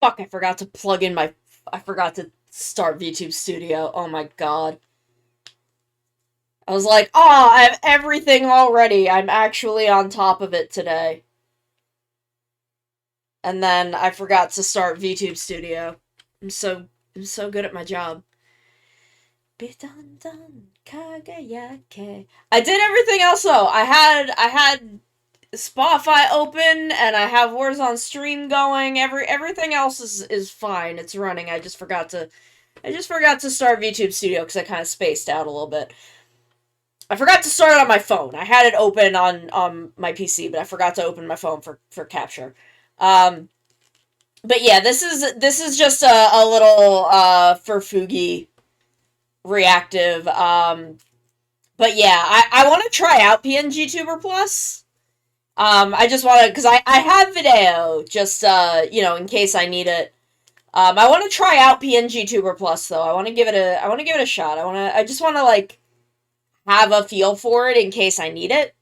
Fuck, I forgot to plug in my. I forgot to start VTube Studio. Oh my god. I was like, oh, I have everything already. I'm actually on top of it today. And then I forgot to start VTube Studio. I'm so I'm so good at my job. Bidandan kagayake. I did everything else though. I had Spotify open and I have Warzone stream going. Everything else is fine. It's running. I just forgot to start VTube Studio because I kind of spaced out a little bit. I forgot to start it on my phone. I had it open on my PC, but I forgot to open my phone for capture. Um, but yeah, this is just a little for Fugi reactive. But yeah, I want to try out PNG Tuber Plus. I just want to because I have video just in case I need it. I want to try out PNG Tuber Plus though. I want to give it a shot. I just want to like have a feel for it in case I need it.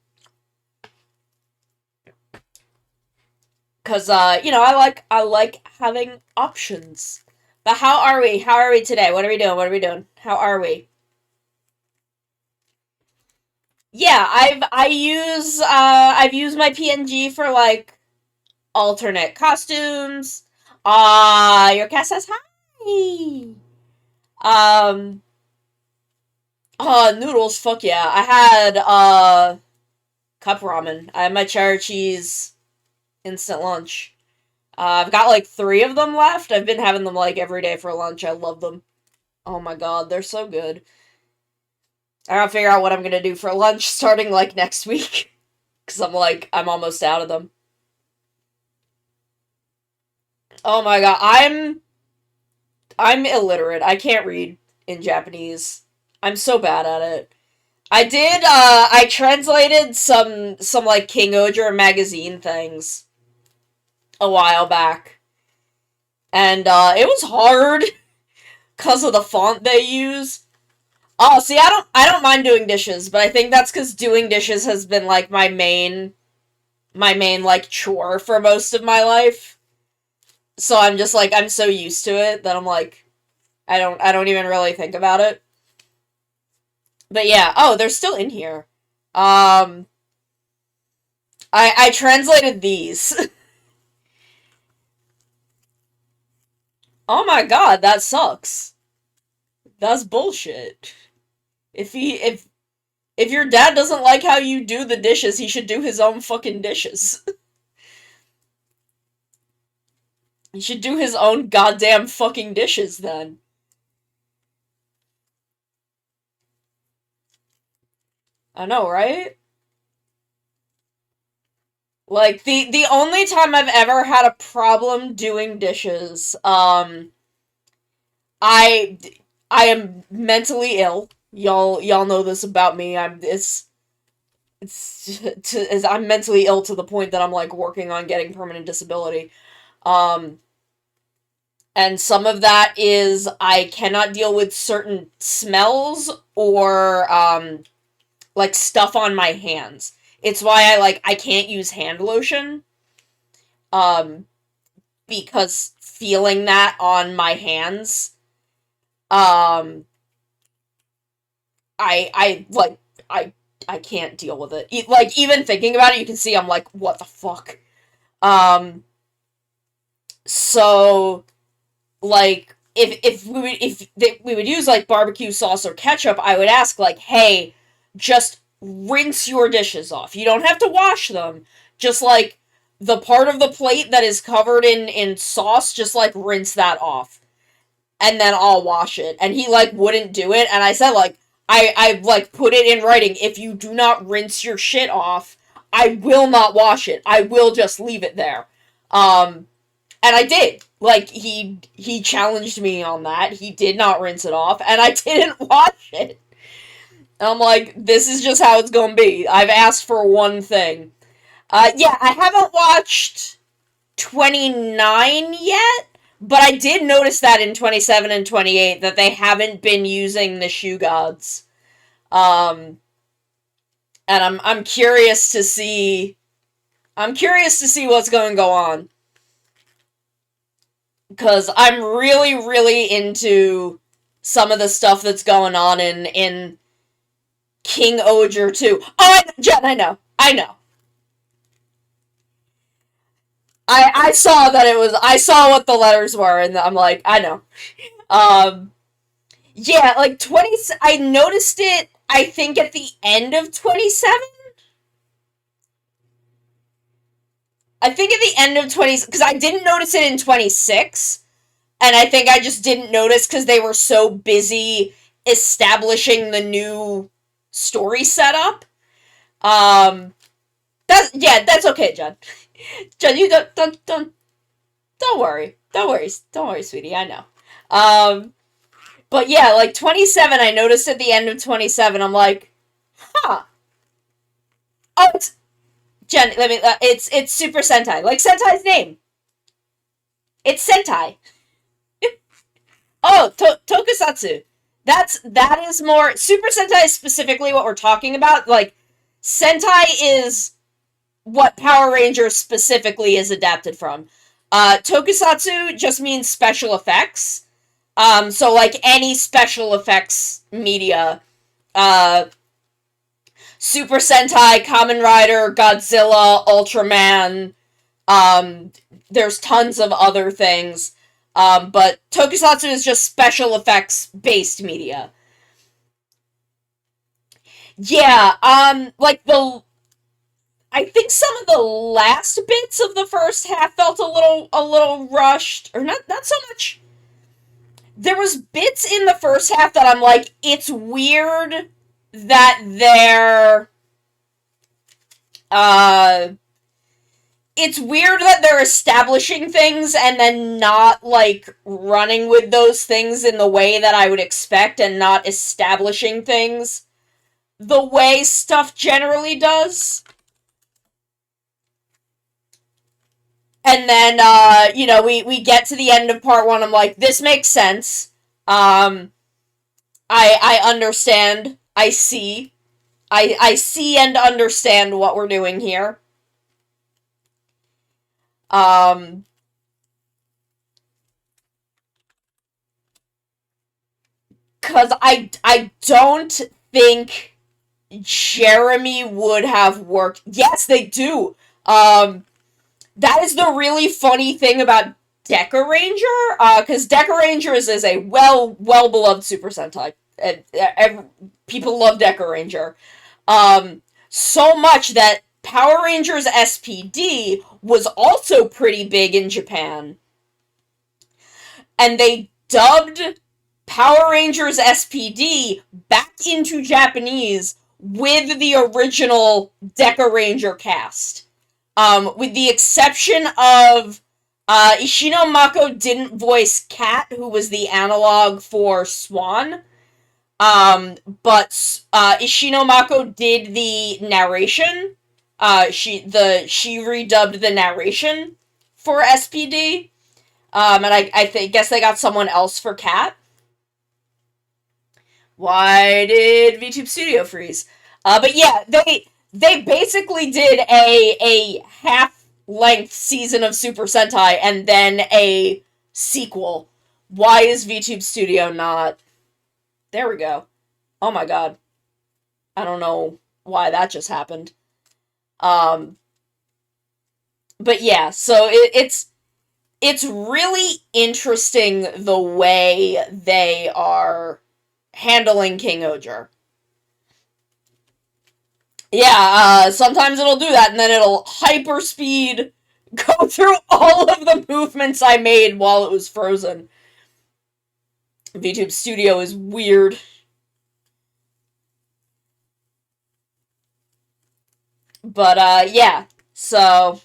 Cause I like having options. But how are we? How are we today? What are we doing? What are we doing? How are we? Yeah, I've used my PNG for like alternate costumes. Your cat says hi. Um noodles, fuck yeah. I had cup ramen. I had my cheddar cheese instant lunch. I've got like three of them left. I've been having them like every day for lunch. I love them. Oh my god, they're so good. I gotta figure out what I'm gonna do for lunch starting like next week. Cause I'm almost out of them. Oh my god, I'm illiterate. I can't read in Japanese. I'm so bad at it. I translated some like King Oger magazine things a while back. And it was hard because of the font they use. Oh, see, I don't mind doing dishes, but I think that's because doing dishes has been like my main like chore for most of my life. So I'm just like I'm so used to it that I'm like I don't even really think about it. But yeah, oh, they're still in here. Um I translated these. Oh my god, that sucks. That's bullshit. If your dad doesn't like how you do the dishes, he should do his own fucking dishes. He should do his own goddamn fucking dishes then. I know, right? Like the only time I've ever had a problem doing dishes, I I am mentally ill. Y'all know this about me. I'm mentally ill to the point that I'm like working on getting permanent disability. Um and some of that is I cannot deal with certain smells or like stuff on my hands. It's why I can't use hand lotion um because feeling that on my hands um I like I I can't deal with it. Like even thinking about it, you can see I'm like what the fuck. Um so like if we would use like barbecue sauce or ketchup, I would ask like, "Hey, just rinse your dishes off. You don't have to wash them. Just like the part of the plate that is covered in sauce, just like rinse that off, and then I'll wash it." And he like wouldn't do it, and I said like I like put it in writing. If you do not rinse your shit off, I will not wash it. I will just leave it there. Um, and I did. Like he challenged me on that. He did not rinse it off, and I didn't wash it. And I'm like, this is just how it's gonna be. I've asked for one thing. Yeah, I haven't watched 29 yet, but I did notice that in 27 and 28 that they haven't been using the shoe gods. Um, and I'm curious to see. I'm curious to see what's going to go on. because I'm really, really into some of the stuff that's going on in King Oger too. Oh, Jen, I know. I saw that it was. I saw what the letters were, and I'm like, I know. Um, yeah, like 20. I noticed it. I think at the end of 27. I think at the end of 20, because I didn't notice it in 26, and I think I just didn't notice because they were so busy establishing the new story setup. Um, that's okay, Jen. Jen, you don't worry, don't worry, sweetie. I know. Um, but yeah, like 27, I noticed at the end of 27, I'm like, huh. Oh, it's Jen. Let me. It's Super Sentai, like Sentai's name. It's Sentai. Oh, Tokusatsu. That is more Super Sentai is specifically what we're talking about. Like Sentai is what Power Rangers specifically is adapted from. Tokusatsu just means special effects. So like any special effects media, uh, Super Sentai, Kamen Rider, Godzilla, Ultraman. Um, there's tons of other things. But Tokusatsu is just special effects based media. Yeah, like I think some of the last bits of the first half felt a little rushed, or not so much. There was bits in the first half that I'm like, it's weird that uh they're establishing things and then not like running with those things in the way that I would expect, and not establishing things the way stuff generally does. And then we get to the end of part 1. I'm like, this makes sense. I understand. I see and understand what we're doing here. Um cuz I don't think Jeremy would have worked. Yes, they do. That is the really funny thing about Deca Ranger, because Deca Rangers is a well beloved Super Sentai. People love Deca Ranger. So much that Power Rangers SPD was also pretty big in Japan, and they dubbed Power Rangers SPD back into Japanese with the original Deca Ranger cast. With the exception of Ishino Mako didn't voice Cat, who was the analog for Swan. But Ishino Mako did the narration. She redubbed the narration for SPD. And guess they got someone else for Cat. Why did VTube Studio freeze? But yeah, they basically did a half length season of Super Sentai and then a sequel. Why is VTube Studio not? There we go. Oh my god. I don't know why that just happened. Um, but yeah, so it's really interesting the way they are handling King Oger. Yeah, sometimes it'll do that, and then it'll hyperspeed go through all of the movements I made while it was frozen. VTube Studio is weird. But, yeah. So,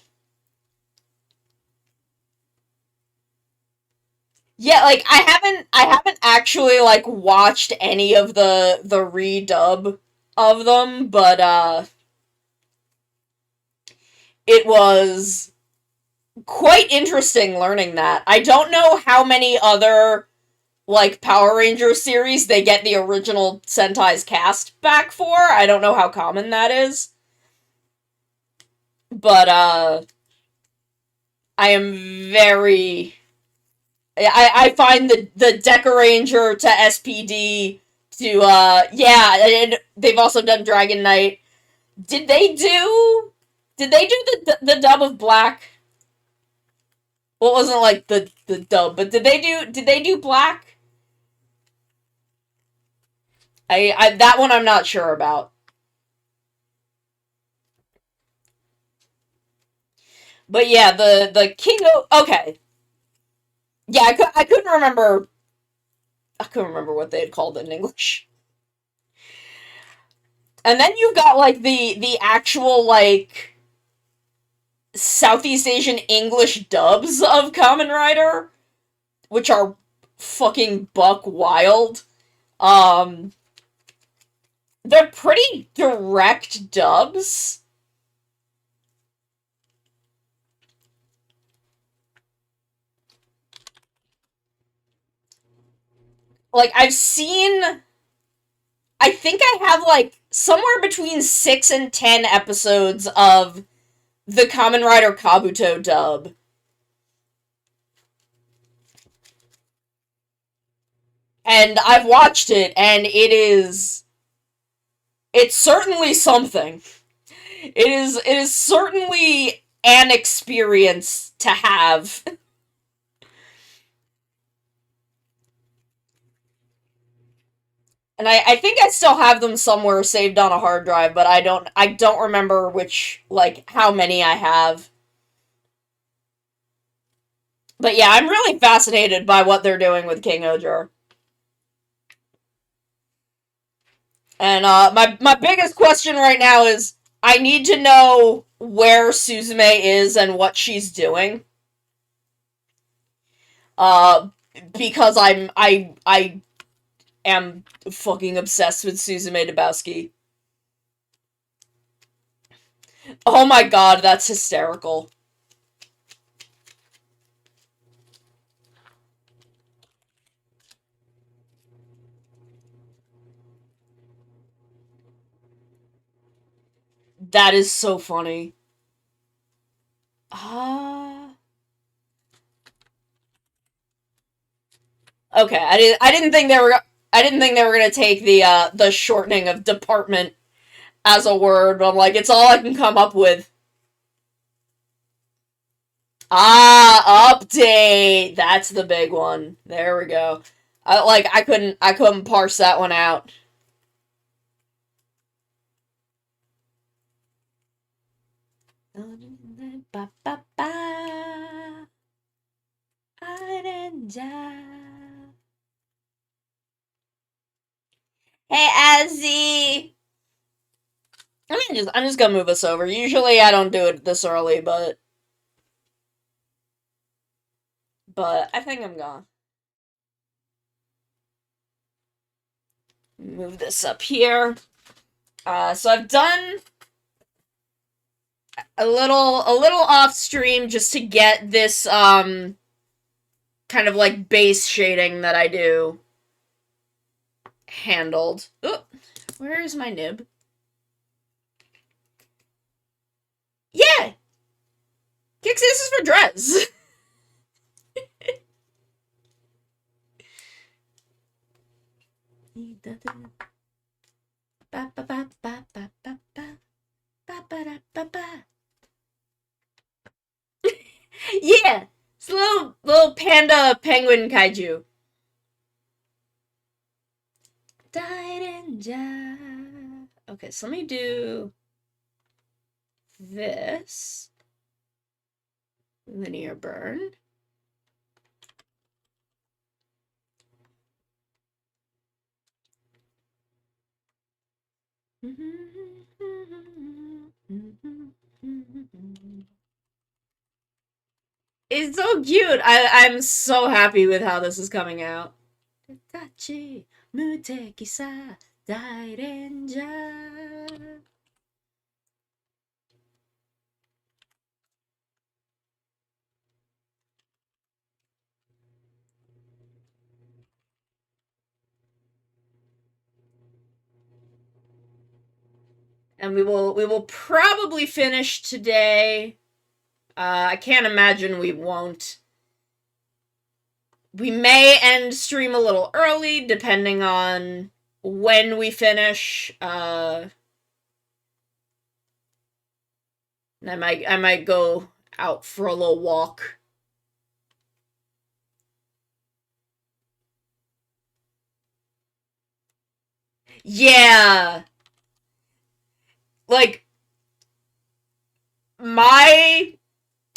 yeah, like, I haven't actually, like, watched any of the redub of them, but, it was quite interesting learning that. I don't know how many other like Power Ranger series they get the original Sentai's cast back for. I don't know how common that is. But I am very I find the Deca Ranger to SPD to yeah, and they've also done Dragon Knight. Did they do the dub of Black? Well, it wasn't like the dub, but did they do Black? I that one I'm not sure about. But yeah, the King of okay. Yeah, I couldn't remember. I couldn't remember what they had called it in English. And then you've got like the actual like Southeast Asian English dubs of Kamen Rider, which are fucking buck wild. Um, they're pretty direct dubs. Like I've seen I think I have like somewhere between 6 and 10 episodes of the Kamen Rider Kabuto dub. And I've watched it and it's certainly something. It is certainly an experience to have. And I think I still have them somewhere saved on a hard drive, but I don't remember which like how many I have. But yeah, I'm really fascinated by what they're doing with King Ojar. And my biggest question right now is I need to know where Suzume is and what she's doing. Uh because I am fucking obsessed with Suzume Dabowski. Oh my god, that's hysterical. That is so funny. Ah. Okay, I didn't think they were gonna take the shortening of department as a word, but I'm like, it's all I can come up with. Ah, update. That's the big one. There we go. I couldn't parse that one out. Ba, ba, ba. Hey, Azzy. I'm just gonna move us over. Usually I don't do it this early, but I think I'm gonna move this up here. So I've done a little off stream just to get this kind of like base shading that I do handled. Ooh, where is my nib? Yeah, Kix, this is for Drez. Yeah, it's a little panda penguin kaiju. Okay, so let me do this linear burn. It's so cute. I'm so happy with how this is coming out. And we will probably finish today. I can't imagine we won't. We may end stream a little early, depending on when we finish. I might go out for a little walk. Yeah, like my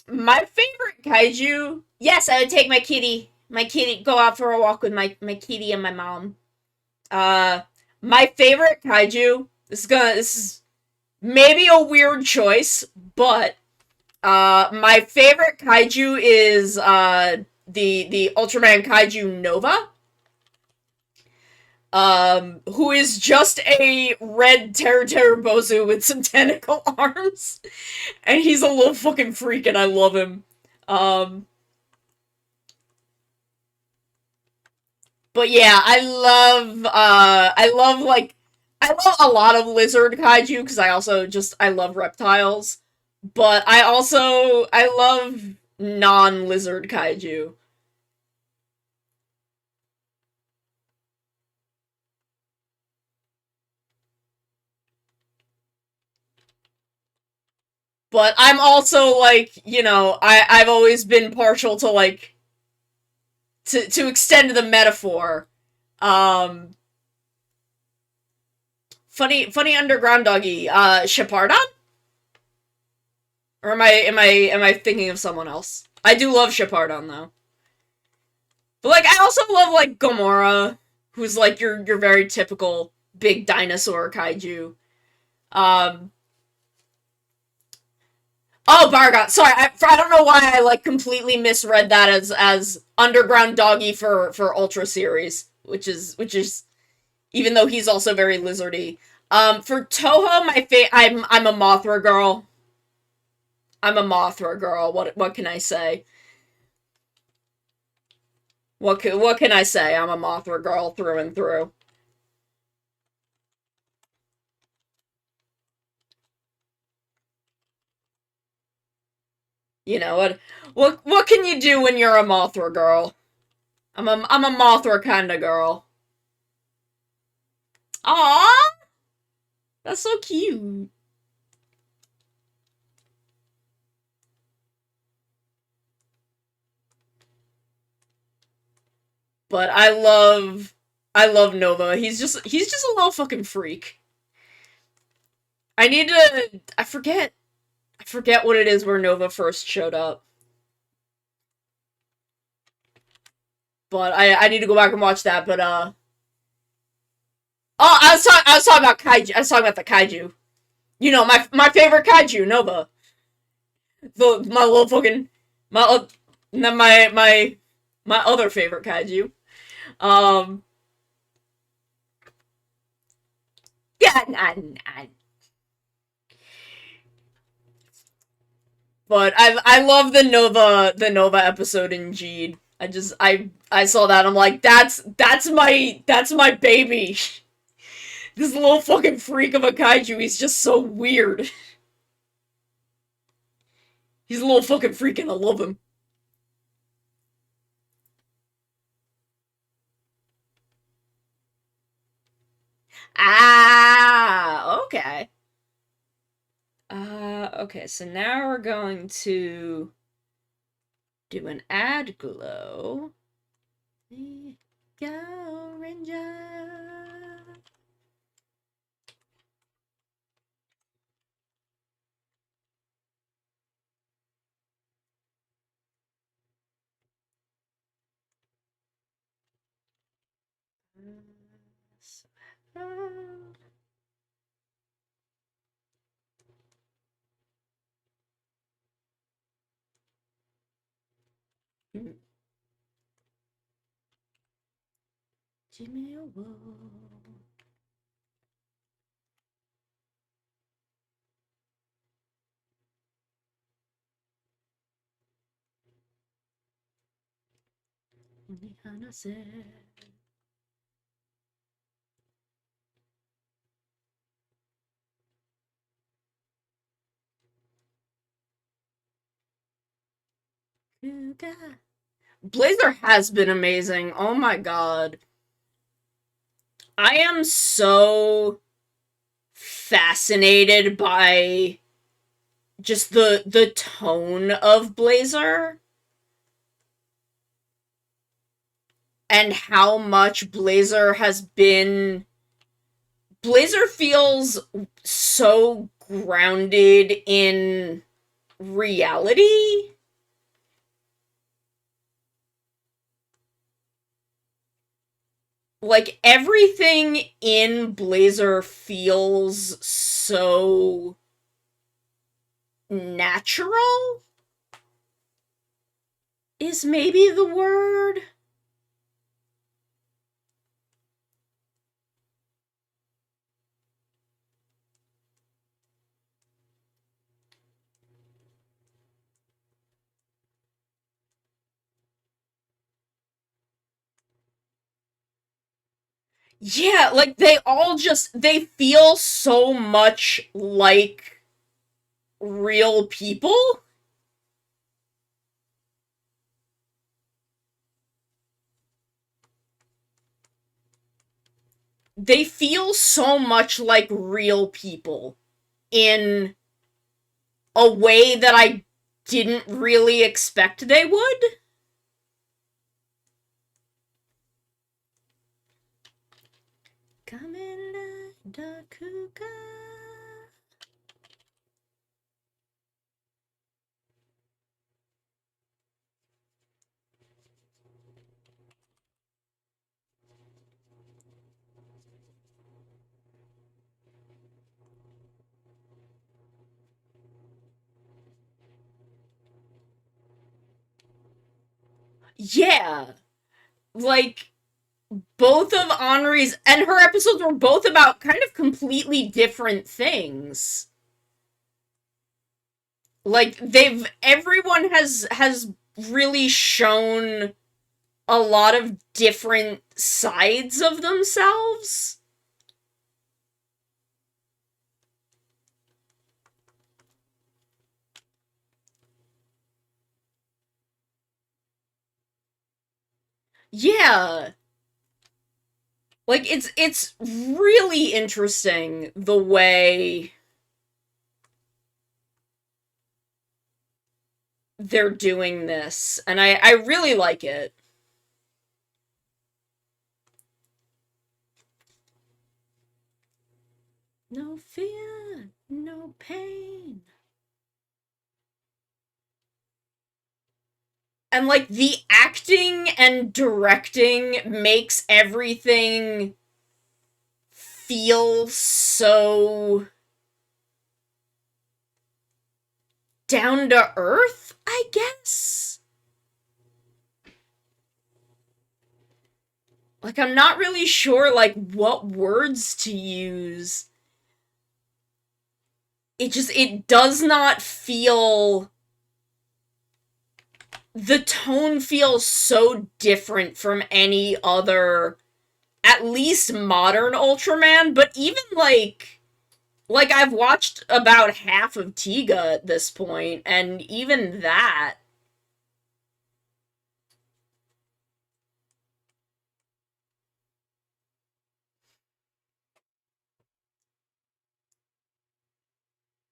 my favorite kaiju. Yes, I would take my kitty. My kitty go out for a walk with my kitty and my mom. Uh, my favorite kaiju. This is maybe a weird choice, but my favorite kaiju is the Ultraman kaiju Nova. Who is just a red Bozu with some tentacle arms, and he's a little fucking freak, and I love him. Um, but yeah, I love a lot of lizard kaiju because I love reptiles, but I love non-lizard kaiju. But I'm also like, I've always been partial to like to extend the metaphor. Um funny underground doggy, Shepardon? Or am I thinking of someone else? I do love Shepardon though. But like I also love like Gomorrah, who's like your very typical big dinosaur kaiju. Um Oh, Bargot. Sorry, I don't know why I like completely misread that as underground doggy for Ultra series, which is even though he's also very lizardy. For Toho, I'm a Mothra girl. I'm a Mothra girl. What can I say? What can I say? I'm a Mothra girl through and through. You know what can you do when you're a Mothra girl? I'm a Mothra kind of girl. Aww, that's so cute. But I love Nova. He's just a little fucking freak. I need to I forget what it is where Nova first showed up. But I need to go back and watch that, but oh, I was talking about kaiju. I was talking about the kaiju. My favorite kaiju, Nova. My little fucking my my other favorite kaiju. Um yeah, but I love the Nova episode in Jeed. I saw that. I'm like, that's my baby. This little fucking freak of a kaiju. He's just so weird. He's a little fucking freak and I love him. Ah, okay. Okay. So now we're going to do an ad glow. Go Ranger. Jimmy Kuga Blazer has been amazing. Oh my god. I am so fascinated by just the tone of Blazer and how much Blazer feels so grounded in reality. Like everything in Blazer feels so natural is maybe the word. Yeah, like they feel so much like real people. They feel so much like real people in a way that I didn't really expect they would. Yeah, like both of Henri's and her episodes were both about kind of completely different things. Like everyone has really shown a lot of different sides of themselves. Yeah. Like it's really interesting the way they're doing this, and I really like it. No fear, no pain. And like the acting and directing makes everything feel so down to earth, I guess. Like I'm not really sure like what words to use. It does not feel the tone feels so different from any other, at least modern Ultraman, but even like I've watched about half of Tiga at this point, and even that.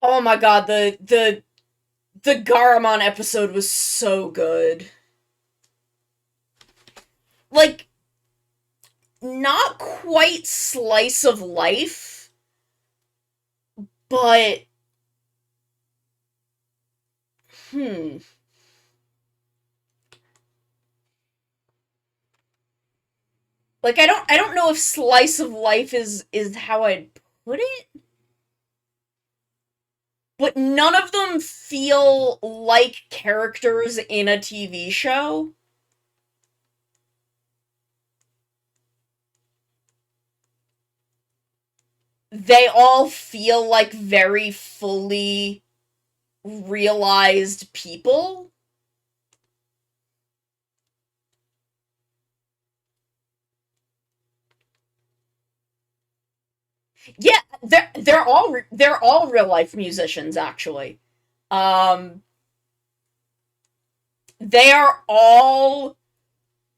Oh my god, the Garamon episode was so good. Like not quite slice of life, but hmm. Like I don't know if slice of life is how I'd put it, but none of them feel like characters in a TV show. They all feel like very fully realized people. Yeah, they're all real life musicians actually. Um They are all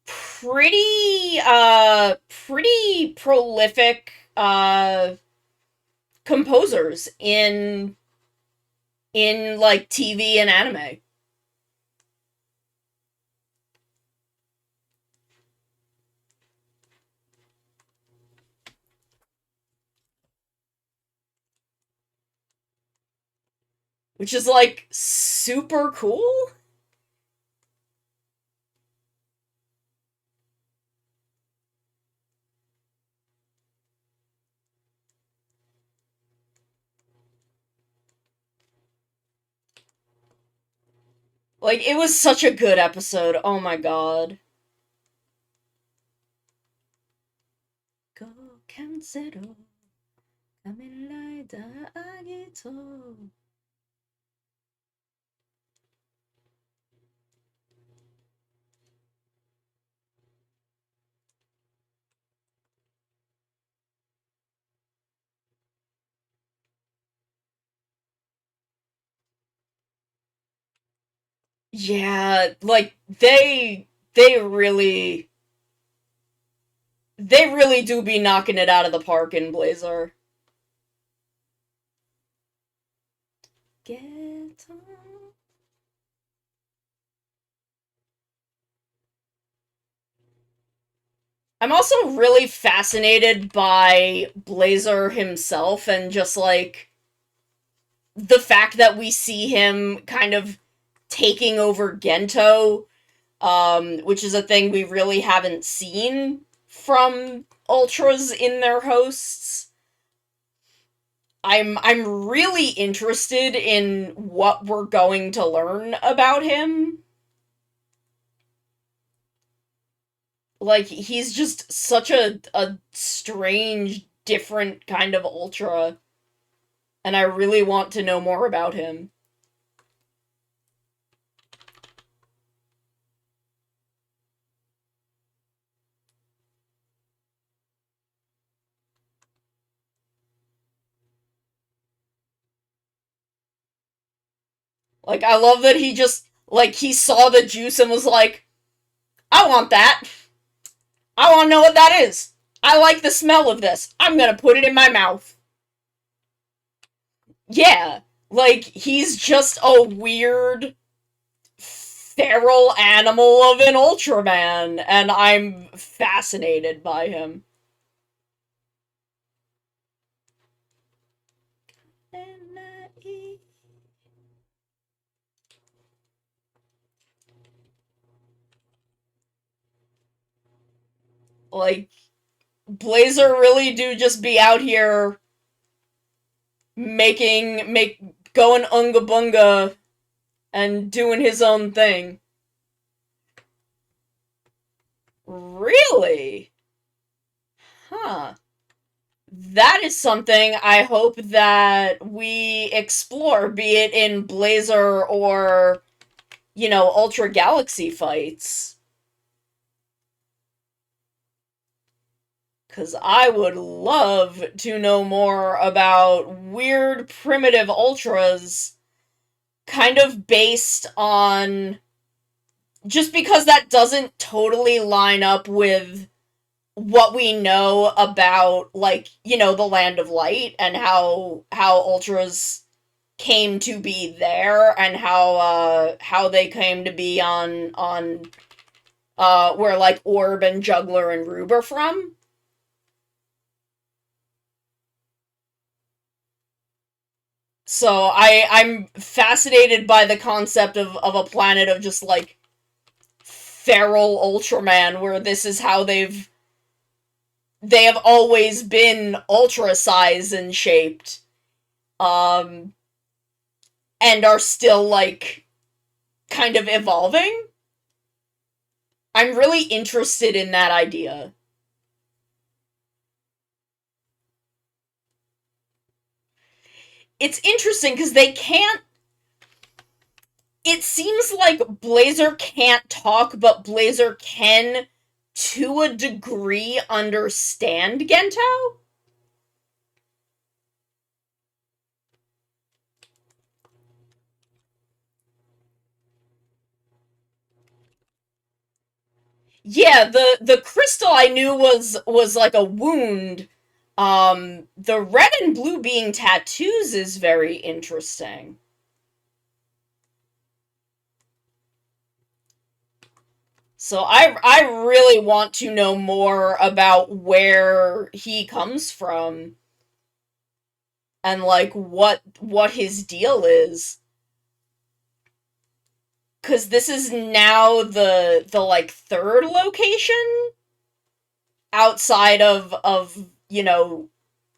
pretty prolific composers in like TV and anime. Which is like super cool. Like it was such a good episode. Oh my god. Go cancel. Yeah, like they really do be knocking it out of the park in Blazer. Get on. I'm also really fascinated by Blazer himself and just like the fact that we see him kind of taking over Gento, which is a thing we really haven't seen from Ultras in their hosts. I'm really interested in what we're going to learn about him. Like he's just such a strange, different kind of Ultra, and I really want to know more about him. Like I love that he just like he saw the juice and was like, "I want that. I want to know what that is. I like the smell of this. I'm going to put it in my mouth." Yeah, like he's just a weird feral animal of an Ultraman, and I'm fascinated by him. Like, Blazer really do just be out here going unga bunga and doing his own thing. Really? Huh. That is something I hope that we explore, be it in Blazer or, Ultra Galaxy fights. Because I would love to know more about weird primitive Ultras, kind of based on. Just because that doesn't totally line up with what we know about, like, the Land of Light and how Ultras came to be there and how they came to be on where like Orb and Juggler and Rube are from. So I'm fascinated by the concept of a planet of just like feral Ultraman where this is how they have always been ultra size and shaped. Um and are still like kind of evolving. I'm really interested in that idea. It's interesting because they can't. It seems like Blazer can't talk, but Blazer can, to a degree, understand Gento. Yeah, the crystal I knew was like a wound. The red and blue being tattoos is very interesting. So I really want to know more about where he comes from and like what his deal is, cuz this is now the like third location outside of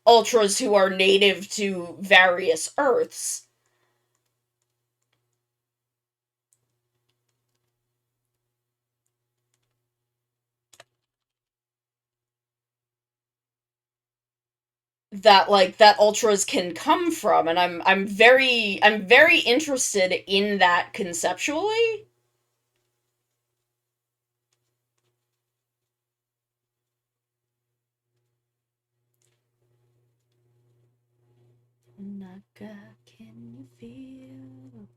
ultras who are native to various earths. That ultras can come from, and I'm very interested in that conceptually. Naka, can you feel?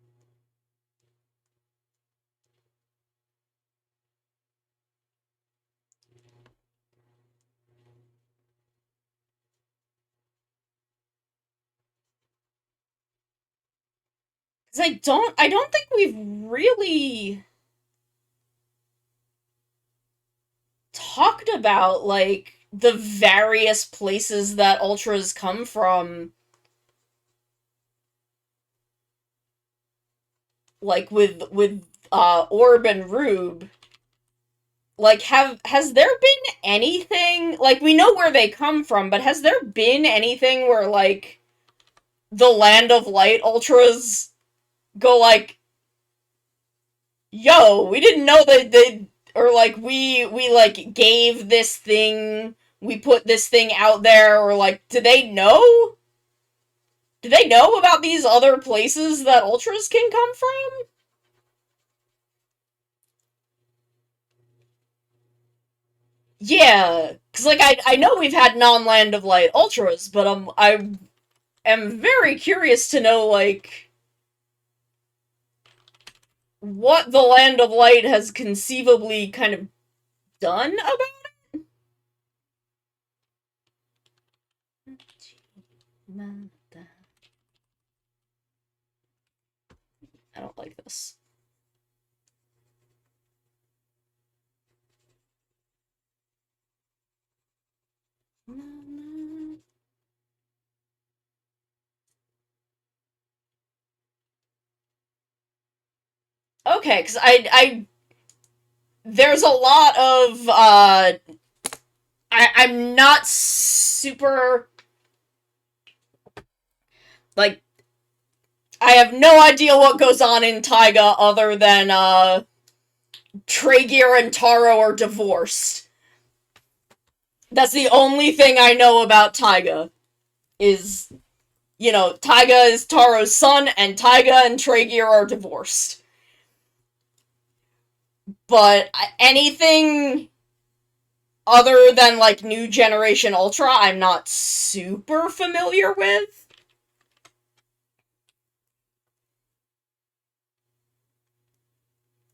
'Cause I don't think we've really talked about like the various places that ultras come from, like with Orb and Rube. Like, has there been anything, like, we know where they come from, but has there been anything where like the Land of Light ultras go like, yo, we didn't know that they, or like we like gave this thing, we put this thing out there, or like, do they know? Do they know about these other places that ultras can come from? Yeah, because like I know we've had non-Land of Light ultras, but I am very curious to know like what the Land of Light has conceivably kind of done about it. I don't like this. Okay, because I there's a lot of I'm not super like I have no idea what goes on in Taiga other than Traeger and Taro are divorced. That's the only thing I know about Taiga. Is Taiga is Taro's son, and Taiga and Traeger are divorced. But anything other than like New Generation Ultra, I'm not super familiar with.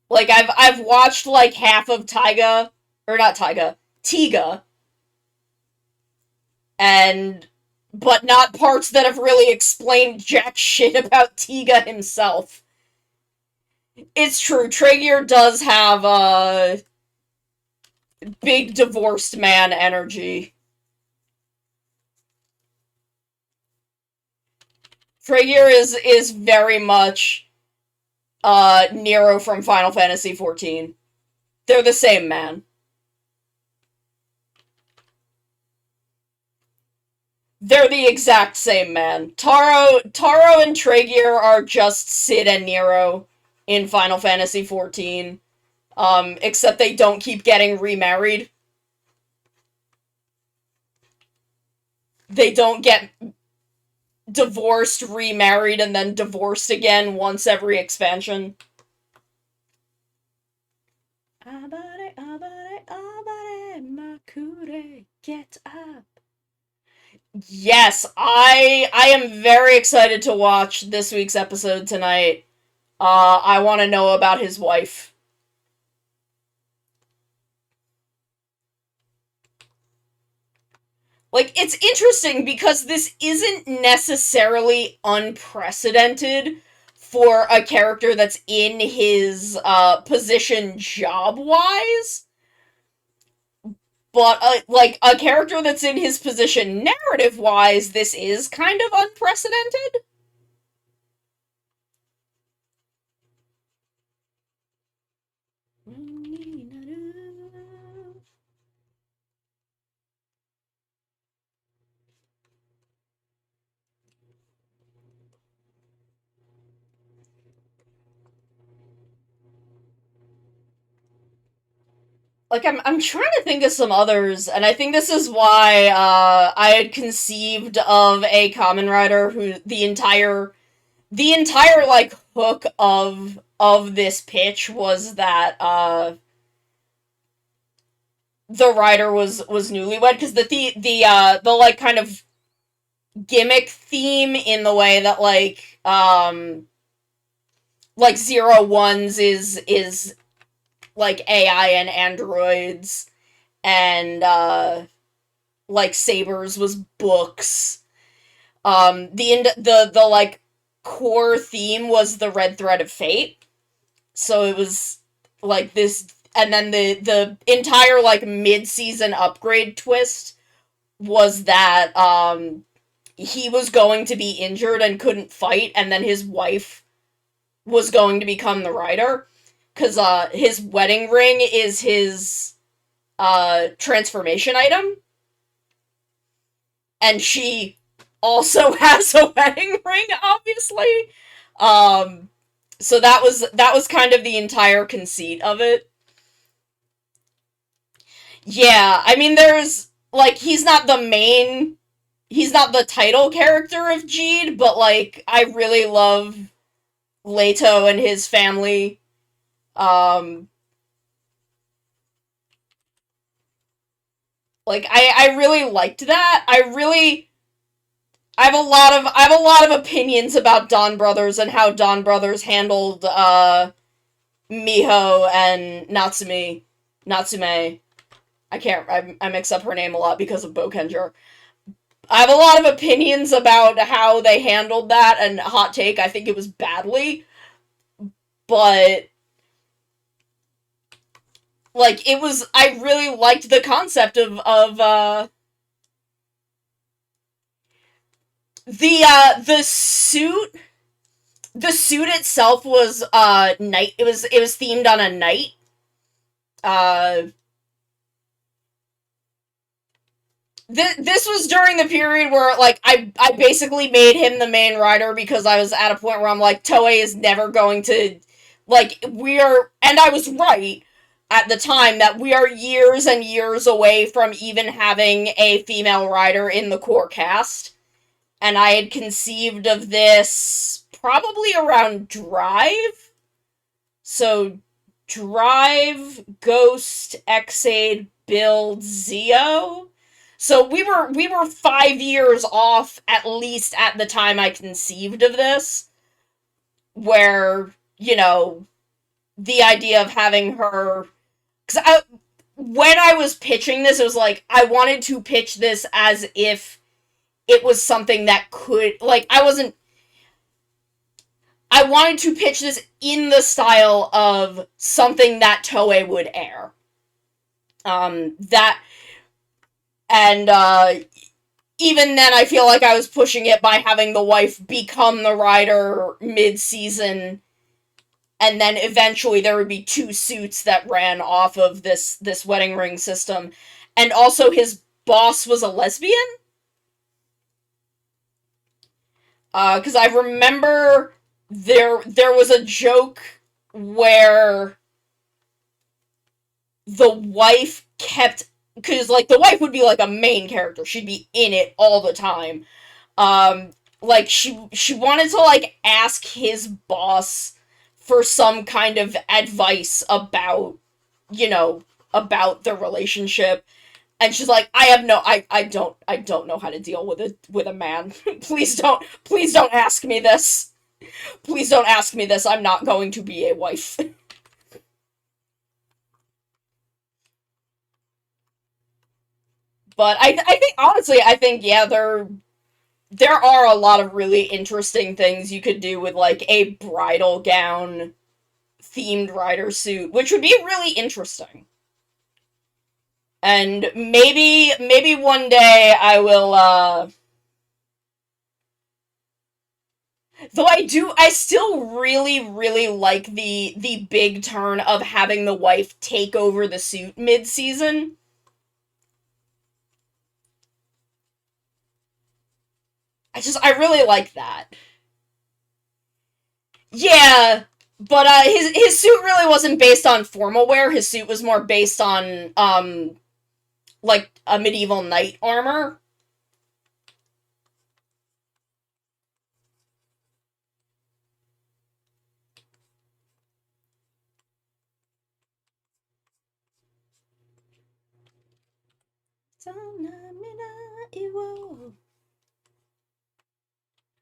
Like I've watched like half of Taiga, or not Taiga, Tiga, and but not parts that have really explained jack shit about Tiga himself. It's true, Traeger does have big divorced man energy. Traeger is very much Nero from Final Fantasy XIV. They're the same man. They're the exact same man. Taro and Traeger are just Sid and Nero in Final Fantasy XIV. Except they don't keep getting remarried. They don't get divorced, remarried, and then divorced again once every expansion. Abare, abare, abare, makure, get up. Yes, I am very excited to watch this week's episode tonight. I want to know about his wife. like, it's interesting because this isn't necessarily unprecedented for a character that's in his position job wise, but like a character that's in his position narrative wise, this is kind of unprecedented. Like, I'm trying to think of some others, and I think this is why I had conceived of a common writer who the entire like hook of this pitch was that the writer was newlywed, because the like kind of gimmick theme in the way that like zero ones is like AI and androids, and like Sabers was books. The like core theme was the red thread of fate. So it was like this, and then the entire like mid-season upgrade twist was that he was going to be injured and couldn't fight, and then his wife was going to become the rider, because his wedding ring is his transformation item, and she also has a wedding ring, obviously. Um, so that was kind of the entire conceit of it. Yeah, I mean, there's like he's not the title character of Jeed, but like I really love Leto and his family. Um, like I really liked that. I have a lot of opinions about Don Brothers and how Don Brothers handled Miho and Natsume. I mix up her name a lot because of Bokenger. I have a lot of opinions about how they handled that, and hot take, I think it was badly, but like I really liked the concept of the suit itself was night. It was themed on a knight. Uh this was during the period where like I basically made him the main rider because I was at a point where I'm like, Toei is never going to, like, we are, and I was right at the time, that we are years and years away from even having a female rider in the core cast. And I had conceived of this probably around Drive. So Drive, Ghost, Xaid, Build, Zeo. So we were 5 years off at least at the time I conceived of this, where, the idea of having her, because when I was pitching this, it was like I wanted to pitch this as if it was something that could, like, I wanted to pitch this in the style of something that Toei would air. That, and even then, I feel like I was pushing it by having the wife become the rider mid-season, and then eventually there would be two suits that ran off of this wedding ring system. And also his boss was a lesbian. Because I remember there was a joke where the wife kept, because like the wife would be like a main character, she'd be in it all the time. Um, like she wanted to like ask his boss for some kind of advice about, you know about the relationship, and she's like, I don't know how to deal with a man. Please don't ask me this. Please don't ask me this. I'm not going to be a wife. But I think honestly, I think yeah, there are a lot of really interesting things you could do with like a bridal gown themed rider suit, which would be really interesting. And maybe one day I will though I still really like the big turn of having the wife take over the suit mid-season. I really like that. Yeah, but his suit really wasn't based on formal wear. His suit was more based on like a medieval knight armor.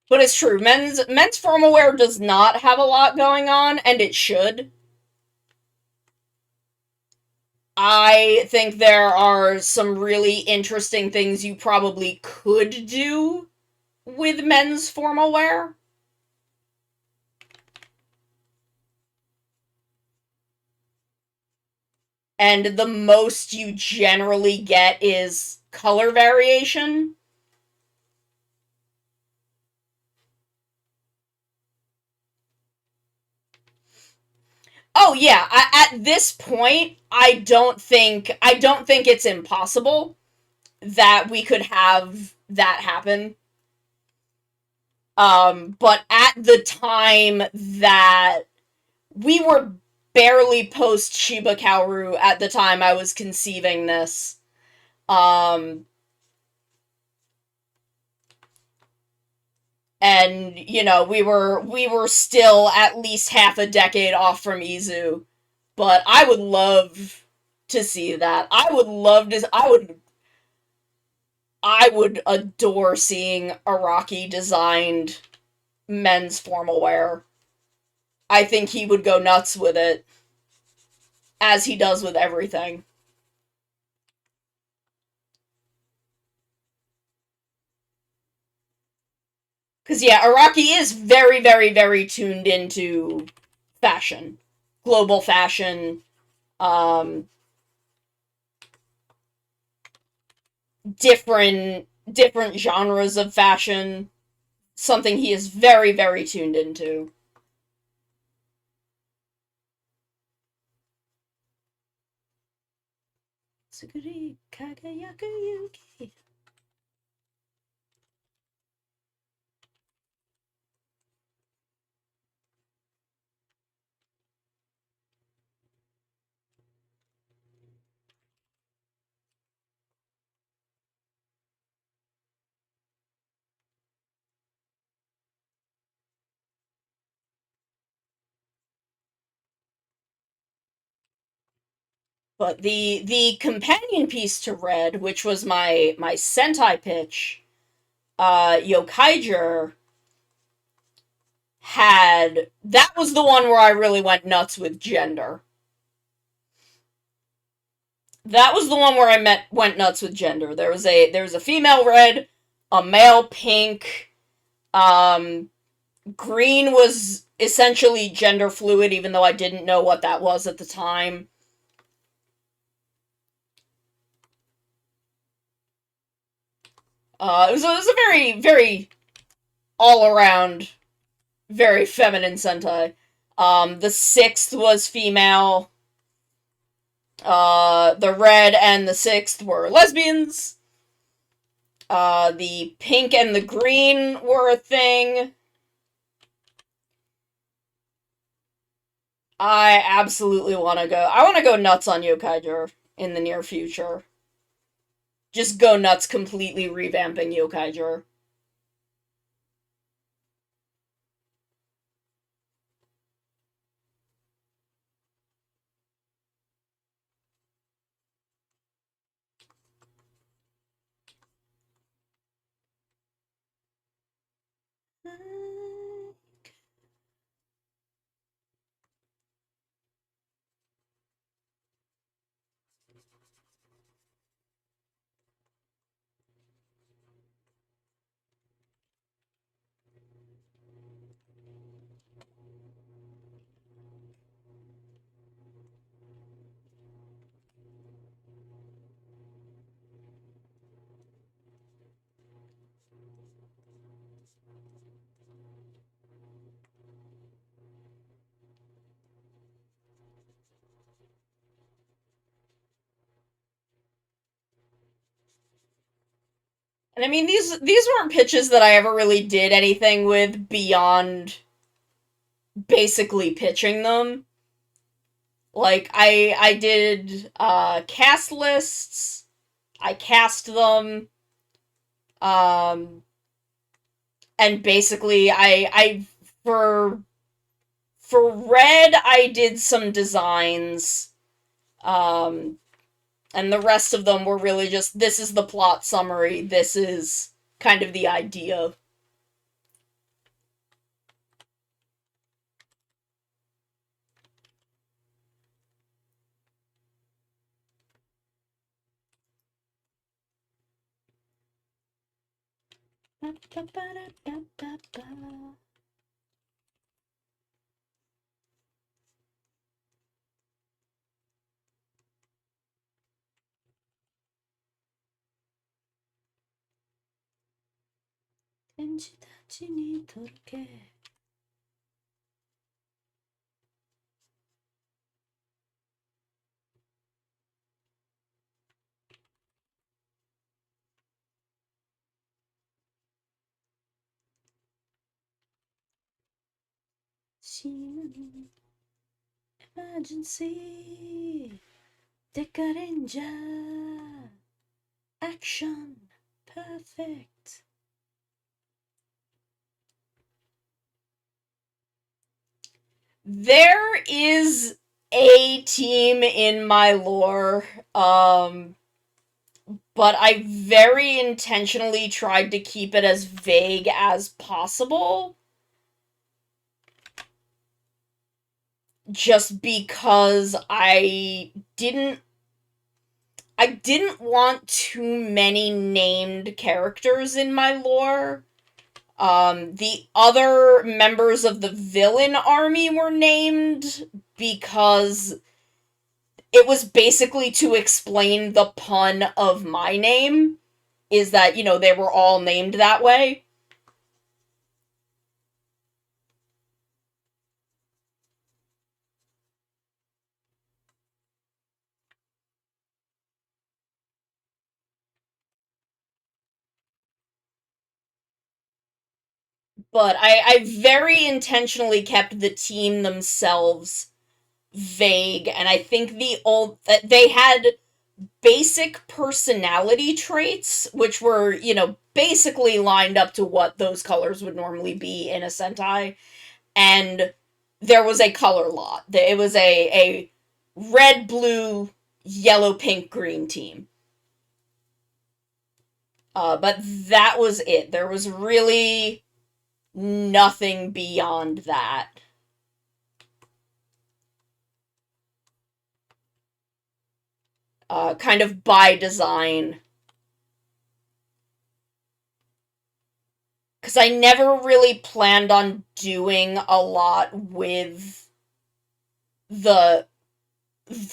But it's true. Men's formal wear does not have a lot going on, and it should. I think there are some really interesting things you probably could do with men's formal wear. And the most you generally get is color variation. Oh yeah, at this point, I don't think it's impossible that we could have that happen. But at the time that we were barely post Shiba Kaoru at the time I was conceiving this. Um, and you know, we were still at least half a decade off from Izu, but I would love to see that. I would adore seeing Araki designed men's formal wear. I think he would go nuts with it, as he does with everything. Because, yeah, Araki is very tuned into fashion, global fashion, um, different genres of fashion. Something he is very tuned into. Tsukuri Kagayaku Yuki. But the companion piece to Red, which was my Sentai pitch, Yokaiger had that was the one where I really went nuts with gender. That was the one where went nuts with gender. There was a female red, a male pink, um, green was essentially gender fluid, even though I didn't know what that was at the time. It was a very all around very feminine Sentai. The sixth was female. The red and the sixth were lesbians. The pink and the green were a thing. I absolutely want to go. I want to go nuts on Yokaiger in the near future. Just go nuts, completely revamping Yokaiger. And I mean, these weren't pitches that I ever really did anything with beyond basically pitching them. Like, I did, cast lists, I cast them, um, and basically for, for Red, I did some designs, um, and the rest of them were really just, this is the plot summary, this is kind of the idea. Emergency! Decarenja! Action! Perfect! There is a team in my lore, but I very intentionally tried to keep it as vague as possible. Just because I didn't want too many named characters in my lore. The other members of the villain army were named because it was basically to explain the pun of my name, is that, they were all named that way. But I very intentionally kept the team themselves vague, and I think they had basic personality traits, which were, basically lined up to what those colors would normally be in a Sentai. And there was a color lot. It was a red, blue, yellow, pink, green team. But that was it. There was really nothing beyond that. Kind of by design. Because I never really planned on doing a lot with the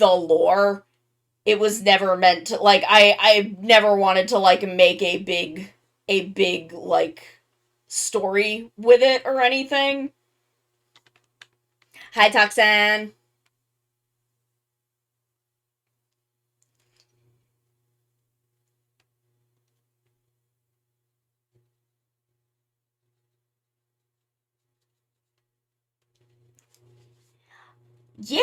lore. It was never meant to, like, I never wanted to, like, make a big like story with it or anything. Hi, Toxan. Yeah.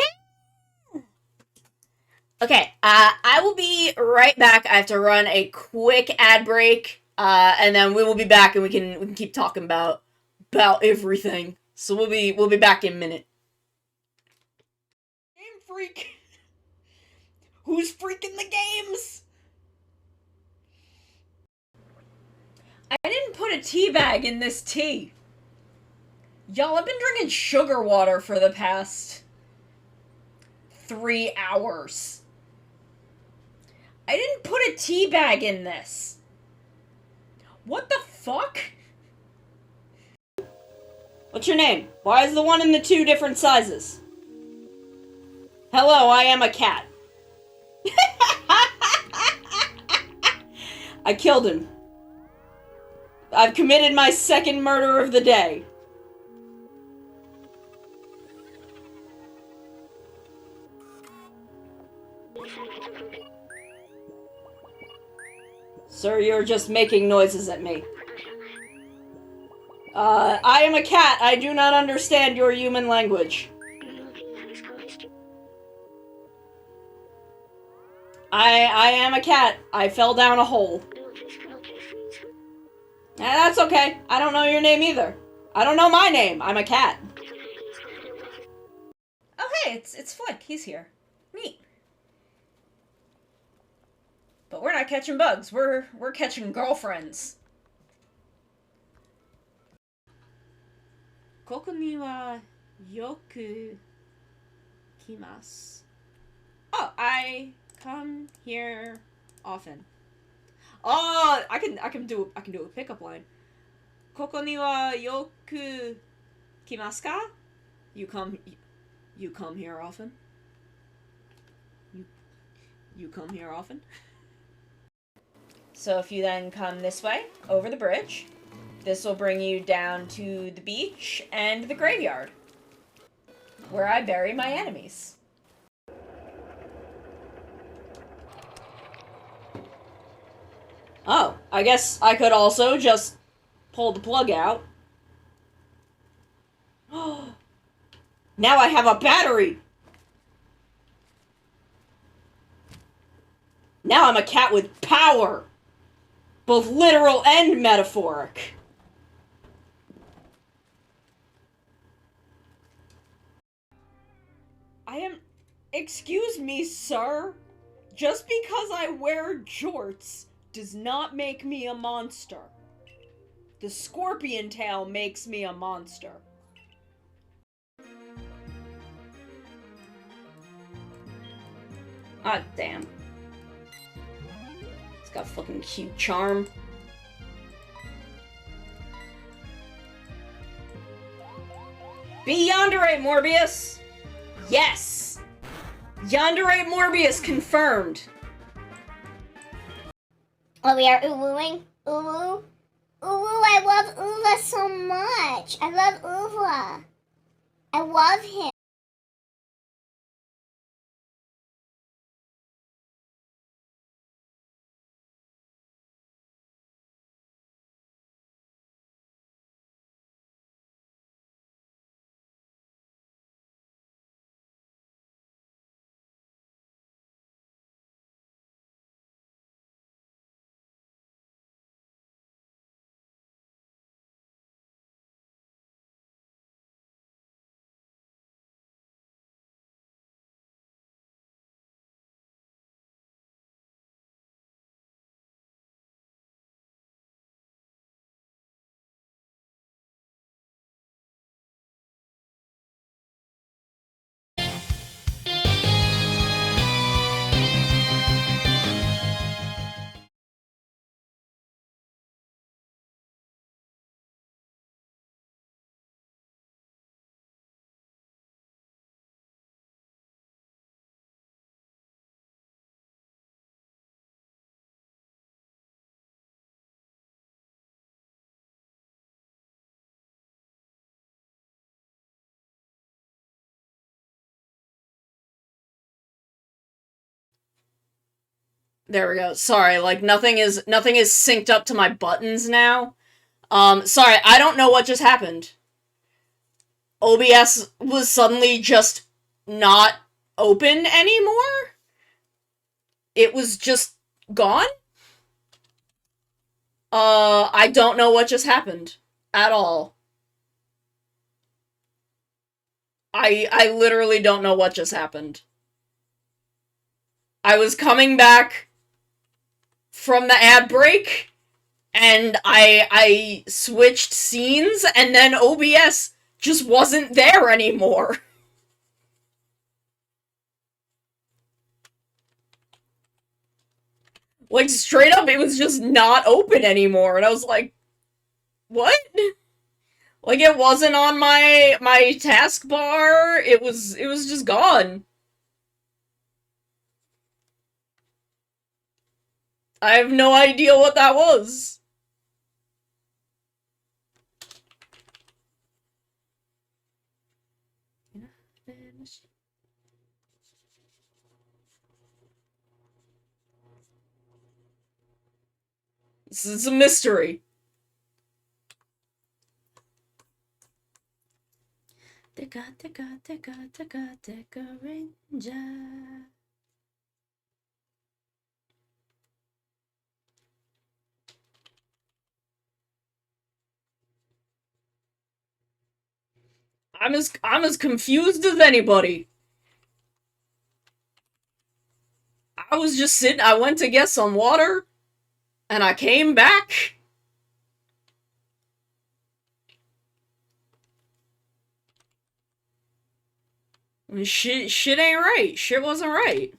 Okay. I will be right back. I have to run a quick ad break. And then we will be back, and we can keep talking about everything. So we'll be back in a minute. Game freak. Who's freaking the games? I didn't put a tea bag in this tea. Y'all, I've been drinking sugar water for the past 3 hours. I didn't put a tea bag in this. What the fuck? What's your name? Why is the one and the two different sizes? Hello, I am a cat. I killed him. I've committed my second murder of the day. Sir, you're just making noises at me. I am a cat. I do not understand your human language. I am a cat. I fell down a hole. That's okay. I don't know your name either. I don't know my name. I'm a cat. Oh hey, it's Flick. He's here. Neat. But we're not catching bugs. We're catching girlfriends. Koku ni wa yoku kimasu. Oh, I come here often. Oh, I can do a pickup line. Koko ni wa yoku kimasu ka? You come here often? You come here often? So if you then come this way, over the bridge, this will bring you down to the beach and the graveyard, where I bury my enemies. Oh, I guess I could also just pull the plug out. Now I have a battery! Now I'm a cat with power! Both literal and metaphoric. Excuse me, sir. Just because I wear jorts does not make me a monster. The scorpion tail makes me a monster. Ah, damn. It's got fucking cute charm. Be Yandere, Morbius! Yes! Yandere Morbius confirmed! Oh, we are uwooing? Uwu? Uwu, I love Uva so much! I love Uva! I love him! There we go. Sorry, like nothing is synced up to my buttons now. Sorry, I don't know what just happened. OBS was suddenly just not open anymore? It was just gone? I don't know what just happened. At all. I literally don't know what just happened. I was coming back from the ad break, and I switched scenes, and then OBS just wasn't there anymore. Like, straight up, it was just not open anymore, and I was like, what? Like, it wasn't on my taskbar, it was just gone. I have no idea what that was. This is a mystery. Ranger. I'm as confused as anybody. I was just sitting. I went to get some water, and I came back. Shit ain't right. Shit wasn't right.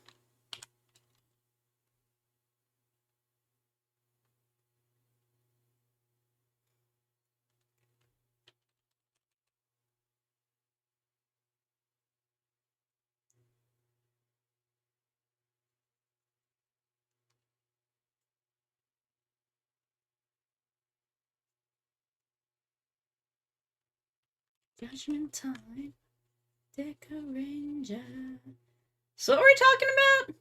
Judgment time. Ranger. So what are we talking about?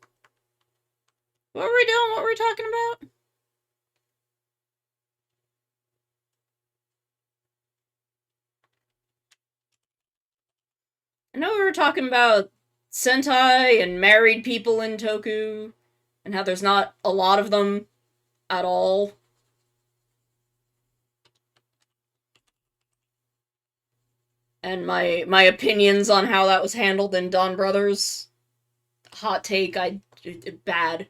What were we doing? What were we talking about? I know we were talking about Sentai and married people in Toku, and how there's not a lot of them at all. And my opinions on how that was handled in Dawn Brothers. Hot take, bad.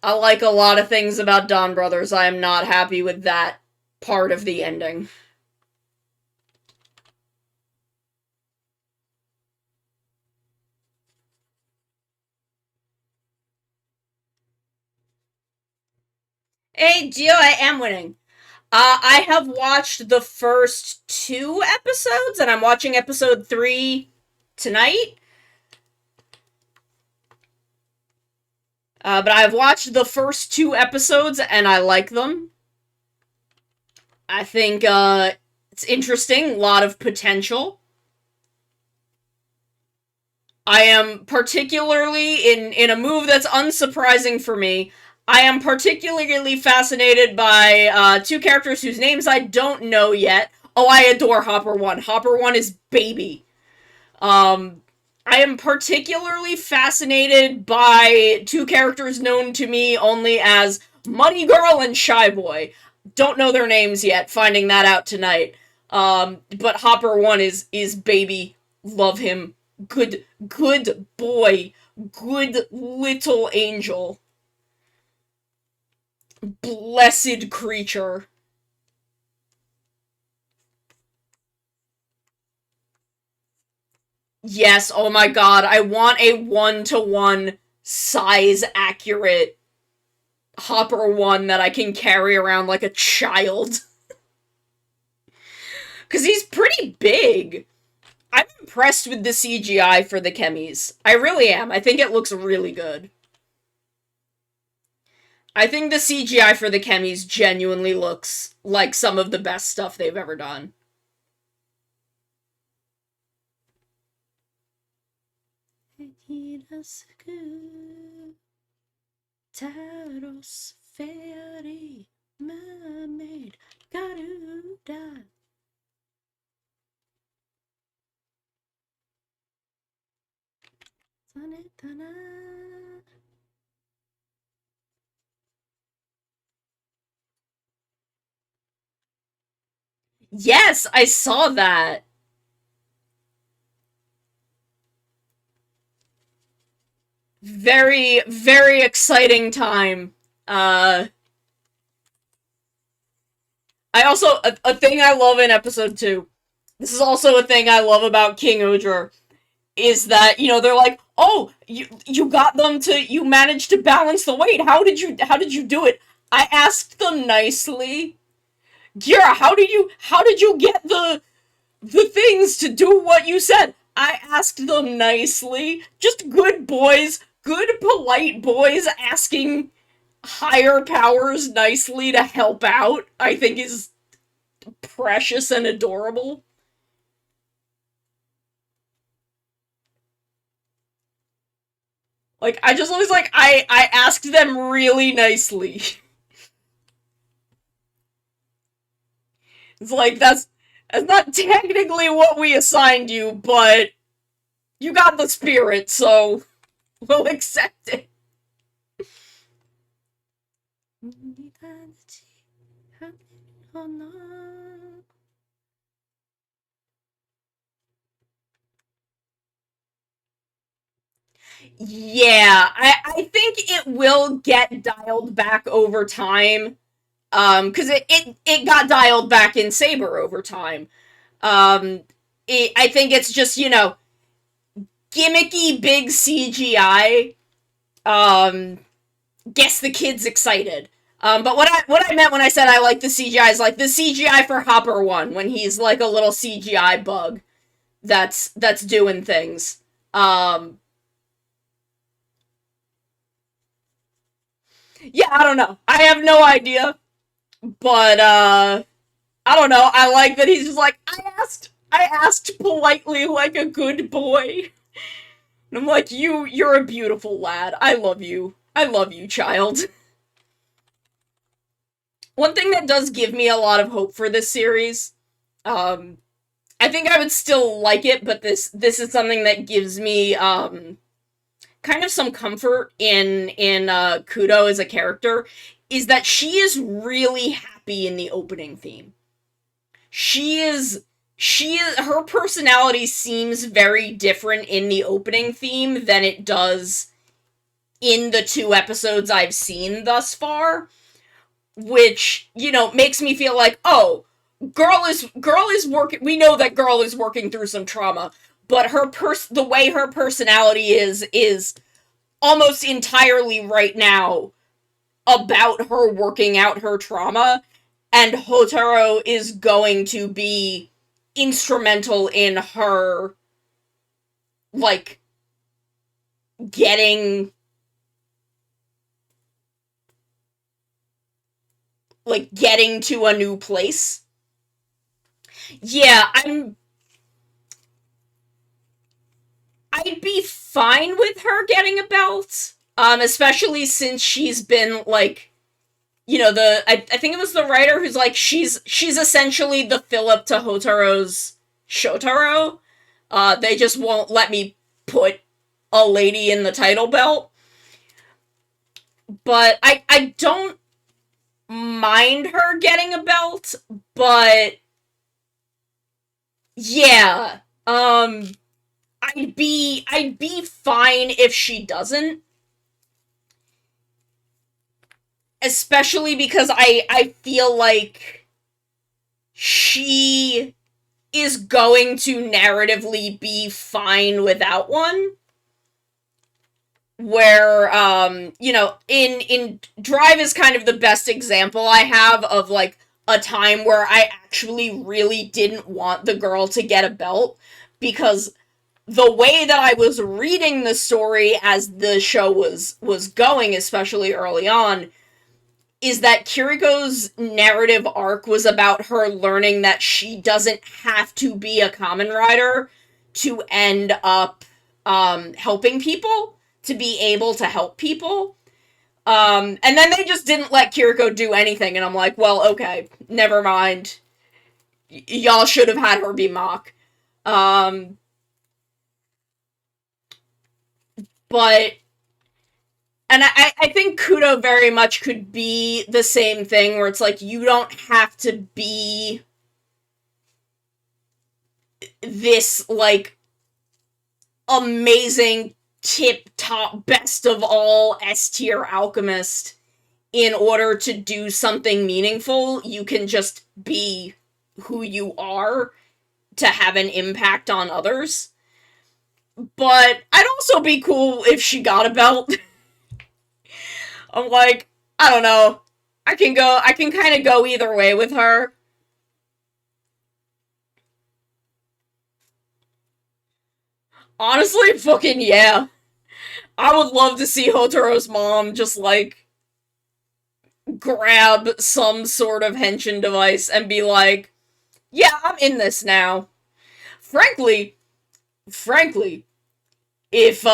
I like a lot of things about Dawn Brothers. I am not happy with that part of the ending. Hey, Gio, I am winning. I have watched the first 2 episodes, and I'm watching episode 3 tonight. But I've watched the first 2 episodes, and I like them. I think, it's interesting, a lot of potential. I am particularly, in a move that's unsurprising for me, I am particularly fascinated by 2 characters whose names I don't know yet. Oh, I adore Hopper 1. Hopper 1 is baby. I am particularly fascinated by 2 characters known to me only as Muddy Girl and Shy Boy. Don't know their names yet, finding that out tonight. But Hopper 1 is baby. Love him. Good boy. Good little angel. Blessed creature. Yes, oh my god, I want a 1-to-1 size accurate Hopper 1 that I can carry around like a child. Because he's pretty big. I'm impressed with the CGI for the chemis. I really am. I think it looks really good. I think the CGI for the chemis genuinely looks like some of the best stuff they've ever done. Taros, fairy, mermaid, Garuda. Yes, I saw that. Very, very exciting time. I also, a thing I love in episode 2, this is also a thing I love about King Odra, is that, they're like, oh, you got them to, you managed to balance the weight. How did you do it? I asked them nicely, Gira, how did you get the things to do what you said? I asked them nicely. Just good boys, good polite boys asking higher powers nicely to help out, I think is precious and adorable. Like, I just always, like, I asked them really nicely. It's like, that's not technically what we assigned you, but you got the spirit, so we'll accept it. Yeah, I think it will get dialed back over time. Because it got dialed back in Saber over time. Um, I think it's just, gimmicky big CGI. Um, Gets the kids excited. But what I meant when I said I like the CGI is like the CGI for Hopper 1 when he's like a little CGI bug that's doing things. Um, yeah, I don't know. I have no idea, but I don't know. I like that he's just like I asked politely like a good boy. And I'm like, you're a beautiful lad. I love you. I love you, child. One thing that does give me a lot of hope for this series, um, I think I would still like it, but this is something that gives me kind of some comfort in Kudo as a character, is that she is really happy in the opening theme. She is her personality seems very different in the opening theme than it does in the 2 episodes I've seen thus far, which, makes me feel like, oh, girl is working, we know that girl is working through some trauma, but the way her personality is almost entirely right now about her working out her trauma, and Hotaro is going to be instrumental in her, like, getting, getting to a new place. Yeah, I'd be fine with her getting a belt. Especially since she's been, like, I think it was the writer who's like, she's essentially the Philip to Hotaro's Shotaro. They just won't let me put a lady in the title belt. But I don't mind her getting a belt, but yeah. I'd be fine if she doesn't. Especially because I feel like she is going to narratively be fine without one. Where in Drive is kind of the best example I have of, like, a time where I actually really didn't want the girl to get a belt, because the way that I was reading the story as the show was going, especially early on, is that Kiriko's narrative arc was about her learning that she doesn't have to be a Kamen Rider to end up helping people, to be able to help people. And then they just didn't let Kiriko do anything, and I'm like, well, okay, never mind. Y'all should have had her be Mach. Um, but and I think Kudo very much could be the same thing, where it's like, you don't have to be this, like, amazing, tip-top, best of all S-tier alchemist in order to do something meaningful. You can just be who you are to have an impact on others. But I'd also be cool if she got a belt. I'm like, I don't know. I can kind of go either way with her. Honestly, fucking yeah. I would love to see Hotaro's mom just, like, grab some sort of henshin device and be like, yeah, I'm in this now. Frankly, if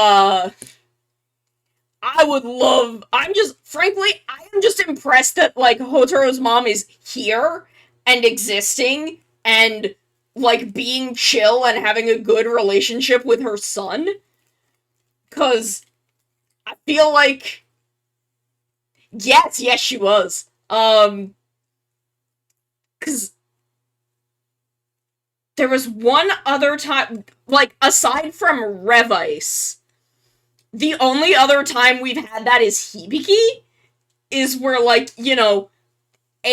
I would love. I'm just, frankly, I am just impressed that, like, Hotaro's mom is here and existing and, like, being chill and having a good relationship with her son. Because I feel like. Yes, she was. Because there was one other time, like, aside from Revice, the only other time we've had that is Hibiki, is where, like, a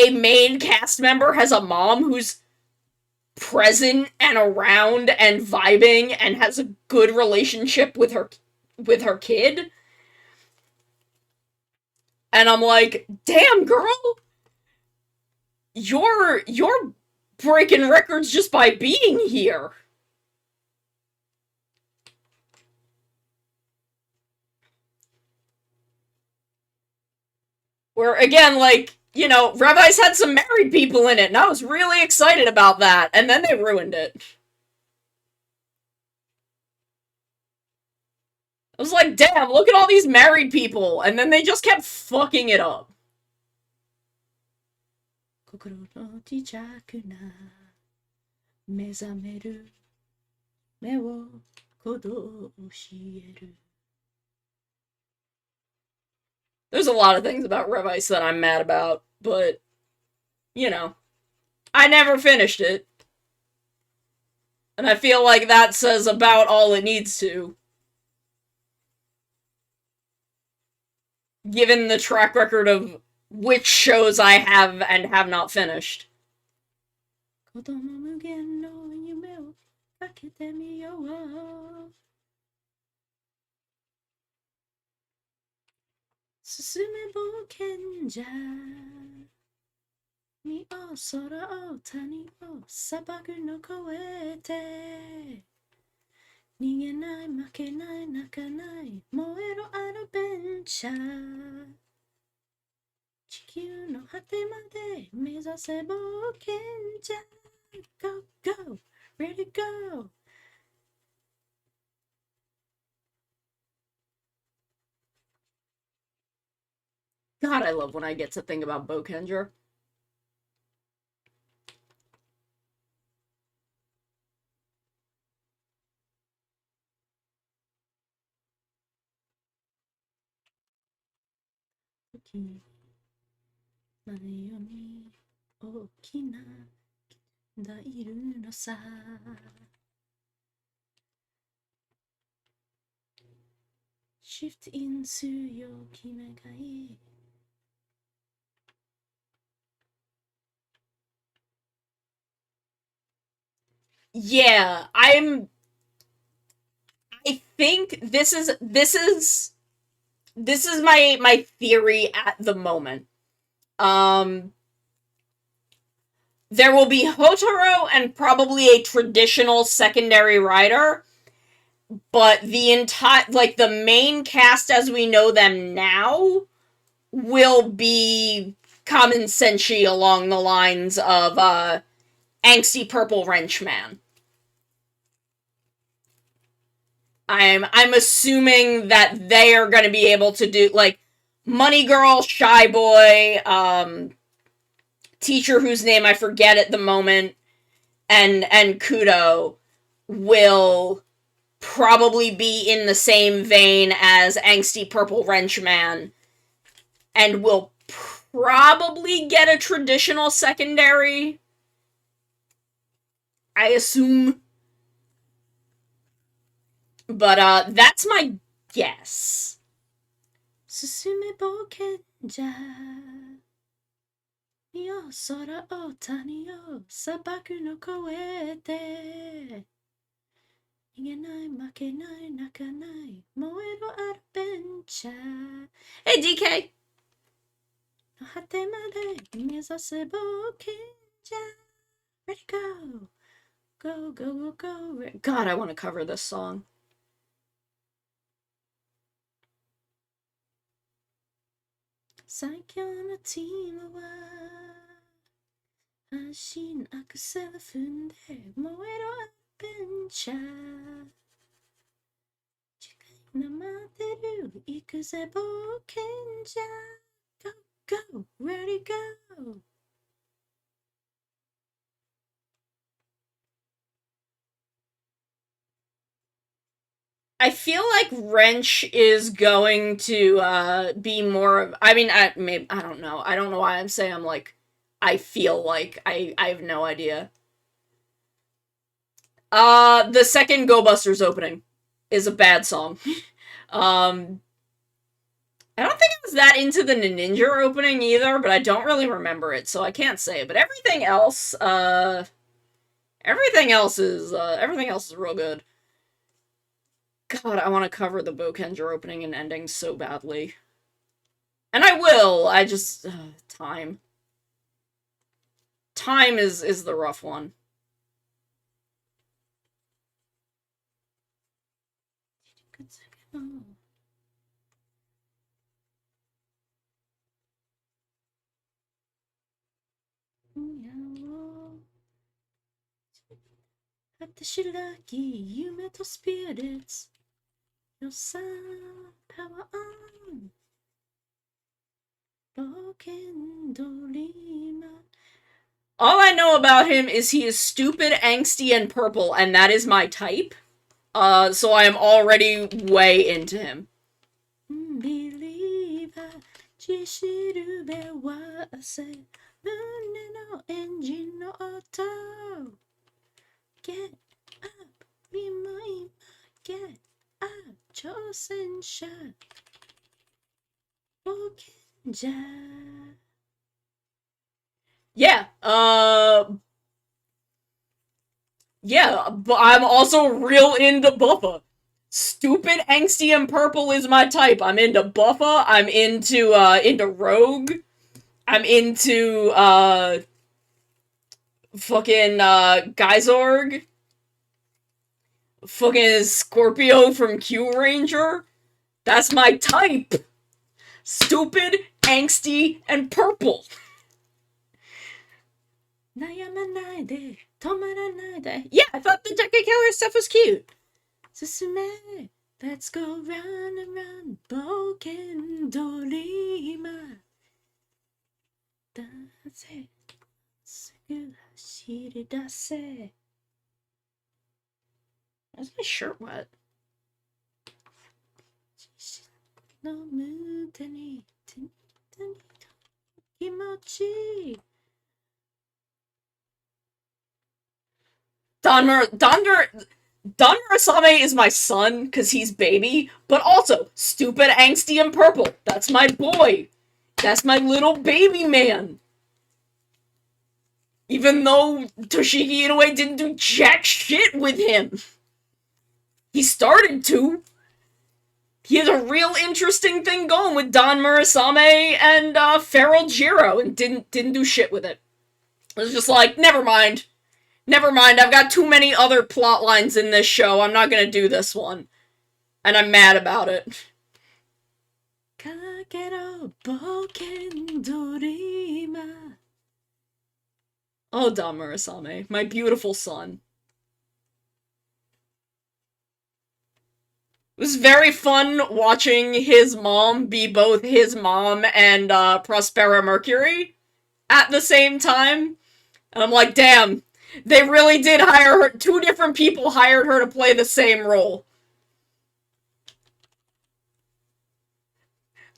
main cast member has a mom who's present and around and vibing and has a good relationship with her kid. And I'm like, damn girl, you're breaking records just by being here. Where again, like, Revice had some married people in it, and I was really excited about that, and then they ruined it. I was like, damn, look at all these married people, and then they just kept fucking it up. 心の小さくな目覚める目を鼓動しえる There's a lot of things about Rev Ice that I'm mad about, but, I never finished it. And I feel like that says about all it needs to. Given the track record of which shows I have and have not finished. 子供無限の夢をかけてみよう進め冒険じゃ身を空を谷を砂漠の越えて逃げない負けない泣かない燃えろアドベンチャー地球の果てまで目指せ冒険じゃ Go, go, ready, go! God, I love when I get to think about Bokenger. Shift into your kimegai. Yeah, I think this is my theory at the moment. There will be Hotaro and probably a traditional secondary writer, but the main cast as we know them now will be common senshi along the lines of angsty purple wrench man. I'm assuming that they are going to be able to do like Money Girl, Shy Boy, teacher whose name I forget at the moment, and Kudo will probably be in the same vein as angsty purple wrench man, and will probably get a traditional secondary. I assume. But that's my guess. 進め冒険じゃ身を空を谷を砂漠の越えて逃げない負けない泣かない燃えろアドベンチャー Hey DK の果てまで目指せ冒険じゃ Ready go Go go go go God, I want to cover this song. 最強のチームは安心アクセル踏んで燃えろアドベンチャー誓い Namateru, ikuze bokenja. Go, go, ready, go. I feel like Wrench is going to be more of. I mean, I don't know. I don't know why I'm saying I'm like. I feel like I have no idea. The second Go Busters opening is a bad song. um, I don't think I was that into the Ninja opening either, but I don't really remember it, so I can't say. But everything else is real good. God, I want to cover the Bokenger opening and ending so badly. And I will, I just... time. Time is the rough one. Spirits. Your sun, power on. Broken dreamer. All I know about him is he is stupid, angsty, and purple, and that is my type. So I am already way into him. Believer, 知しるべはせ胸のエンジンの音 Get up, be my get up, 挑戦者冒険者 Yeah, yeah, but I'm also real into Buffa. Stupid, angsty, and purple is my type. I'm into Buffa, I'm into Rogue, I'm into, fucking, Geysorg, fucking Scorpio from Q Ranger. That's my type. Stupid, angsty, and purple. Yeah, I thought the Deca Killer stuff was cute. Let's go round and round, Boken Dorima. That's it. Why's my shirt wet? No mood, Kimochi. Don Murasame is my son, because he's baby, but also stupid, angsty, and purple. That's my boy. That's my little baby man. Even though Toshiki Inoue didn't do jack shit with him. He started to. He has a real interesting thing going with Don Murasame and Feral Jiro, and didn't do shit with it. It was just like, never mind. Never mind, I've got too many other plot lines in this show. I'm not gonna do this one. And I'm mad about it. Oh, Don Murasame, my beautiful son. It was very fun watching his mom be both his mom and Prospera Mercury at the same time. And I'm like, damn, they really did hire her. Two different people hired her to play the same role.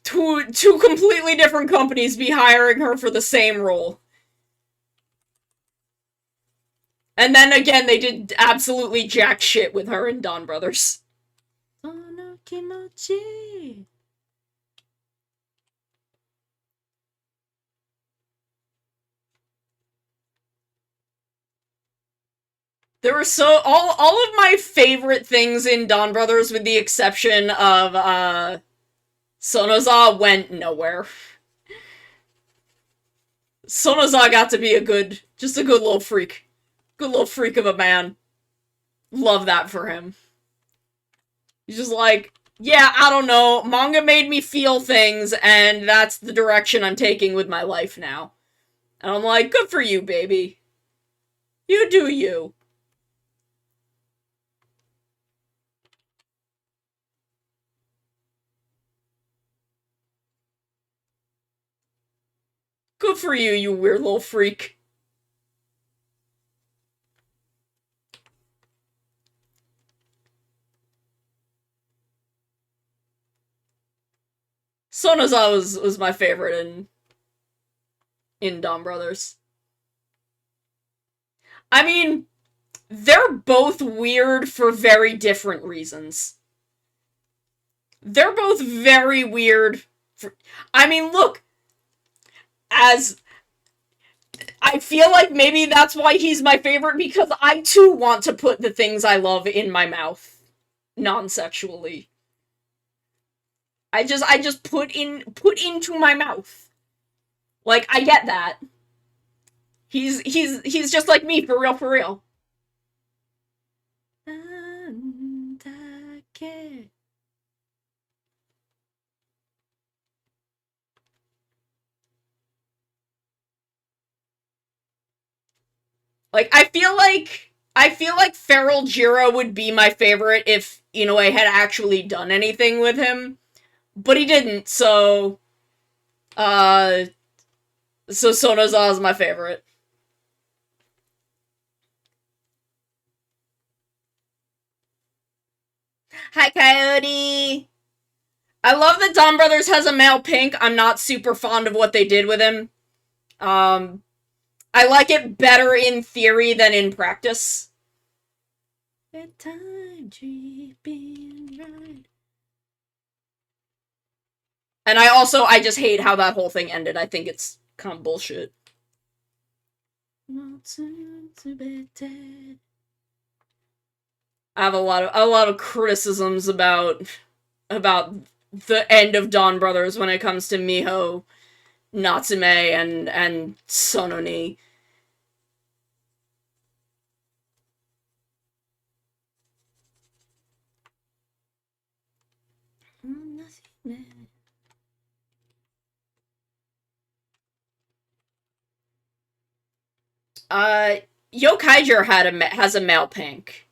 Two completely different companies be hiring her for the same role. And then again, they did absolutely jack shit with her in Dawn Brothers. There were all of my favorite things in Dawn Brothers, with the exception of Sonoza, went nowhere. Sonoza got to be just a good little freak. Good little freak of a man. Love that for him. He's just like, yeah, I don't know, manga made me feel things, and that's the direction I'm taking with my life now. And I'm like, good for you, baby. You do you. Good for you, you weird little freak. Sonoza was my favorite in Dawn Brothers. I mean, they're both weird for very different reasons. They're both very weird. I mean, look, as I feel like maybe that's why he's my favorite, because I too want to put the things I love in my mouth, non-sexually. I just put into my mouth. Like, I get that. He's just like me, for real, for real. Like, I feel like Feral Jiro would be my favorite if Inoue had actually done anything with him, but he didn't. Uh, so Sonoza is my favorite. Hi, Coyote. I love that Don Brothers has a male pink. I'm not super fond of what they did with him. Um, I like it better in theory than in practice. Bedtime dreaming right. And I just hate how that whole thing ended. I think it's kind of bullshit. I have a lot of criticisms about the end of Dawn Brothers when it comes to Miho, Natsume, and Sononi. Uh, Yokaiger has a male pink.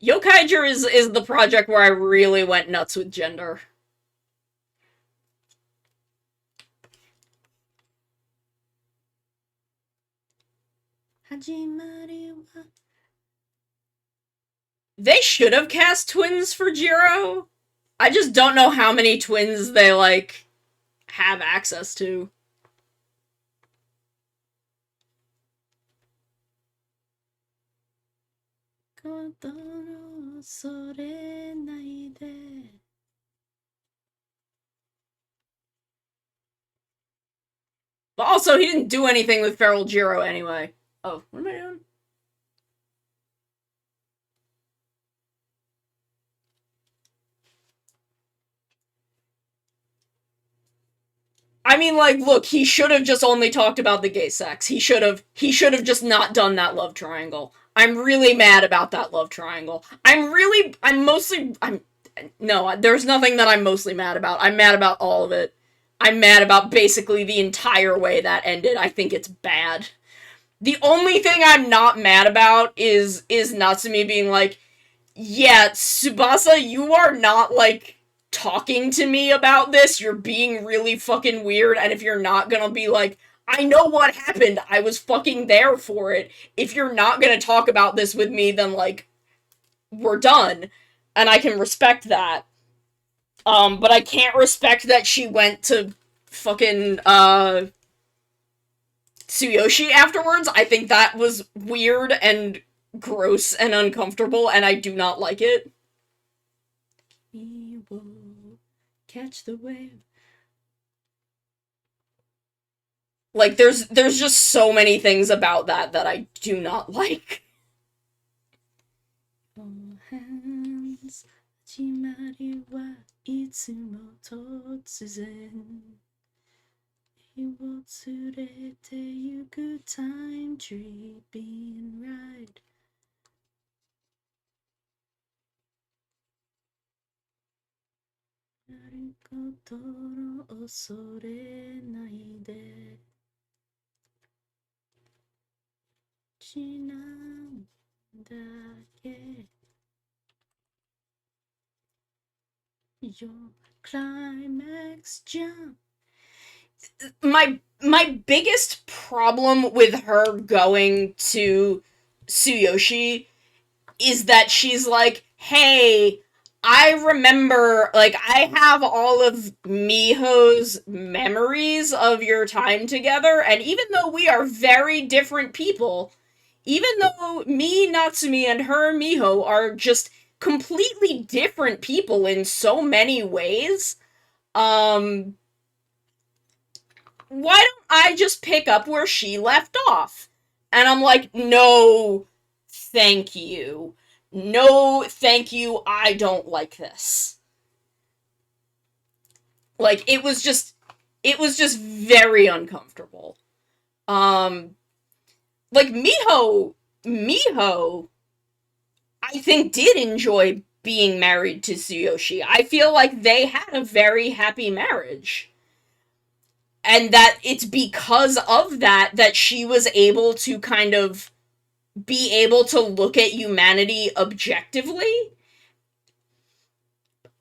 Yokaiger is the project where I really went nuts with gender. They should have cast twins for Jiro. I just don't know how many twins they have access to. But also, he didn't do anything with Feral Jiro anyway. Oh, what am I doing? I mean, look, he should have just only talked about the gay sex. He should have just not done that love triangle. I'm really mad about that love triangle. No, there's nothing that I'm mostly mad about. I'm mad about all of it. I'm mad about basically the entire way that ended. I think it's bad. The only thing I'm not mad about is Natsumi being like, yeah, Tsubasa, you are not, talking to me about this. You're being really fucking weird, and if you're not gonna be like, I know what happened, I was fucking there for it. If you're not gonna talk about this with me, then, we're done. And I can respect that. But I can't respect that she went to fucking, Tsuyoshi afterwards. I think that was weird and gross and uncomfortable, and I do not like it. We will catch the wave. There's just so many things about that I do not like. All hands, 始まりはいつも突然を連れて行く time tripping ride. やることの恐れないで Your climax jump. My biggest problem with her going to Tsuyoshi is that she's like, hey, I remember, like, I have all of Miho's memories of your time together, and even though we are very different people, even though me, Natsumi, and her, Miho, are just completely different people in so many ways, um, why don't I just pick up where she left off? And I'm like, no, thank you. No, thank you, I don't like this. Like, it was just very uncomfortable. Um, like, Miho, I think did enjoy being married to Tsuyoshi. I feel like they had a very happy marriage. And that it's because of that that she was able to kind of be able to look at humanity objectively.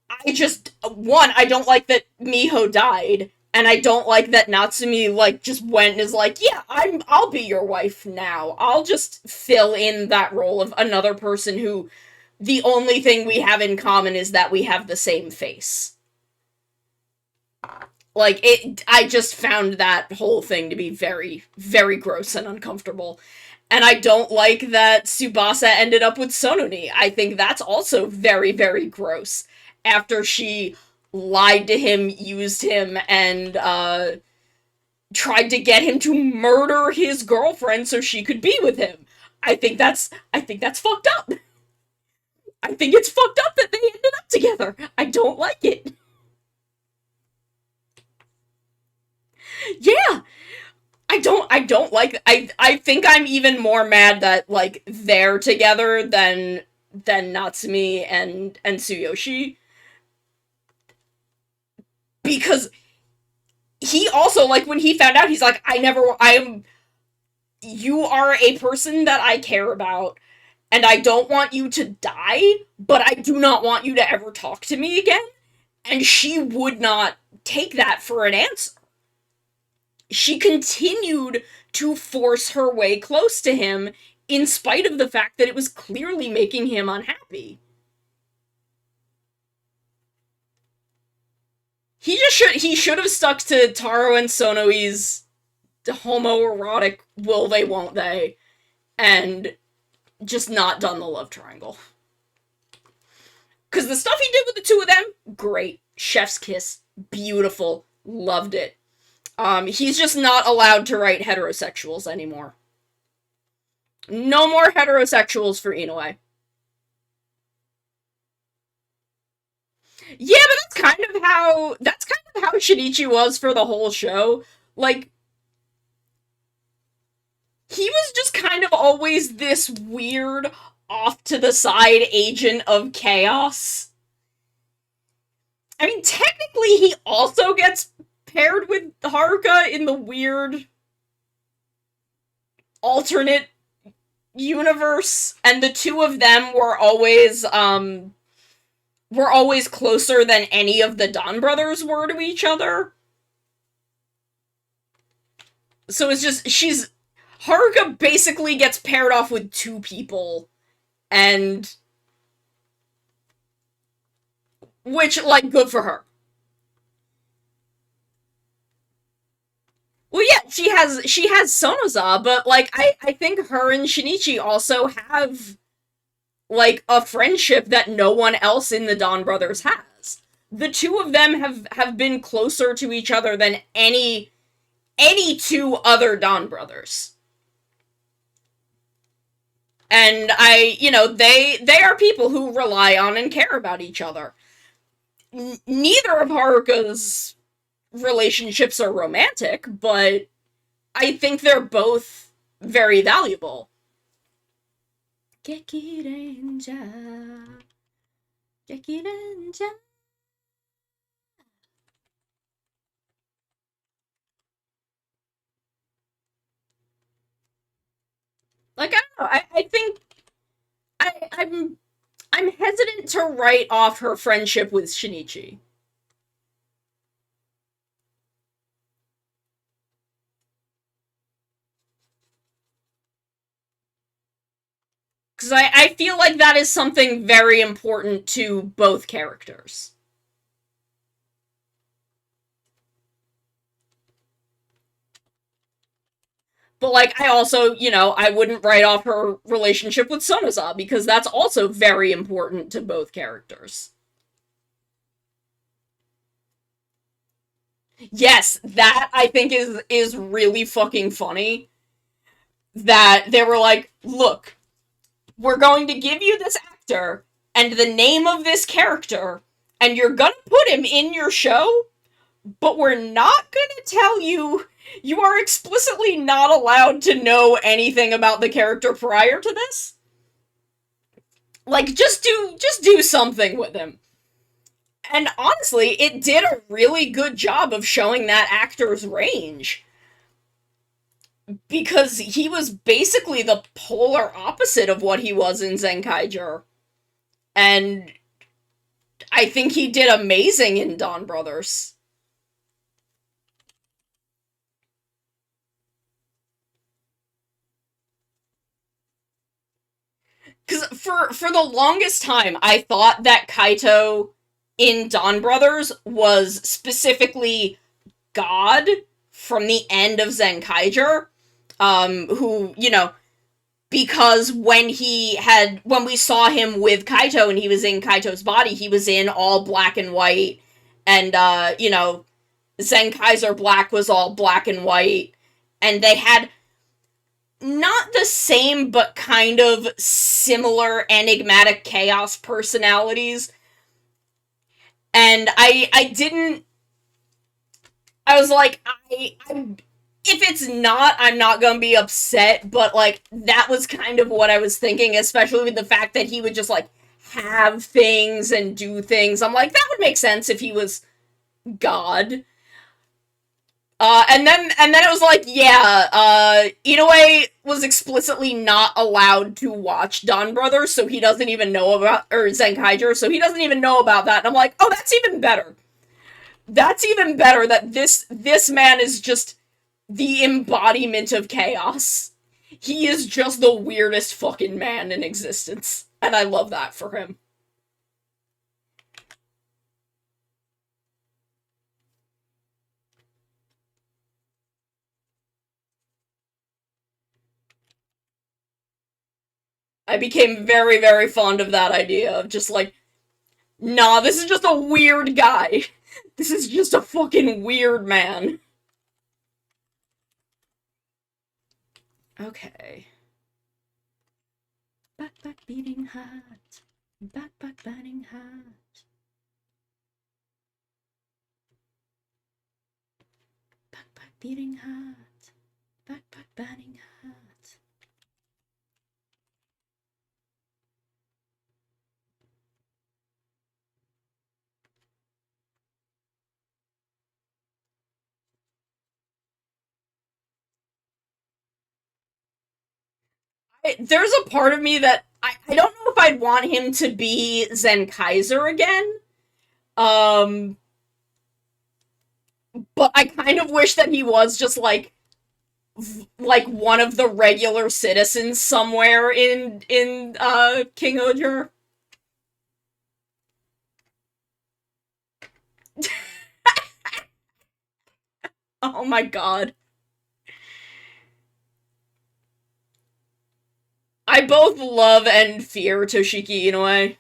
I don't like that Miho died, and I don't like that Natsumi, like, just went and is like, yeah, I'll be your wife now. I'll just fill in that role of another person who the only thing we have in common is that we have the same face. Like, I just found that whole thing to be very, very gross and uncomfortable. And I don't like that Tsubasa ended up with Sononi. I think that's also very, very gross. After she lied to him, used him, and tried to get him to murder his girlfriend so she could be with him. I think that's fucked up. I think it's fucked up that they ended up together. I don't like it. Yeah, I don't like I think I'm even more mad that like they're together than Natsumi and Tsuyoshi, because he also, like, when he found out, he's like, I'm you are a person that I care about, and I don't want you to die, but I do not want you to ever talk to me again. And she would not take that for an answer. She continued to force her way close to him in spite of the fact that it was clearly making him unhappy. He should have stuck to Taro and Sonoi's homoerotic will they won't they, and just not done the love triangle. Cause the stuff he did with the two of them, great. Chef's kiss, beautiful, loved it. He's just not allowed to write heterosexuals anymore. No more heterosexuals for Inoue. Yeah, but that's kind of how Shinichi was for the whole show. Like, he was just kind of always this weird off to the side agent of chaos. I mean, technically he also gets paired with Haruka in the weird alternate universe, and the two of them were always closer than any of the Don brothers were to each other. So it's just Haruka basically gets paired off with two people, and which, like, good for her. Well, yeah, she has Sonoza, but like I think her and Shinichi also have like a friendship that no one else in the Don brothers has. The two of them have been closer to each other than any two other Don brothers. And they are people who rely on and care about each other. Neither of Haruka's relationships are romantic, but I think they're both very valuable. Gekirenja. Gekirenja. Like, I don't I think I, I'm hesitant to write off her friendship with Shinichi. Because I feel like that is something very important to both characters. But like I also, I wouldn't write off her relationship with Sonoza because that's also very important to both characters. Yes, that I think is really fucking funny that they were like, "Look, we're going to give you this actor and the name of this character and you're going to put him in your show, but we're not going to tell you you are explicitly not allowed to know anything about the character prior to this. Like just do something with him." And honestly, it did a really good job of showing that actor's range because he was basically the polar opposite of what he was in Zenkaiger. And I think he did amazing in Dawn Brothers. Because for the longest time, I thought that Kaito in Dawn Brothers was specifically God from the end of Zenkaiger, who, because when we saw him with Kaito and he was in Kaito's body, he was in all black and white, and, Zenkaiser Black was all black and white, and they had not the same, but kind of similar enigmatic chaos personalities. And I didn't. I was like, if it's not, I'm not gonna be upset. But like, that was kind of what I was thinking, especially with the fact that he would just like have things and do things. I'm like, that would make sense if he was God. And then it was like, yeah, Inoue was explicitly not allowed to watch Dawn Brothers, so he doesn't even know about, or Zenkaiger, so he doesn't even know about that. And I'm like, oh, that's even better. That's even better that this man is just the embodiment of chaos. He is just the weirdest fucking man in existence, and I love that for him. I became very, very fond of that idea of just like, nah, this is just a weird guy. This is just a fucking weird man. Okay. Back beating heart. Back batting heart. Back beating heart. Back batting heart. There's a part of me that I don't know if I'd want him to be Zen Kaiser again. Um, but I kind of wish that he was just like one of the regular citizens somewhere in King Oger. Oh my god. I both love and fear Toshiki Inoue.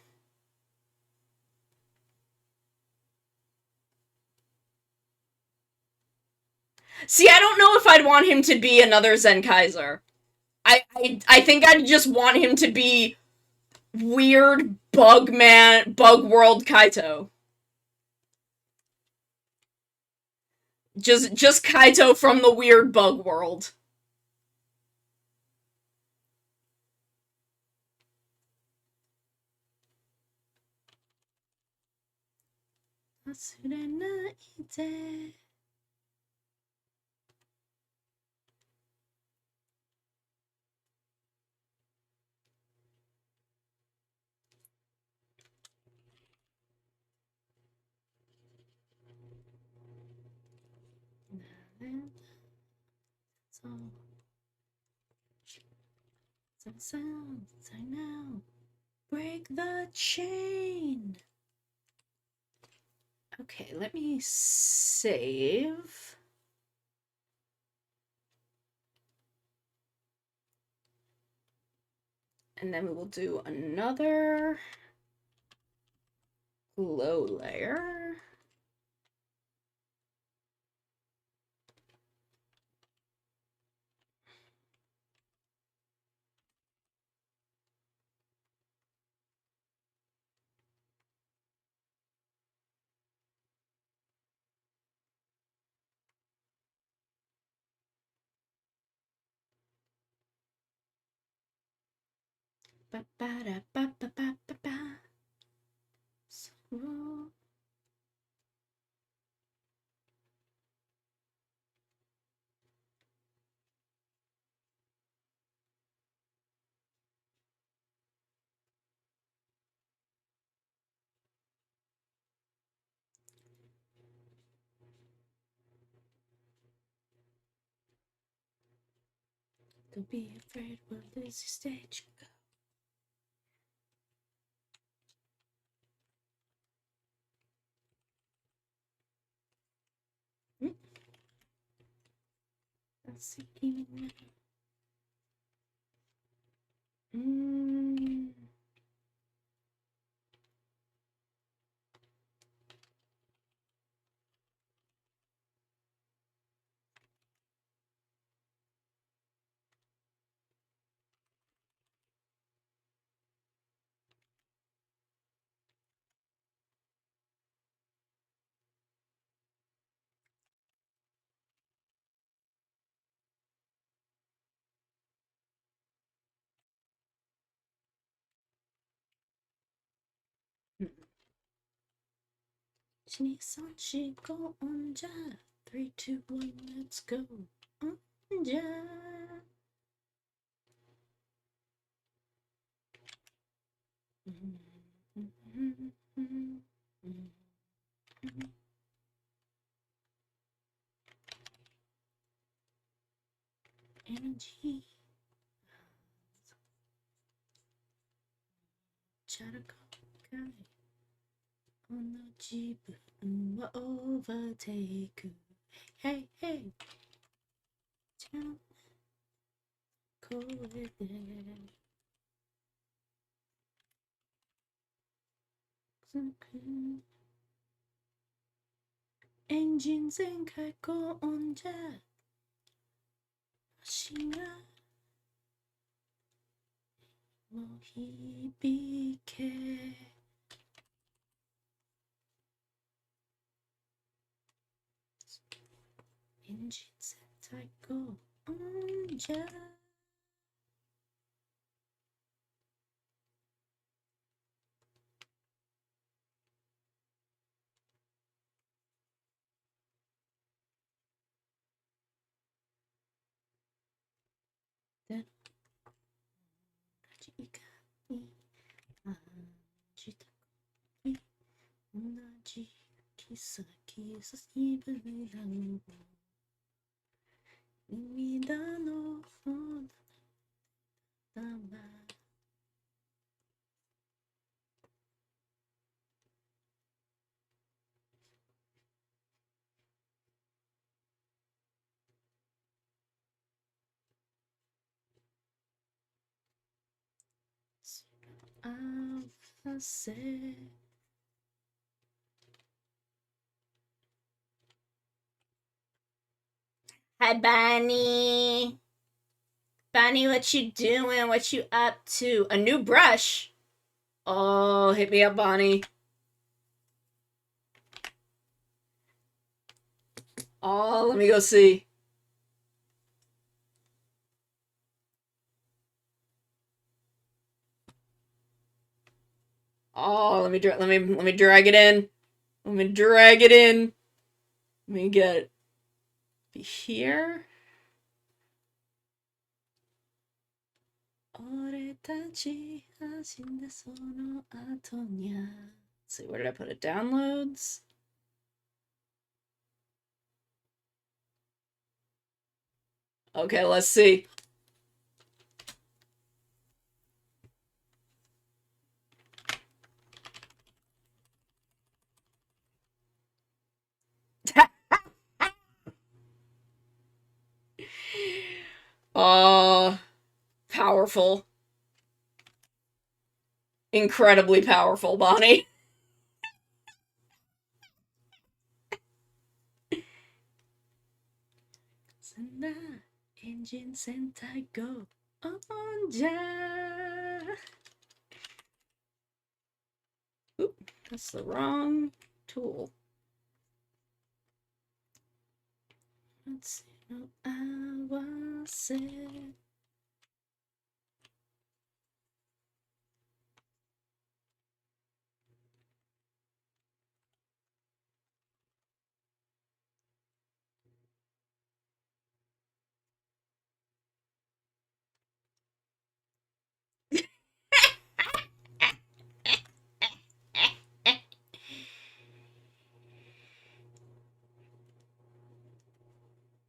See, I don't know if I'd want him to be another Zen Kaiser. I think I'd just want him to be weird bug world Kaito. Just Kaito from the weird bug world. Some sounds I know. Break the chain. Okay, let me save. And then we will do another glow layer. Ba ba da ba ba ba ba ba. So, don't be afraid, we'll lose the stage. Go. Let's see, even now. Shinisanshi, go on ja. 3, 2, 1, let's go. On ja. Energy. Charakai. この自分をオーバーテイク Hey hey じゃんこれでエンジン全開高音じゃ足がもう響けエンジン全開高音じゃで同じがに感じた恋同じキスキスにぶらん涙のほだま合わせ Hi Bunny Bunny, what you doing? What you up to? A new brush? Oh, hit me up, Bonnie. Oh, let me go see. Oh, let me drag it in. Let me drag it in. Let me get here. 俺たち走んだその後にゃ Let's see, where did I put it? Downloads? Okay, let's see. uh, Powerful. Incredibly powerful, Bonnie. Engine Sentai Go on ja. Oop, that's the wrong tool. Let's see. No, I was it.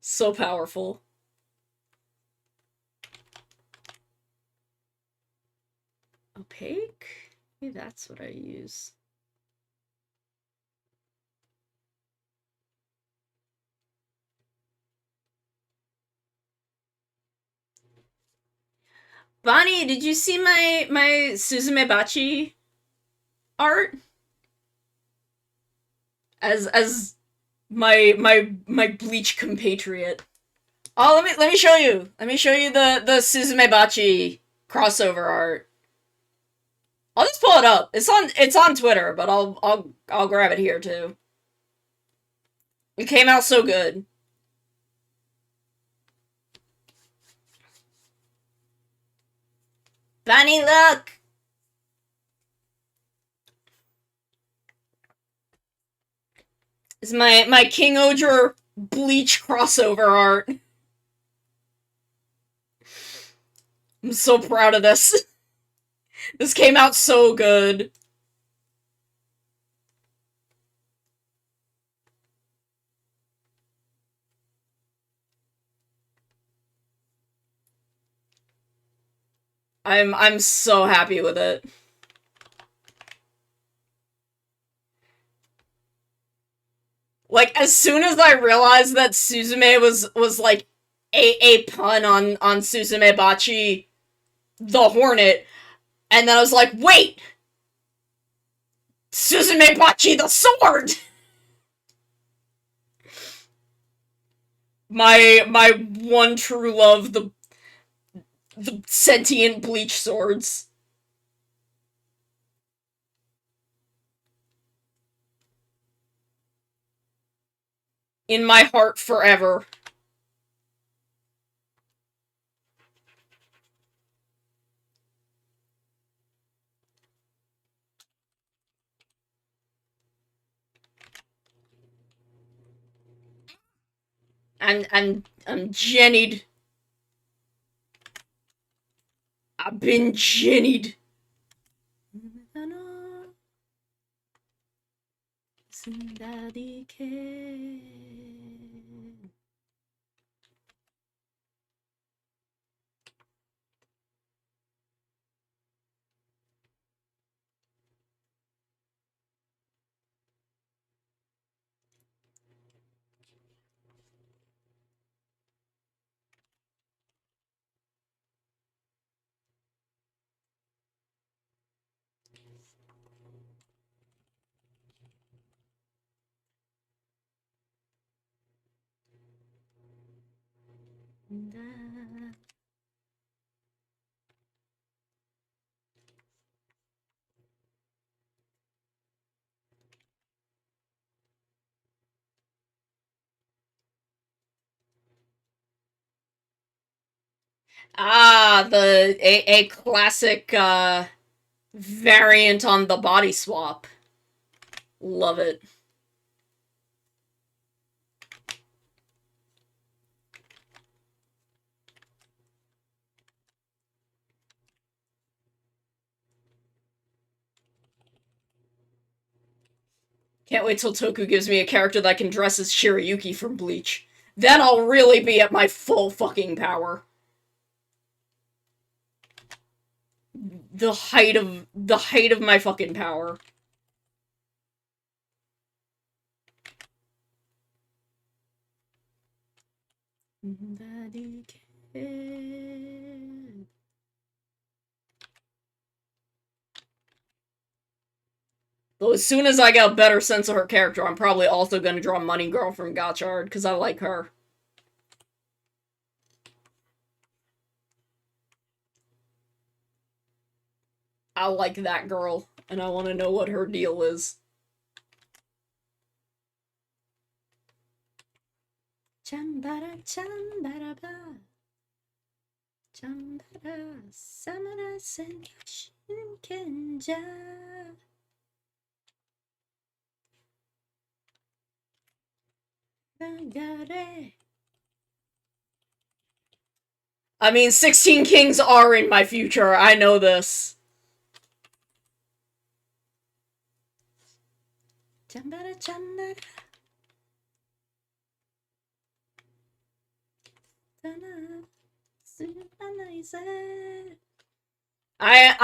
So powerful. Opaque? Maybe that's what I use. Bonnie, did you see my Suzume Bachi art? As my Bleach compatriot. Oh, let me show you. Let me show you the Suzume Bachi crossover art. I'll just pull it up. It's on Twitter, but I'll grab it here too. It came out so good. Bunny, look. It's my King Odra Bleach crossover art. I'm so proud of this. This came out so good. I'm so happy with it. Like, as soon as I realized that Suzume was like a pun on Suzume Bachi the Hornet, and then I was like, wait! Suzume Bachi the Sword! My one true love, the sentient Bleach swords. In my heart forever. I'm jennied. I've been jennied. Ah, a classic variant on the body swap. Love it. Can't wait till Toku gives me a character that can dress as Shirayuki from Bleach. Then I'll really be at my full fucking power. The height of my fucking power. Though as soon as I get a better sense of her character, I'm probably also gonna draw Money Girl from Gotchard, because I like her. I like that girl, and I want to know what her deal is. Chambara chambara ba. Chambara samara senkashin kenja. I mean, 16 Kings are in my future. I know this. Chambara chambara. I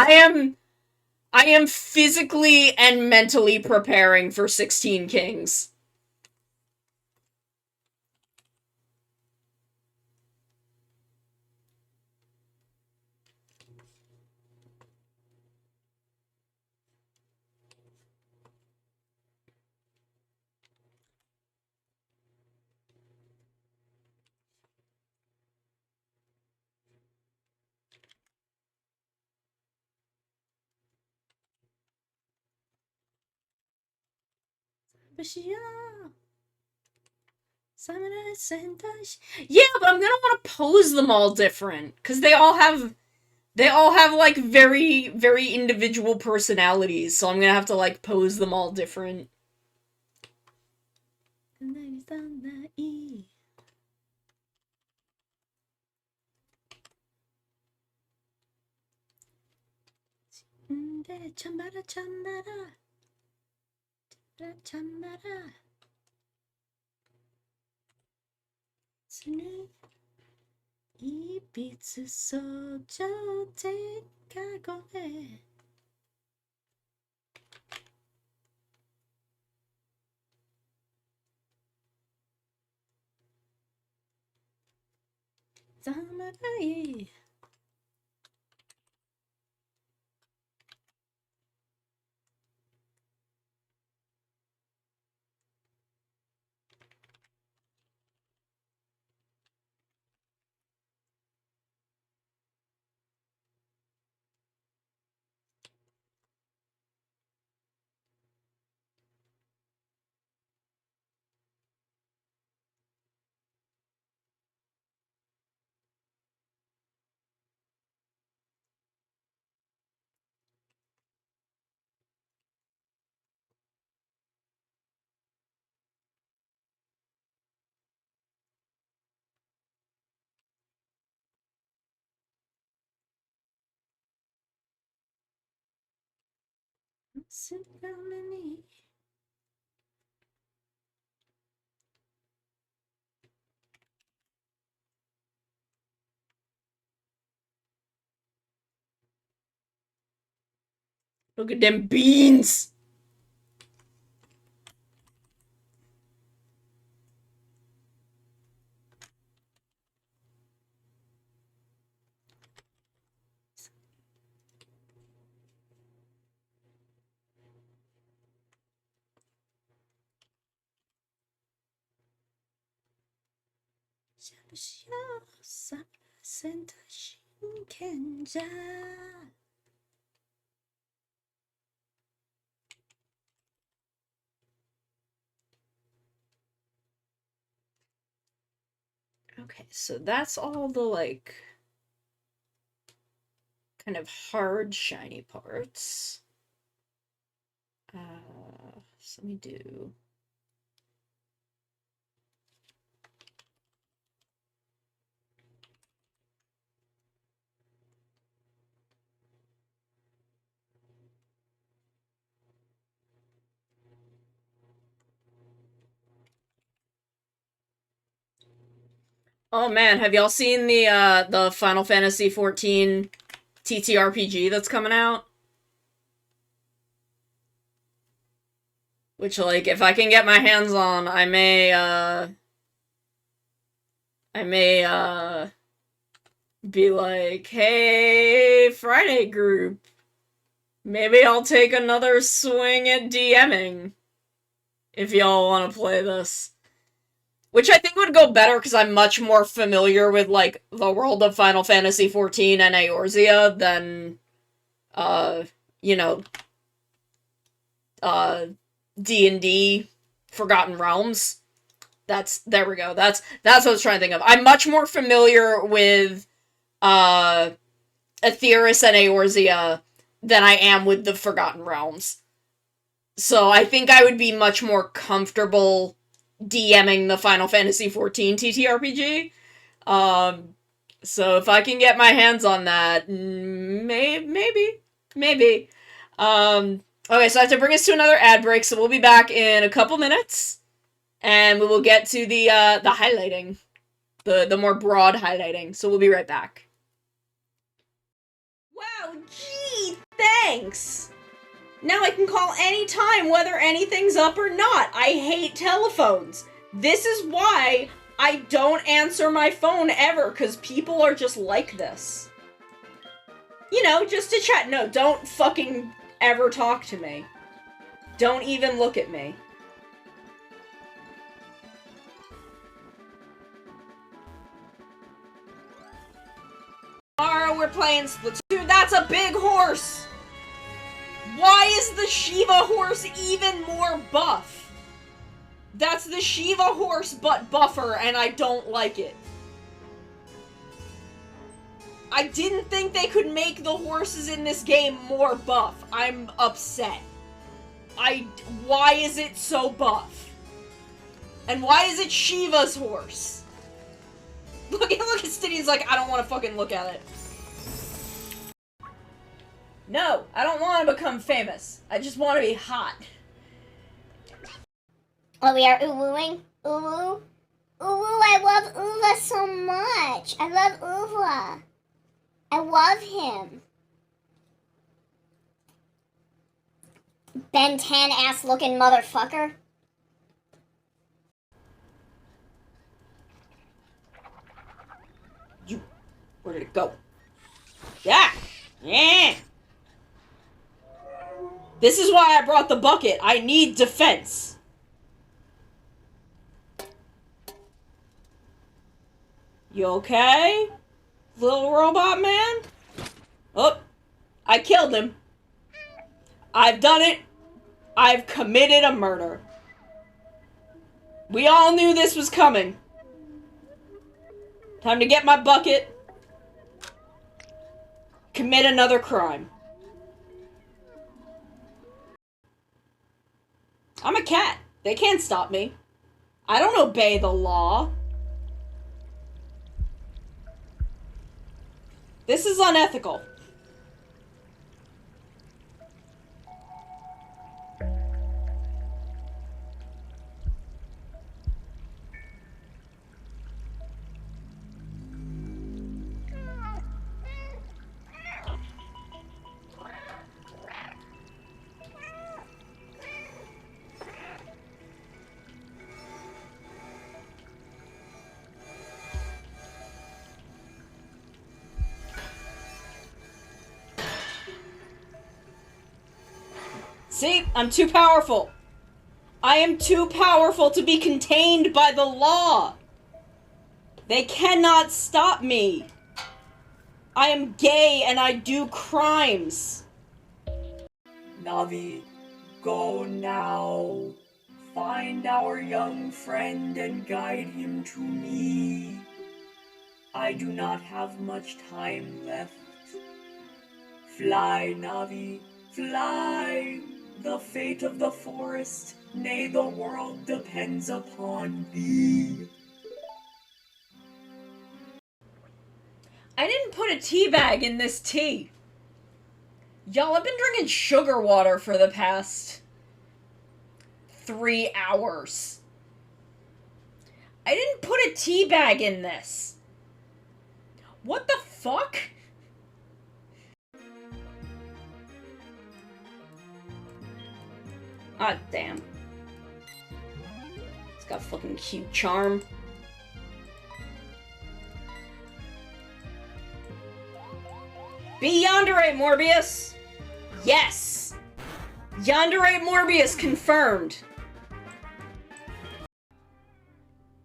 am physically and mentally preparing for 16 Kings. Yeah, but I'm gonna want to pose them all different because they all have like very very individual personalities. So I'm gonna have to like pose them all different. Chambara chambara chambara. 一笔字手就这个过来。怎么可以？Look at them beans! Okay, so that's all the, like, kind of hard, shiny parts. So let me do... Oh man, have y'all seen the Final Fantasy 14 TTRPG that's coming out? Which, like, if I can get my hands on, I may be like, hey, Friday group, maybe I'll take another swing at DMing if y'all want to play this. Which I think would go better because I'm much more familiar with, like, the world of Final Fantasy XIV and Eorzea than, uh, you know, D&D Forgotten Realms. There we go. That's what I was trying to think of. I'm much more familiar with, Aetheris and Eorzea than I am with the Forgotten Realms. So I think I would be much more comfortable DMing the Final Fantasy XIV TTRPG. So if I can get my hands on that, maybe. Okay, so I have to bring us to another ad break, so we'll be back in a couple minutes, and we will get to the highlighting, the more broad highlighting. So we'll be right back. Wow, gee, thanks. Now I can call anytime whether anything's up or not. I hate telephones. This is why I don't answer my phone ever, because people are just like this. You know, just to chat. No, don't fucking ever talk to me. Don't even look at me. Tomorrow we're playing Splatoon. That's a big horse! Why is the Shiva horse even more buff? That's the Shiva horse but buffer, and I don't like it. I didn't think they could make the horses in this game more buff. I'm upset. Why is it so buff? And why is it Shiva's horse? Look at Stiddy's like, I don't want to fucking look at it. No, I don't want to become famous. I just want to be hot. Oh, we are uwooing? Uwoo? Uwoo, I love Uva so much. I love Uva. I love him. Ben 10 ass looking motherfucker. Where did it go? Yeah! Yeah! This is why I brought the bucket. I need defense. You okay? Little robot man? Oh, I killed him. I've done it. I've committed a murder. We all knew this was coming. Time to get my bucket. Commit another crime. I'm a cat. They can't stop me. I don't obey the law. This is unethical. See? I'm too powerful. I am too powerful to be contained by the law. They cannot stop me. I am gay and I do crimes. Navi, go now. Find our young friend and guide him to me. I do not have much time left. Fly, Navi, fly. The fate of the forest, nay, the world depends upon thee. I didn't put a tea bag in this tea. Y'all, I've been drinking sugar water for the past 3 hours. I didn't put a tea bag in this. What the fuck? Ah, damn. It's got fucking cute charm. Be Yandere, Morbius! Yes! Yandere Morbius confirmed.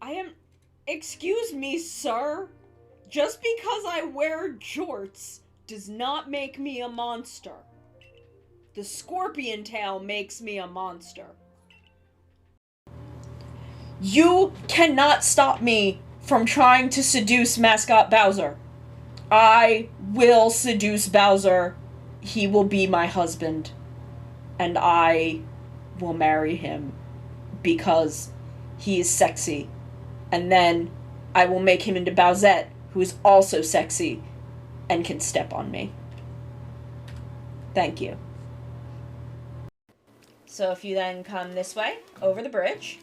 I am... Excuse me, sir. Just because I wear jorts does not make me a monster. The scorpion tail makes me a monster. You cannot stop me from trying to seduce Mascot Bowser. I will seduce Bowser. He will be my husband. And I will marry him because he is sexy. And then I will make him into Bowsette, who is also sexy and can step on me. Thank you. So if you then come this way, over the bridge,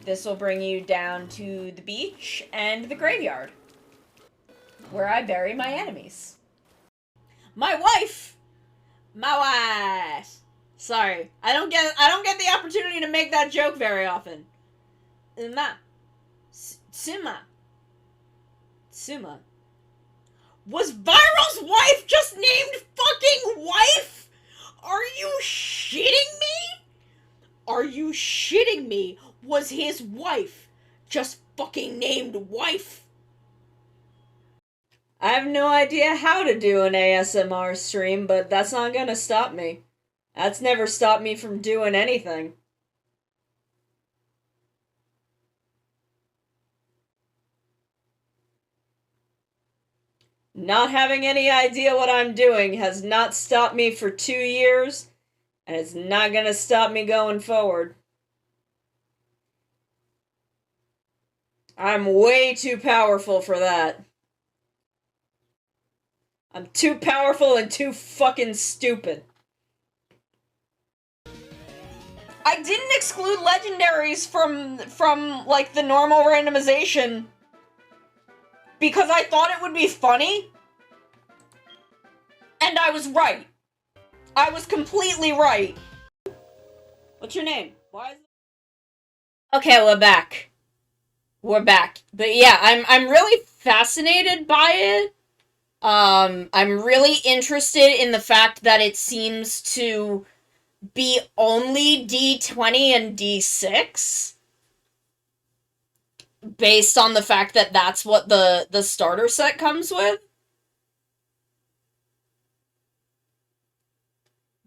this will bring you down to the beach and the graveyard, where I bury my enemies. My wife! My wife! Sorry, I don't get the opportunity to make that joke very often. Suma. Was Viral's wife just named fucking wife? Are you shitting me? Are you shitting me? Was his wife just fucking named wife? I have no idea how to do an ASMR stream, but that's not gonna stop me. That's never stopped me from doing anything. Not having any idea what I'm doing has not stopped me for 2 years, and it's not gonna stop me going forward. I'm way too powerful for that. I'm too powerful and too fucking stupid. I didn't exclude legendaries from like the normal randomization because I thought it would be funny. And I was right. I was completely right. What's your name? Why is it... Okay, we're back. We're back. But yeah, I'm really fascinated by it. I'm really interested in the fact that it seems to be only D20 and D6. Based on the fact that that's what the starter set comes with.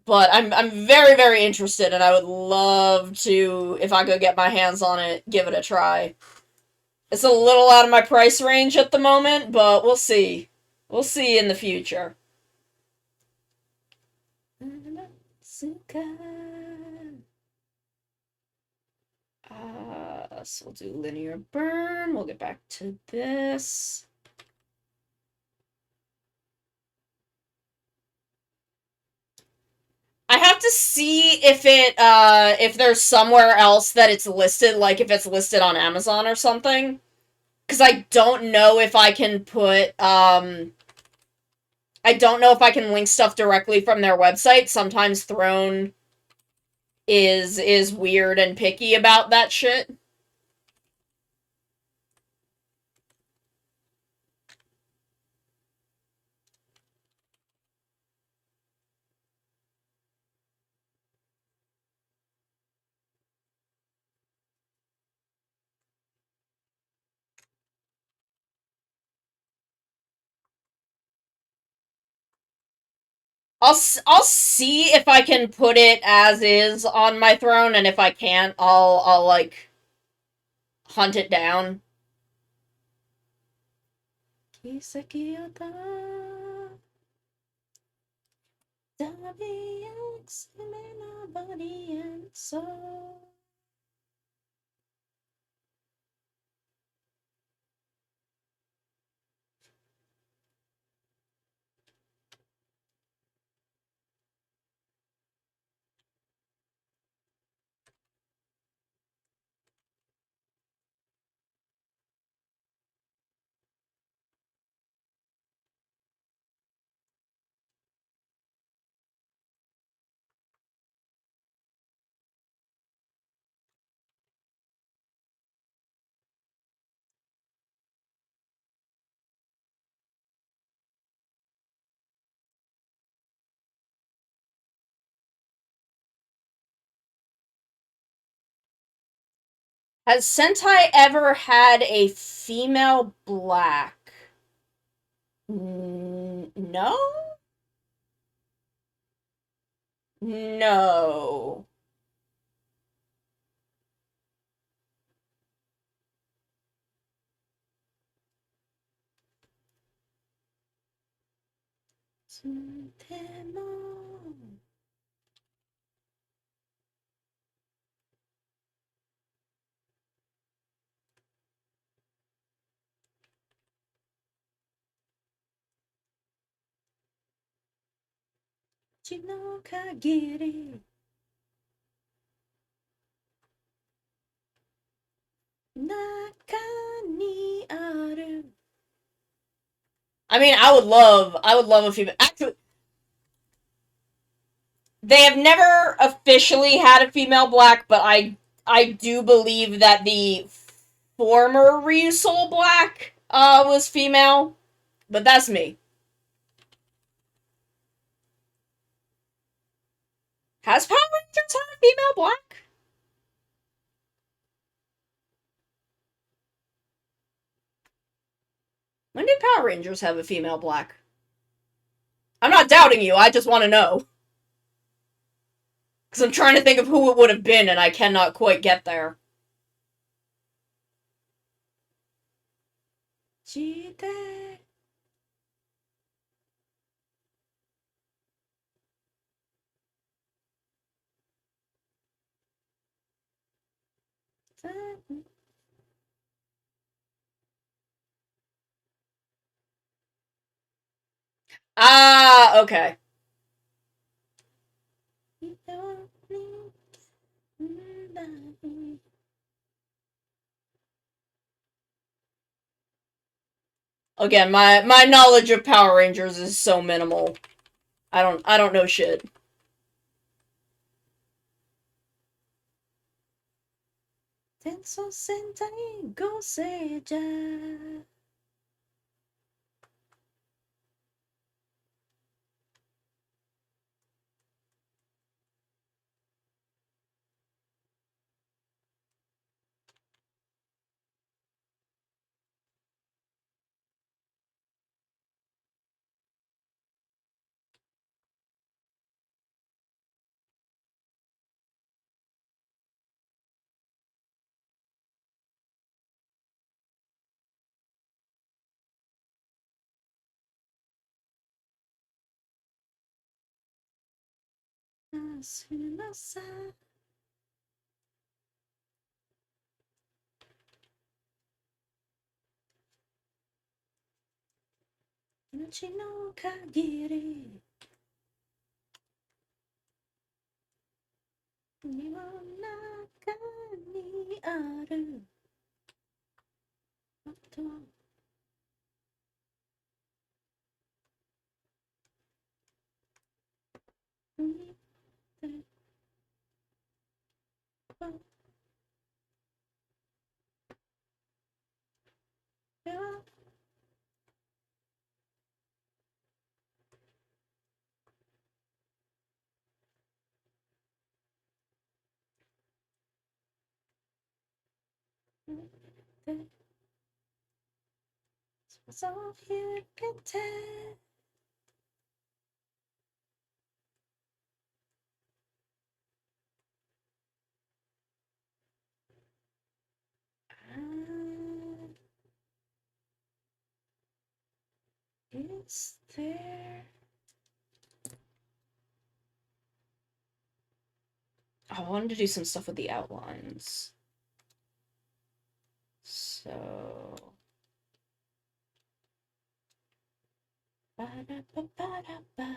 But I'm very, very interested, and I would love to, if I could get my hands on it, give it a try. It's a little out of my price range at the moment, but we'll see. We'll see in the future. So we'll do linear burn. We'll get back to this. I have to see if if there's somewhere else that it's listed, like if it's listed on Amazon or something. Because I don't know if I can put, I don't know if I can link stuff directly from their website. Sometimes Throne is weird and picky about that shit. I'll see if I can put it as is on my throne, and if I can't, I'll like hunt it down. Has Sentai ever had a female black? No? No. I mean, I would love a female. Actually, they have never officially had a female black, but I do believe that the former Ryusol Black was female. But that's me. Has Power Rangers had a female black? When did Power Rangers have a female black? I'm not doubting you, I just want to know. Because I'm trying to think of who it would have been, and I cannot quite get there. Ah, okay. Again, my knowledge of Power Rangers is so minimal. I don't know shit. Tenso Sentai Go Seija. Is there? I wanted to do some stuff with the outlines. So. Ba-da-ba-ba-da-ba.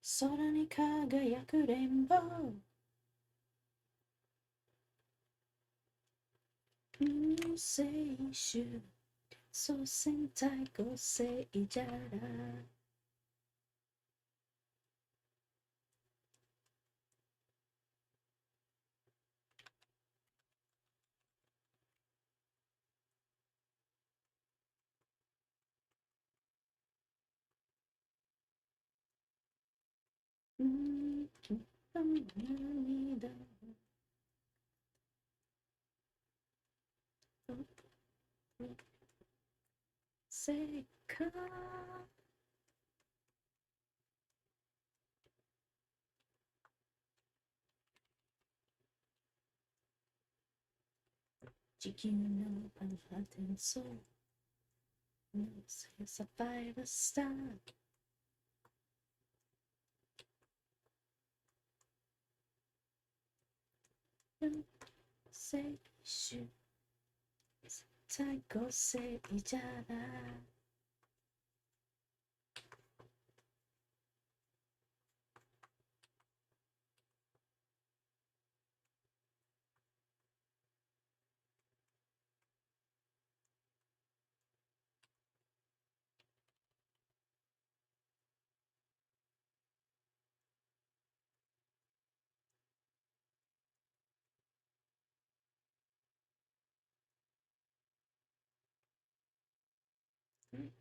空に輝くレインボー。無声種。そう戦隊個性じゃら。Say come. GQ of heart and soul. It's a 5-star. Say shoot. Go say each other.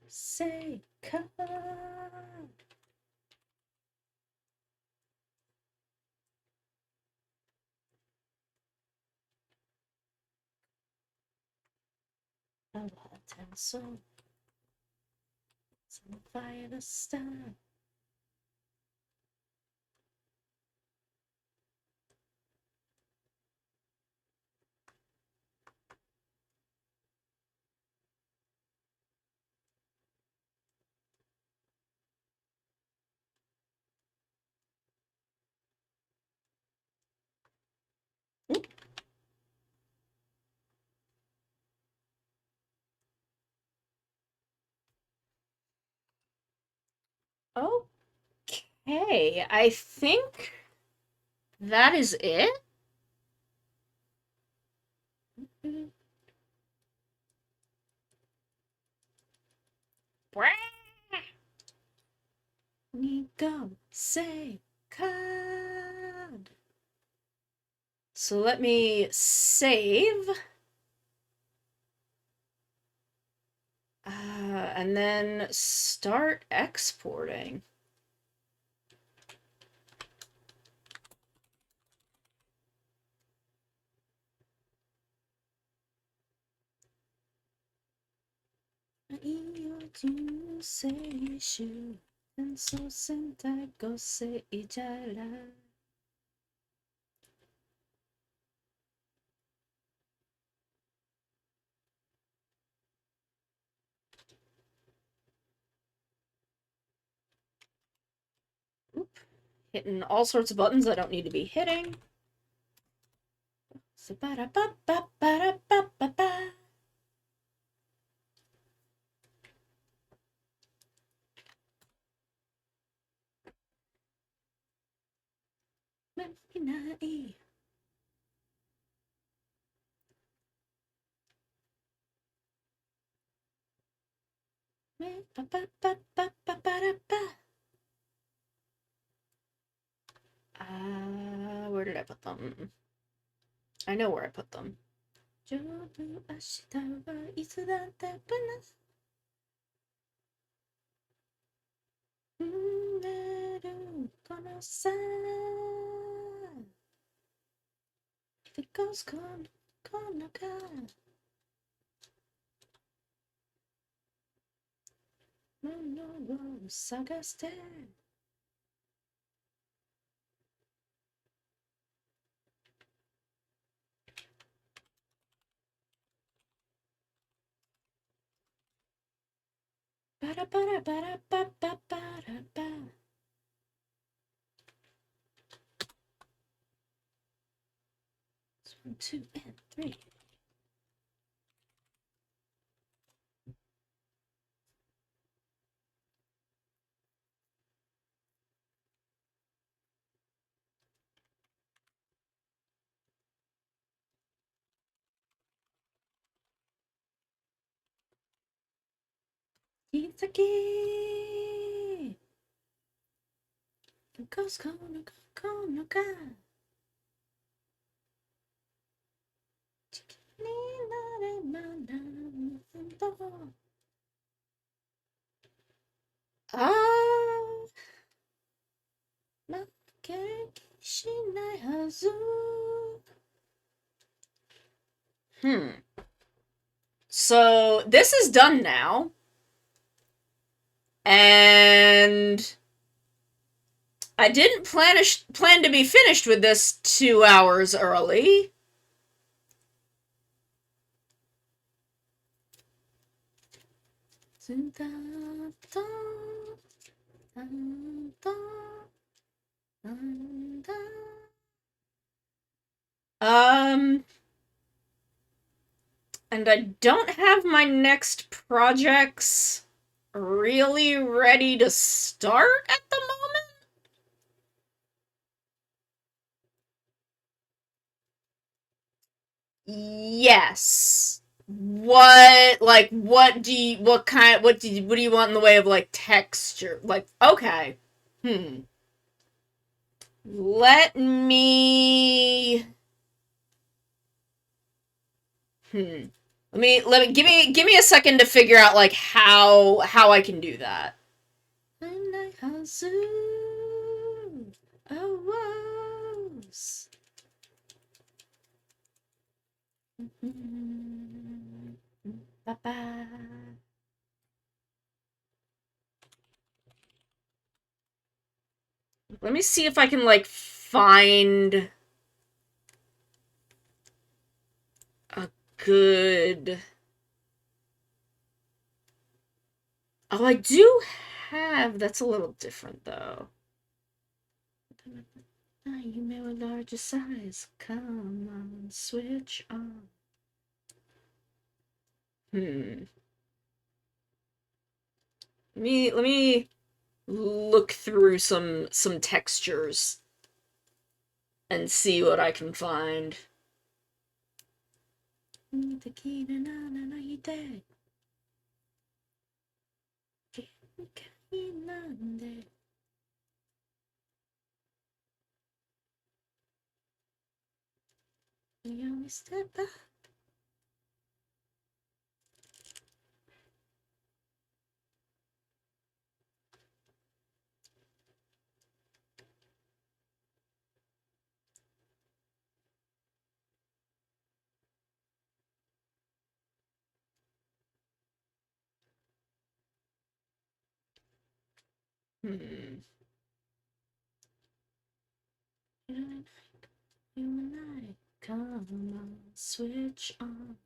Say come. Of heart and soul. Some 5-star. Okay, I think that is it. We go say card. So let me save. And then start exporting. And so senta go say ijara. Oop. Hitting all sorts of buttons I don't need to be hitting. So ba-da-ba-ba-ba-da-ba-ba-ba. Maybe where did I put them? I know where I put them. If it goes gone, gone, gone. No, Sagaste. Ba ba ba ba ba ba ba ba. It's 1, 2, and 3. Kitaki. Goes gone, gone, gone. Ah, So this is done now. And I didn't plan to be finished with this 2 hours early. And I don't have my next projects really ready to start at the moment. Yes. What do you want in the way of like texture? Like, okay. Let me give me a second to figure out like how I can do that. Let me see if I can like find a good. Oh, I do have. That's a little different though. You may a larger size. Come on, switch on. Let me look through some textures and see what I can find. Step back. You and I, come on, switch on.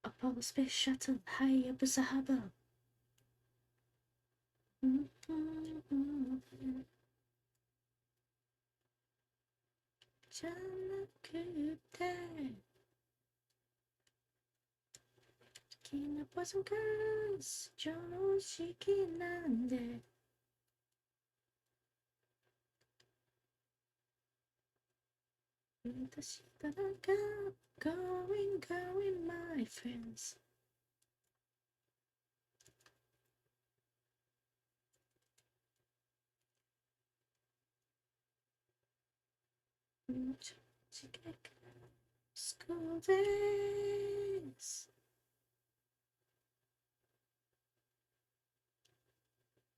Apollo space shuttle, high up as a Hubble. Boys and girls, going, my friends. School days.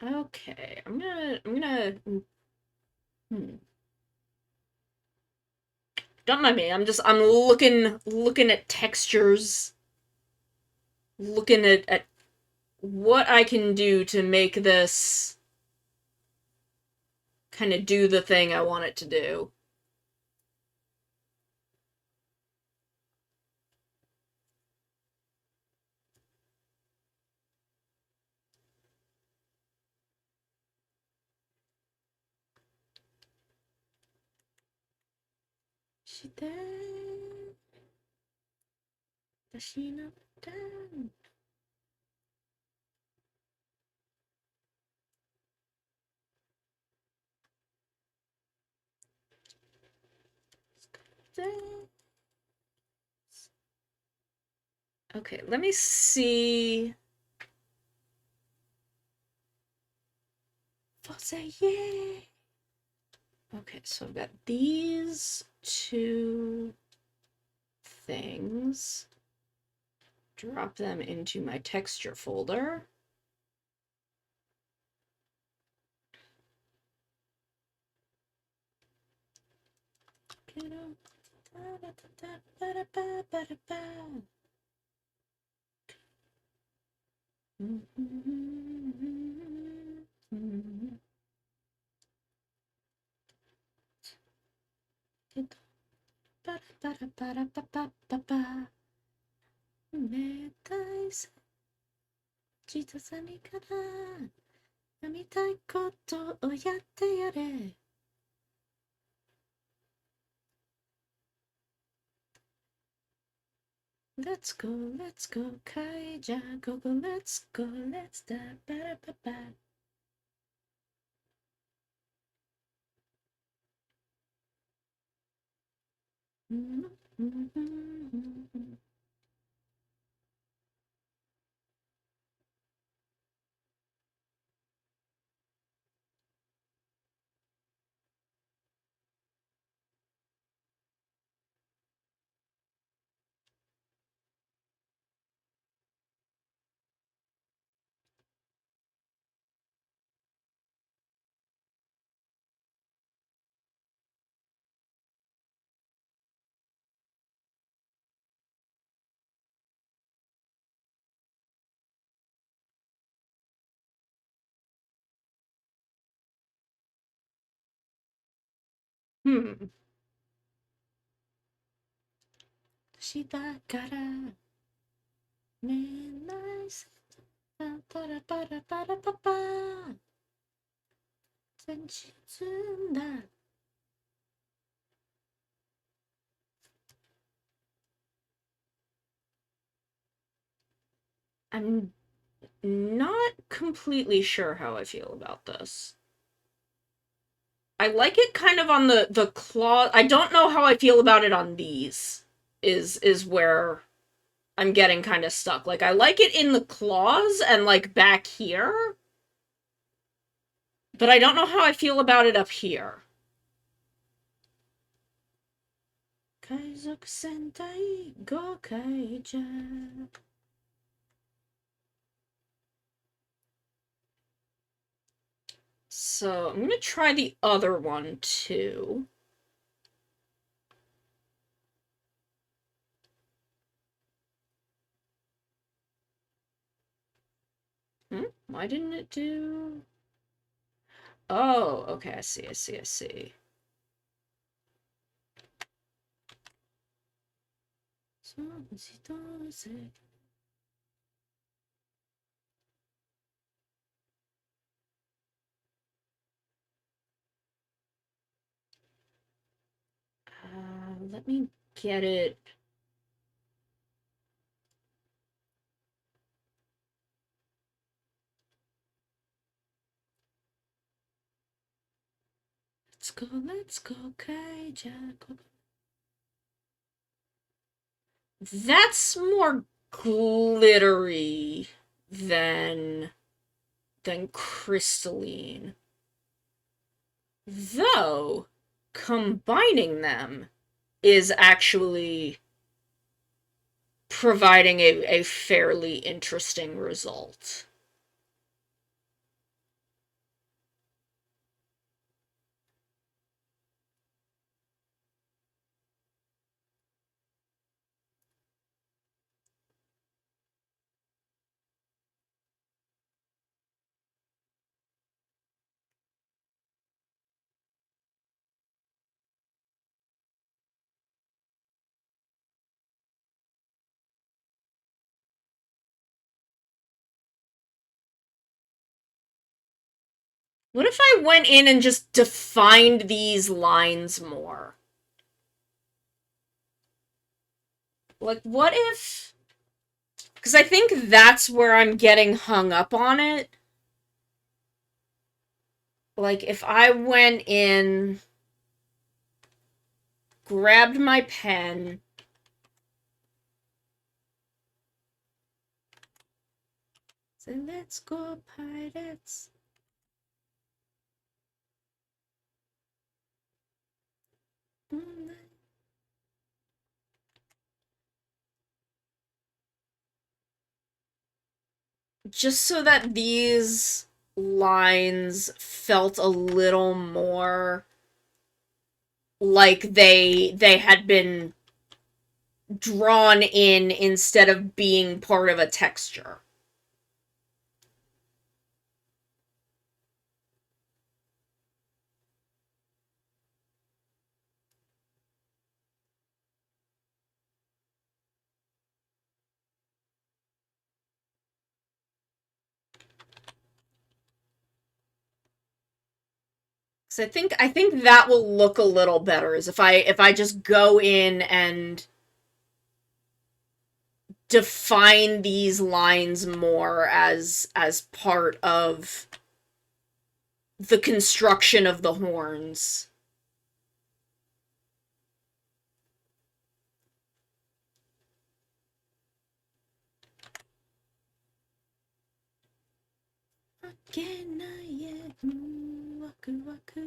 Okay, I'm gonna. Don't mind me. I'm looking at textures, looking at what I can do to make this kind of do the thing I want it to do. Okay, let me see. Yeah. Okay, so I've got these two things. Drop them into my texture folder. Let's go, Kaija, go, let's go, let's da ba da ba ba. Shita kara menai para papa senshitsunda. I'm not completely sure how I feel about this. I like it kind of on the claw. I don't know how I feel about it on these. Is where I'm getting kind of stuck. Like, I like it in the claws and, like, back here. But I don't know how I feel about it up here. Kaizoku Sentai Go Kaija. So, I'm gonna try the other one, too. Why didn't it do... Oh, okay, I see. Let me get it. Let's go, Kaija. That's more glittery than crystalline. Though, combining them is actually providing a fairly interesting result. What if I went in and just defined these lines more? Like, what if... Because I think that's where I'm getting hung up on it. Like, if I went in, grabbed my pen, say, let's go, pirates. Just so that these lines felt a little more like they had been drawn in instead of being part of a texture. So I think that will look a little better is if I just go in and define these lines more as part of the construction of the horns. Waku waku.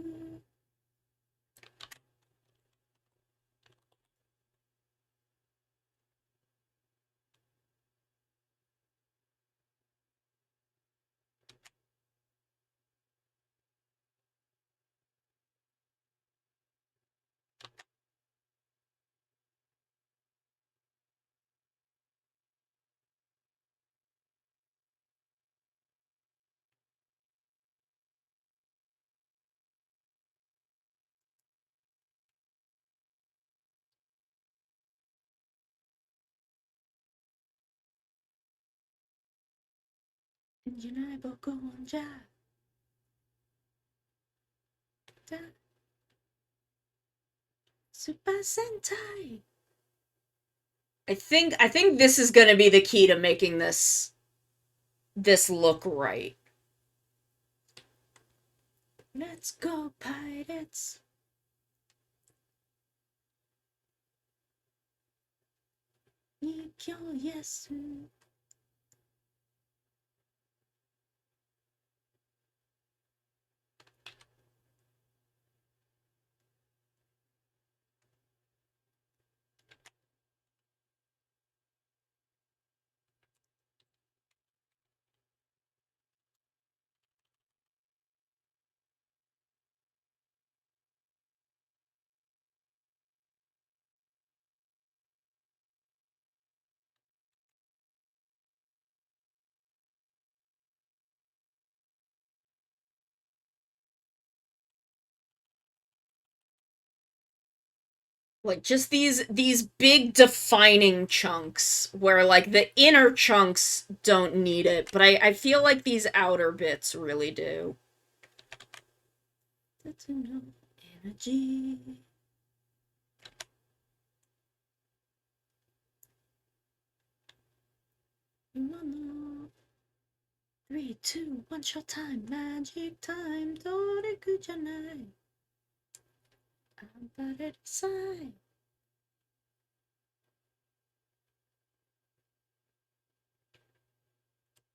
Super Sentai. I think this is gonna be the key to making this look right. Let's go, pirates. Yes. Like just these big defining chunks where like the inner chunks don't need it, but I feel like these outer bits really do. That's enough energy. No. 3, 2, 1 shot time, magic time, どれくじゃない。暴れる際。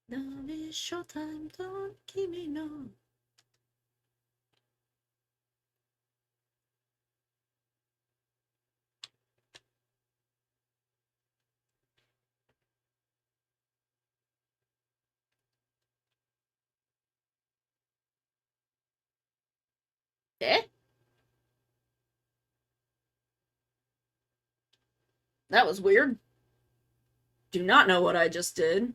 Now is showtime, と君の。え That was weird. Do not know what I just did.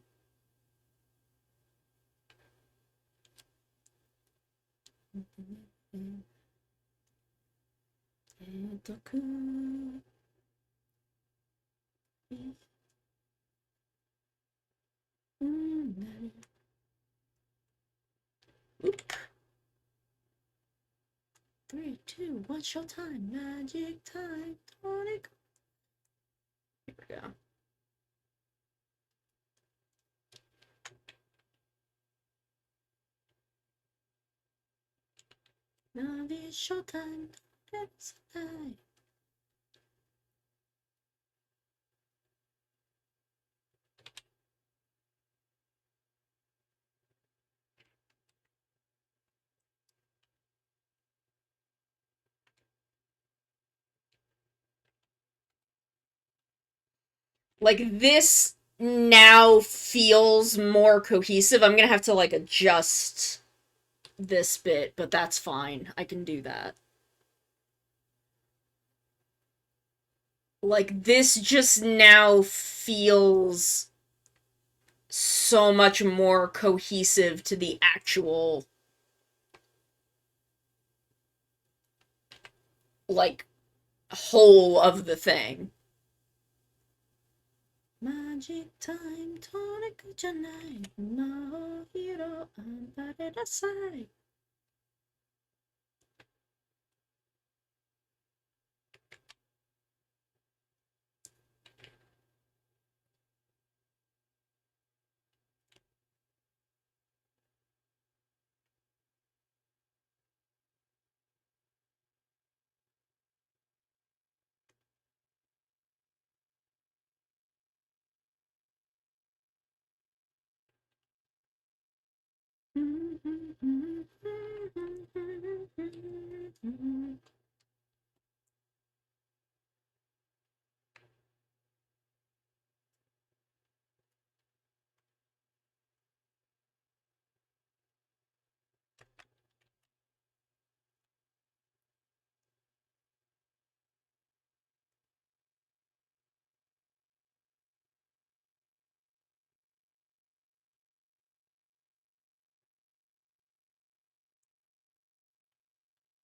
Oop. 3, 2, 1 shot time, magic time, tonic. Here we go. Now is showtime, let's die. Like this now feels more cohesive. I'm gonna have to like adjust this bit, but that's fine. I can do that. Like, this just now feels so much more cohesive to the actual, like, whole of the thing. Magic time, tonic じゃない。の色、暴れなさい。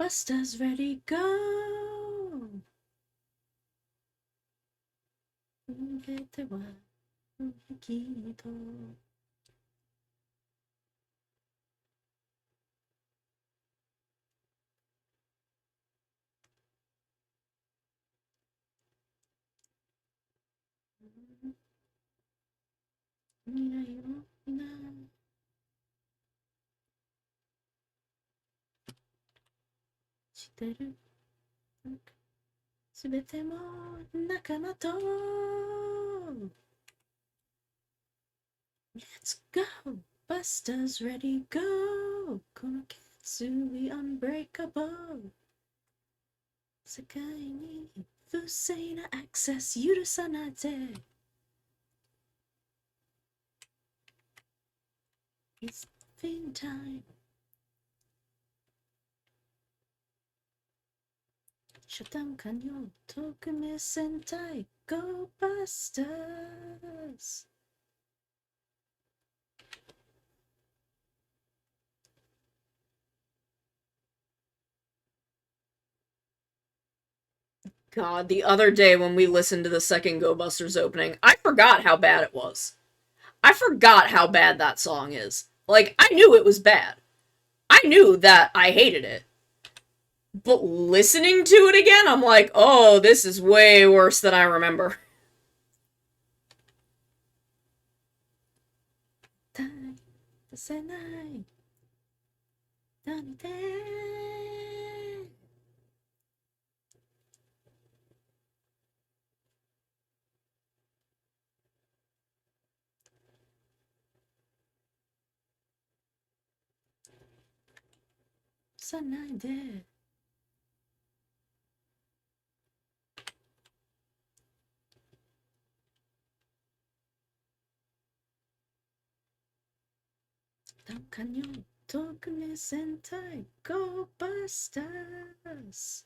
Buster's ready, go! 逃げてはきっと未来を見なしてるすべても仲間と Let's go! Buster's ready, go! この決意 unbreakable 世界に不正なアクセス許さないで It's fin time 初段完了特命戦隊 Go Busters! God, the other day when we listened to the second Go Busters opening, I forgot how bad it was. I forgot how bad that song is. Like, I knew it was bad. I knew that I hated it. But listening to it again, I'm like, oh, this is way worse than I remember. Go Busters!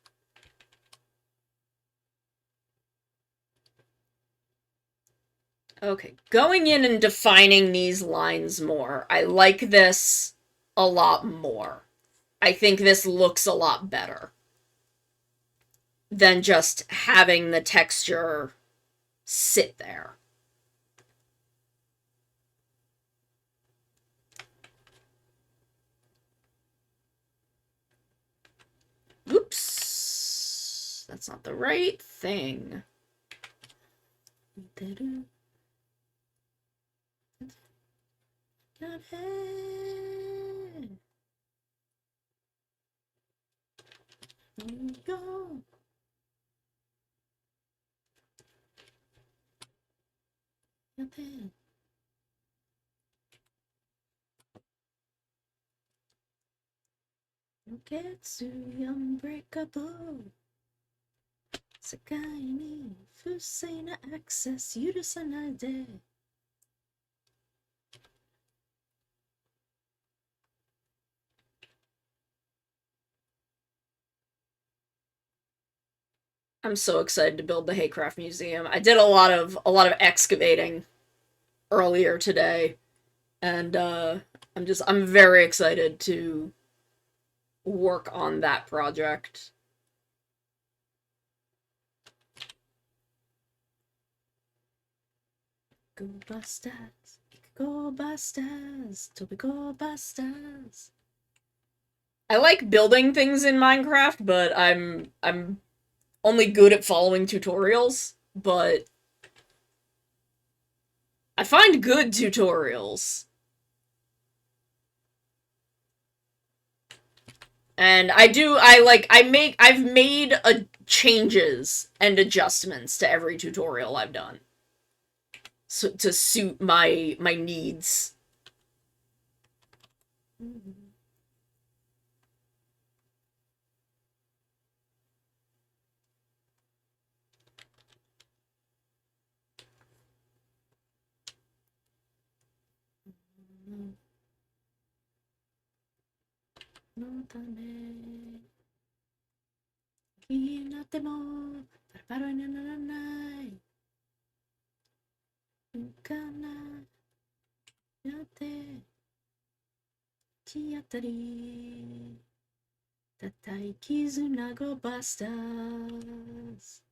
Okay, going in and defining these lines more. I like this a lot more. I think this looks a lot better than just having the texture sit there. Oops. That's not the right thing. Go. Getsu unbreakable 世界に不正なアクセス許さないで I'm so excited to build the Haycraft Museum. I did a lot of excavating earlier today, and I'm very excited to work on that project. Go Busters! Go Busters! Toby Go Busters! I like building things in Minecraft, but I'm only good at following tutorials, but I find good tutorials. And I've made changes and adjustments to every tutorial I've done. So, to suit my needs. No tame 気になってもパラパラにならないかなやってき当たり叩い絆ゴバスターズ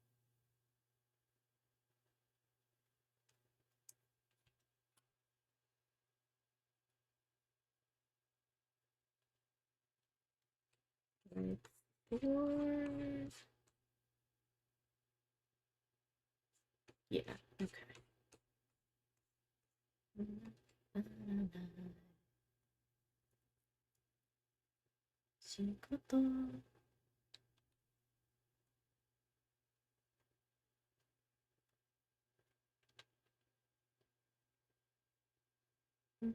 Yeah, okay. 仕事の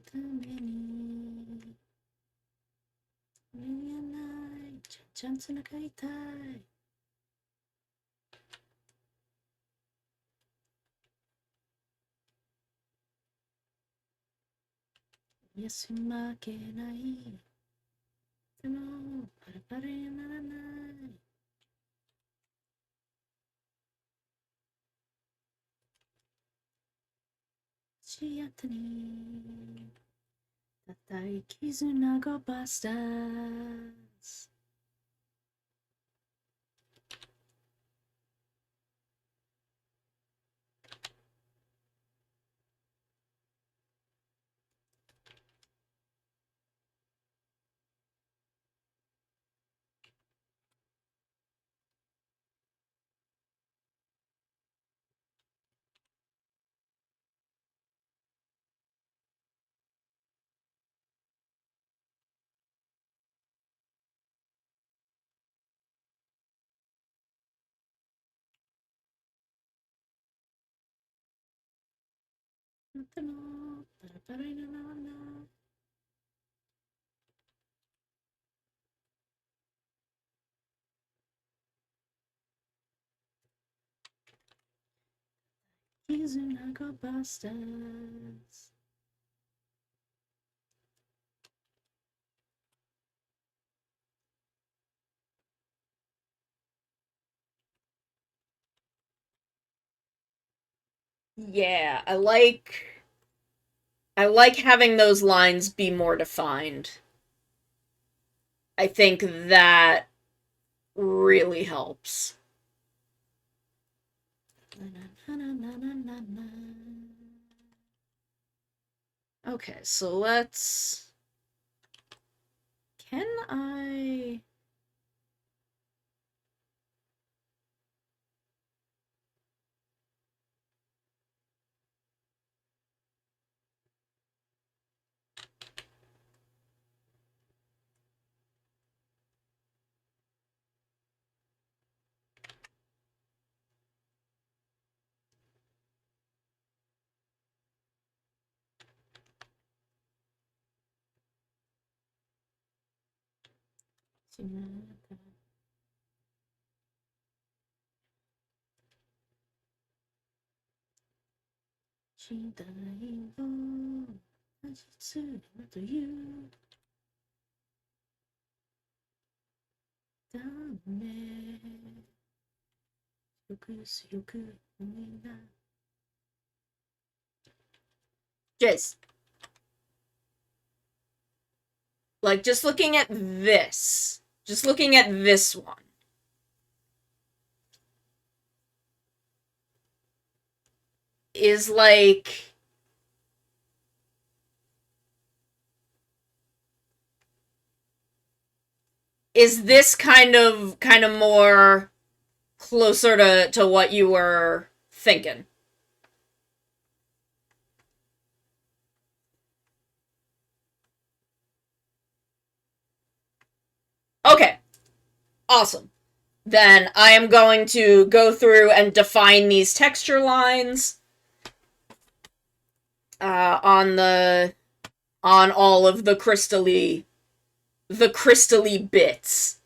ために見えないちゃんつながりたい休まけないでもパラパラにならないシアタに叩い絆ゴバスターズでもパラパラにならない絆ゴバスターズ Yeah, I like having those lines be more defined. I think that really helps. Okay, so let's... Can I...時代を実るというため Jace. Like, just looking at this. Just looking at this one. Is like... Is this kind of more closer to what you were thinking? Okay. Awesome. Then I am going to go through and define these texture lines on all of the crystally bits.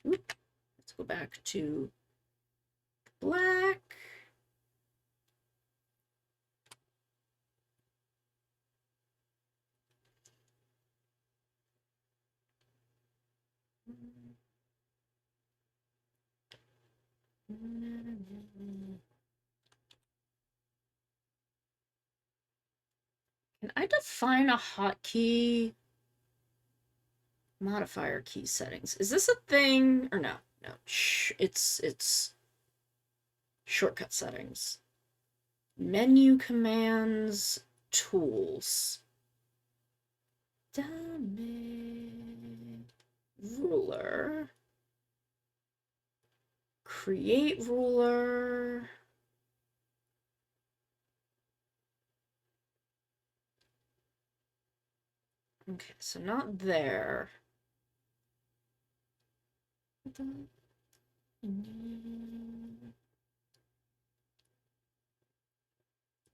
Let's go back to black. Can I define a hotkey? Modifier key settings. Is this a thing or no? No, it's shortcut settings. Menu commands, tools. Damn it. Ruler. Create ruler. Okay, so not there.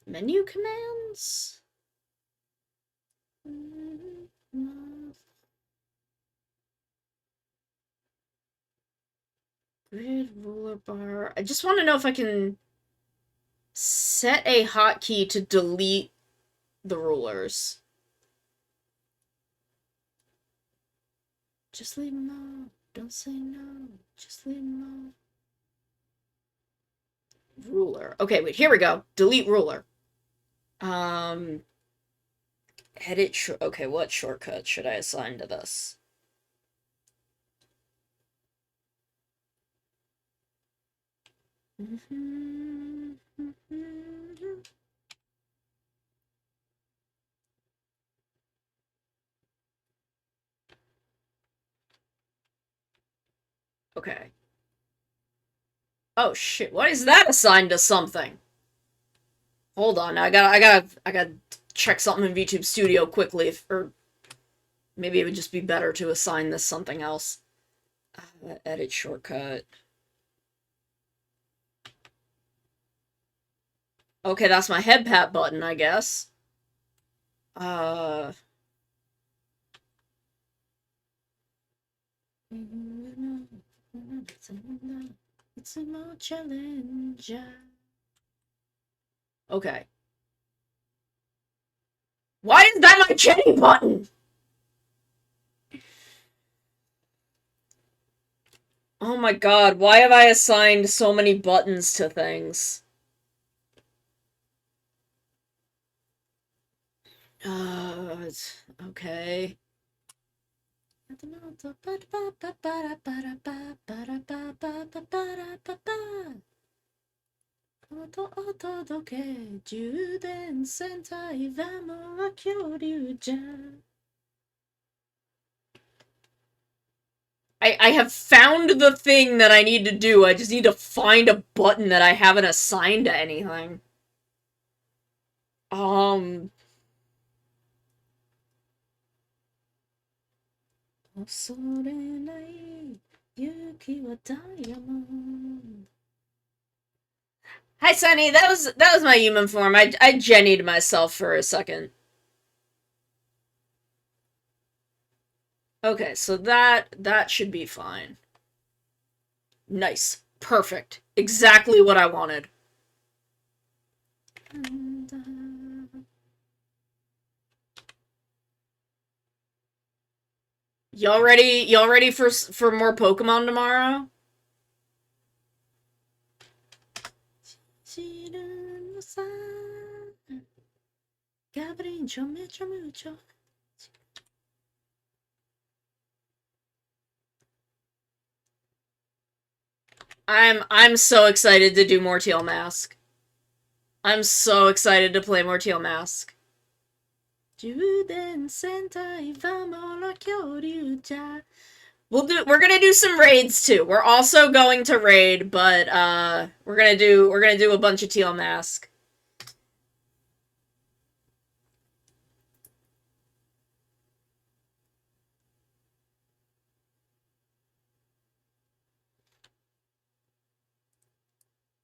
Menu commands? Grid ruler bar. I just want to know if I can set a hotkey to delete the rulers. Just leave them alone. Don't say no. Just leave them alone. Ruler. Okay, wait, here we go. Delete ruler. Edit okay, what shortcut should I assign to this? Okay. Oh shit, why is that assigned to something? Hold on, I gotta check something in VTube Studio quickly, or maybe it would just be better to assign this something else. Edit shortcut. Okay, that's my head pat button, I guess. It's a more challenge. Okay. Why is that my Jenny button? Oh my god, why have I assigned so many buttons to things? Okay. I have found the thing that I need to do. I just need to find a button that I haven't assigned to anything. Hi, Sunny. That was my human form. I jennied myself for a second. Okay, so that should be fine. Nice. Perfect. Exactly what I wanted. Y'all ready? Y'all ready for more Pokemon tomorrow? I'm so excited to do more Teal Mask. I'm so excited to play more Teal Mask. We're gonna do some raids too. We're also going to raid, but we're gonna do a bunch of Teal Mask.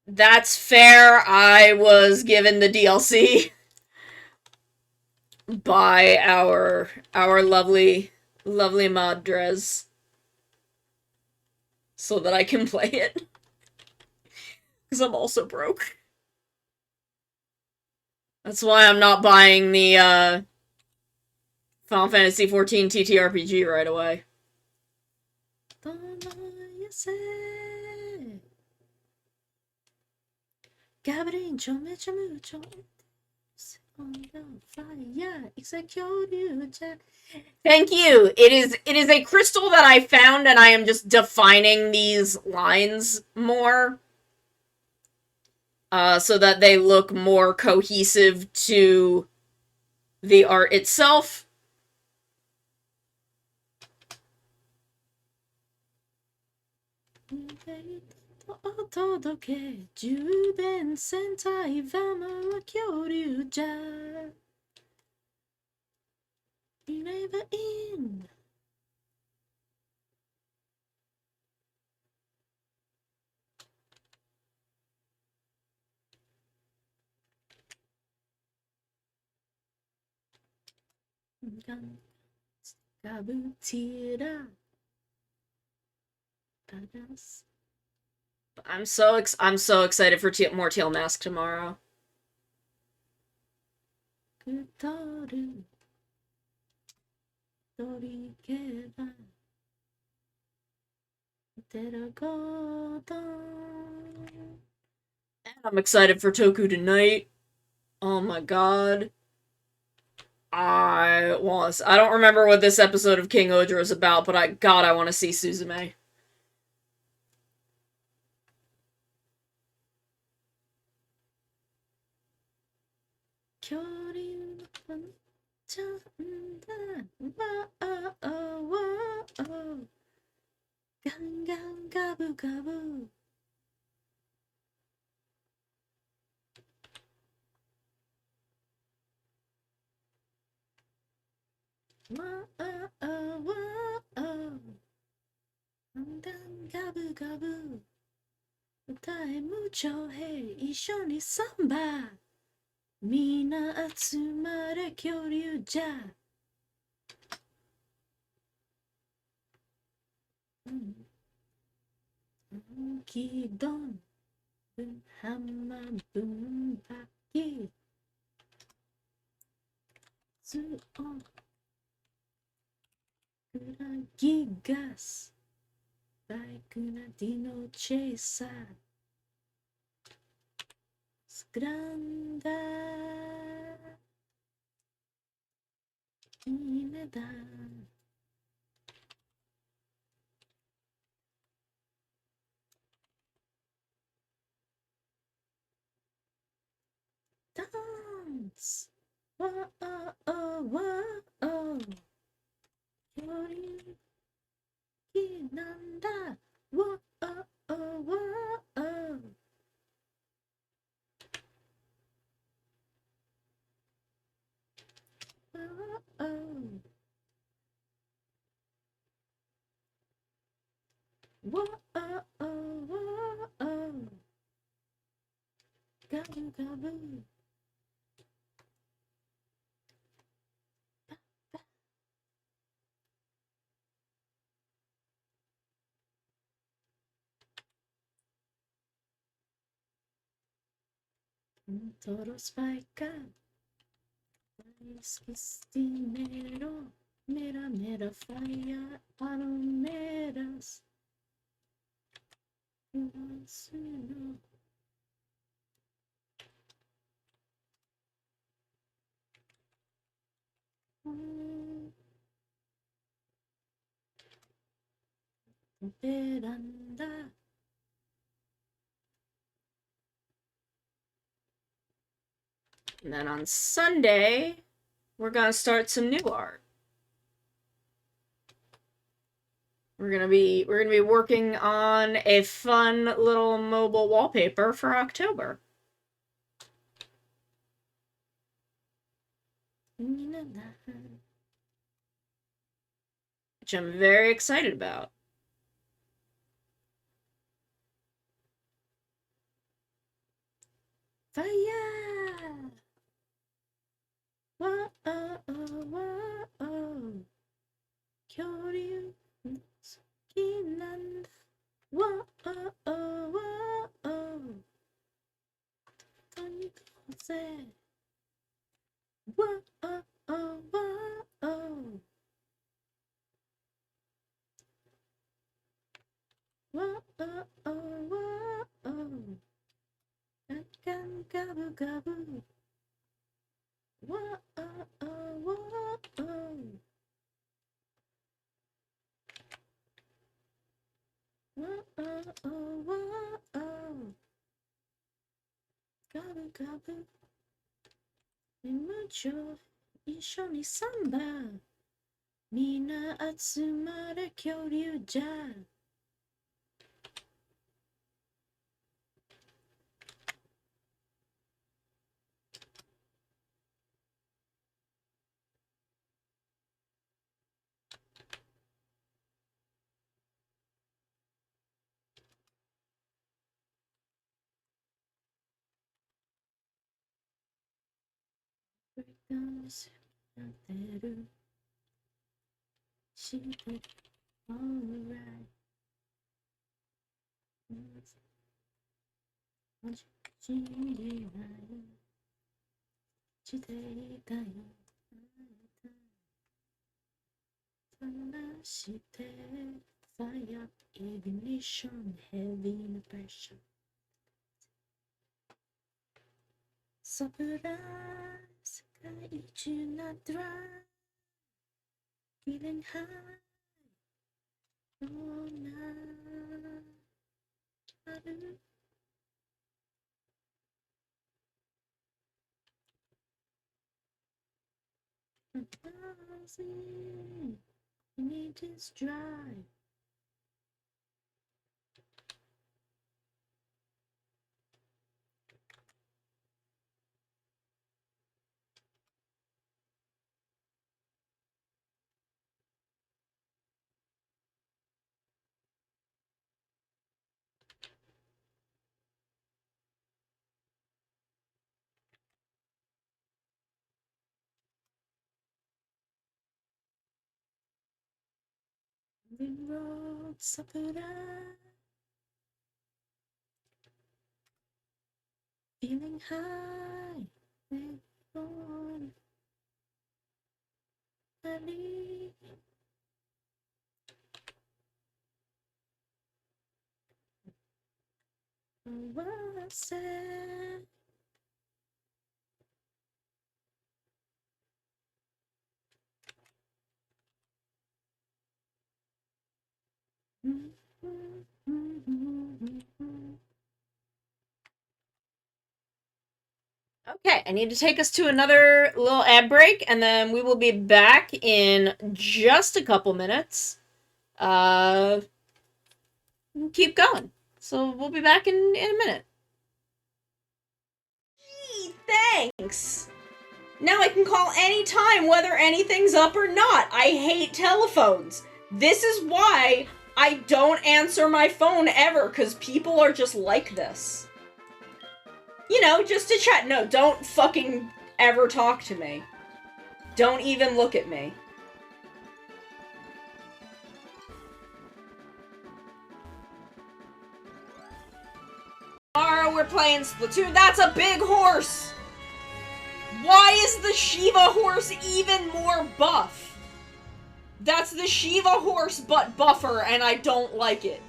That's fair. I was given the DLC by our lovely mod Drez so that I can play it. Because I'm also broke. That's why I'm not buying the Final Fantasy XIV TTRPG right away. Thank you. It is a crystal that I found, and I am just defining these lines more, so that they look more cohesive to the art itself. I'm so excited for more Teal Mask tomorrow. And I'm excited for Toku tonight. Oh my god. I don't remember what this episode of King Odra is about, but I want to see Suzume. gabu. Todos spike. Estimero. Mera mera fire. Aromeras. No. Veranda. And then on Sunday, we're gonna start some new art. We're gonna be working on a fun little mobile wallpaper for October. Which I'm very excited about. Fire! Whoa, oh, oh, whoa, oh. 恐竜好きなんだ。Whoa, oh, oh, whoa, oh. とにかくぜ。Whoa, oh, oh, whoa, oh. Whoa, oh, oh, whoa, oh. Gabu, gabu, gabu. Whoa, oh, oh, whoa, oh. Whoa, oh, oh, whoa, oh. Gabu, gabu. 無情一緒にサンバみんな集まれ恐竜じゃ やってるしてる alright 信じないしていたよ話して Fire ignition heavy pressure サプライズ世界中なドライ Feeling high all night ある Thousand images dry The road surprise Feeling high on early what I said Okay, I need to take us to another little ad break, and then we will be back in just a couple minutes. Keep going. So we'll be back in a minute. Gee, thanks! Now I can call anytime whether anything's up or not. I hate telephones. This is why I don't answer my phone ever, because people are just like this. You know, just to chat. No, don't fucking ever talk to me. Don't even look at me. Tomorrow we're playing Splatoon. That's a big horse! Why is the Shiva horse even more buff? That's the Shiva horse but buffer, and I don't like it.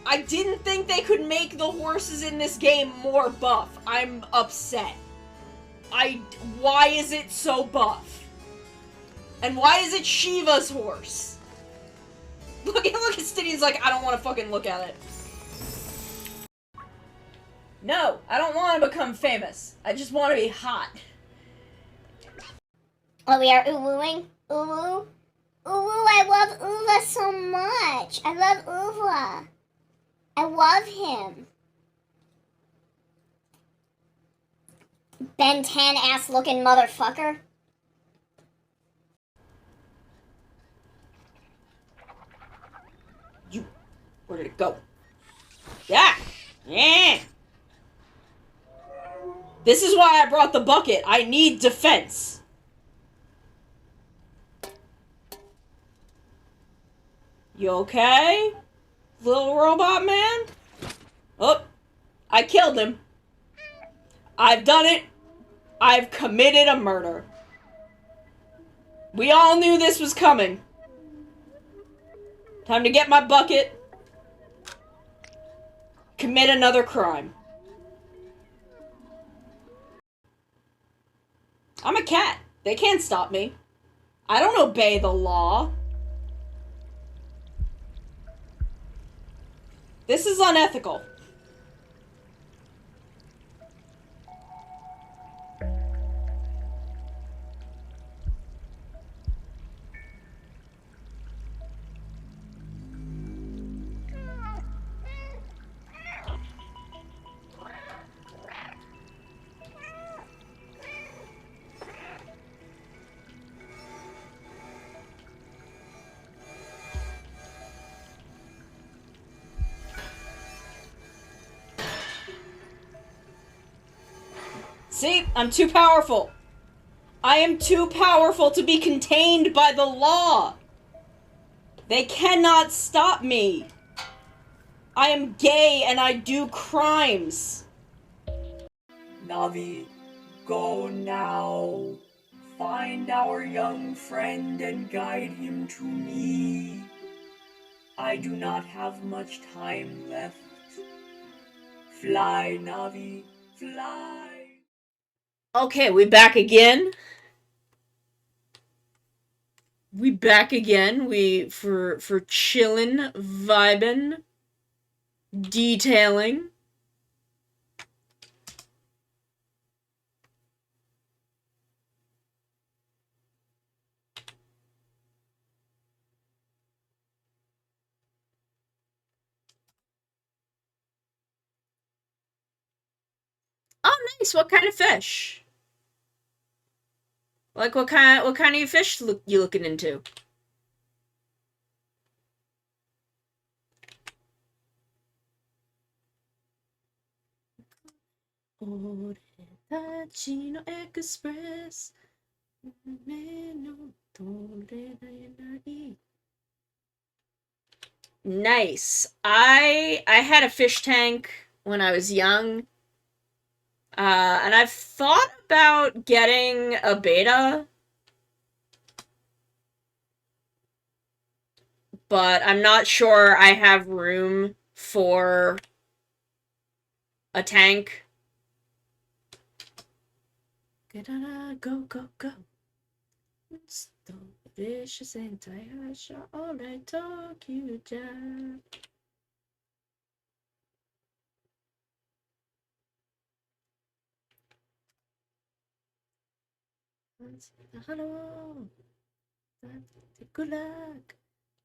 I didn't think they could make the horses in this game more buff. I'm upset. Why is it so buff? And why is it Shiva's horse? Look at Stiddy's like, I don't want to fucking look at it. No, I don't want to become famous. I just want to be hot. Oh, we are uwooing? Uwoo? Uwoo, I love Uva so much. I love Uva. I love him. Ben 10 ass looking motherfucker. Where did it go? Yeah! Yeah! This is why I brought the bucket. I need defense. You okay? Little robot man? Oh, I killed him. I've done it. I've committed a murder. We all knew this was coming. Time to get my bucket. Commit another crime. I'm a cat. They can't stop me. I don't obey the law. This is unethical. See? I'm too powerful. I am too powerful to be contained by the law. They cannot stop me. I am gay and I do crimes. Navi, go now. Find our young friend and guide him to me. I do not have much time left. Fly, Navi, fly. Okay, we back again. We back again. We for chillin', vibin', detailing. Oh, nice. What kind of fish? Like what kind of fish you looking into? Chino Express. Nice. I had a fish tank when I was young. And I've thought about getting a beta, but I'm not sure I have room for a tank. Go, go, go. Vicious entire shot. Alright, talk you down. Hello. Good luck.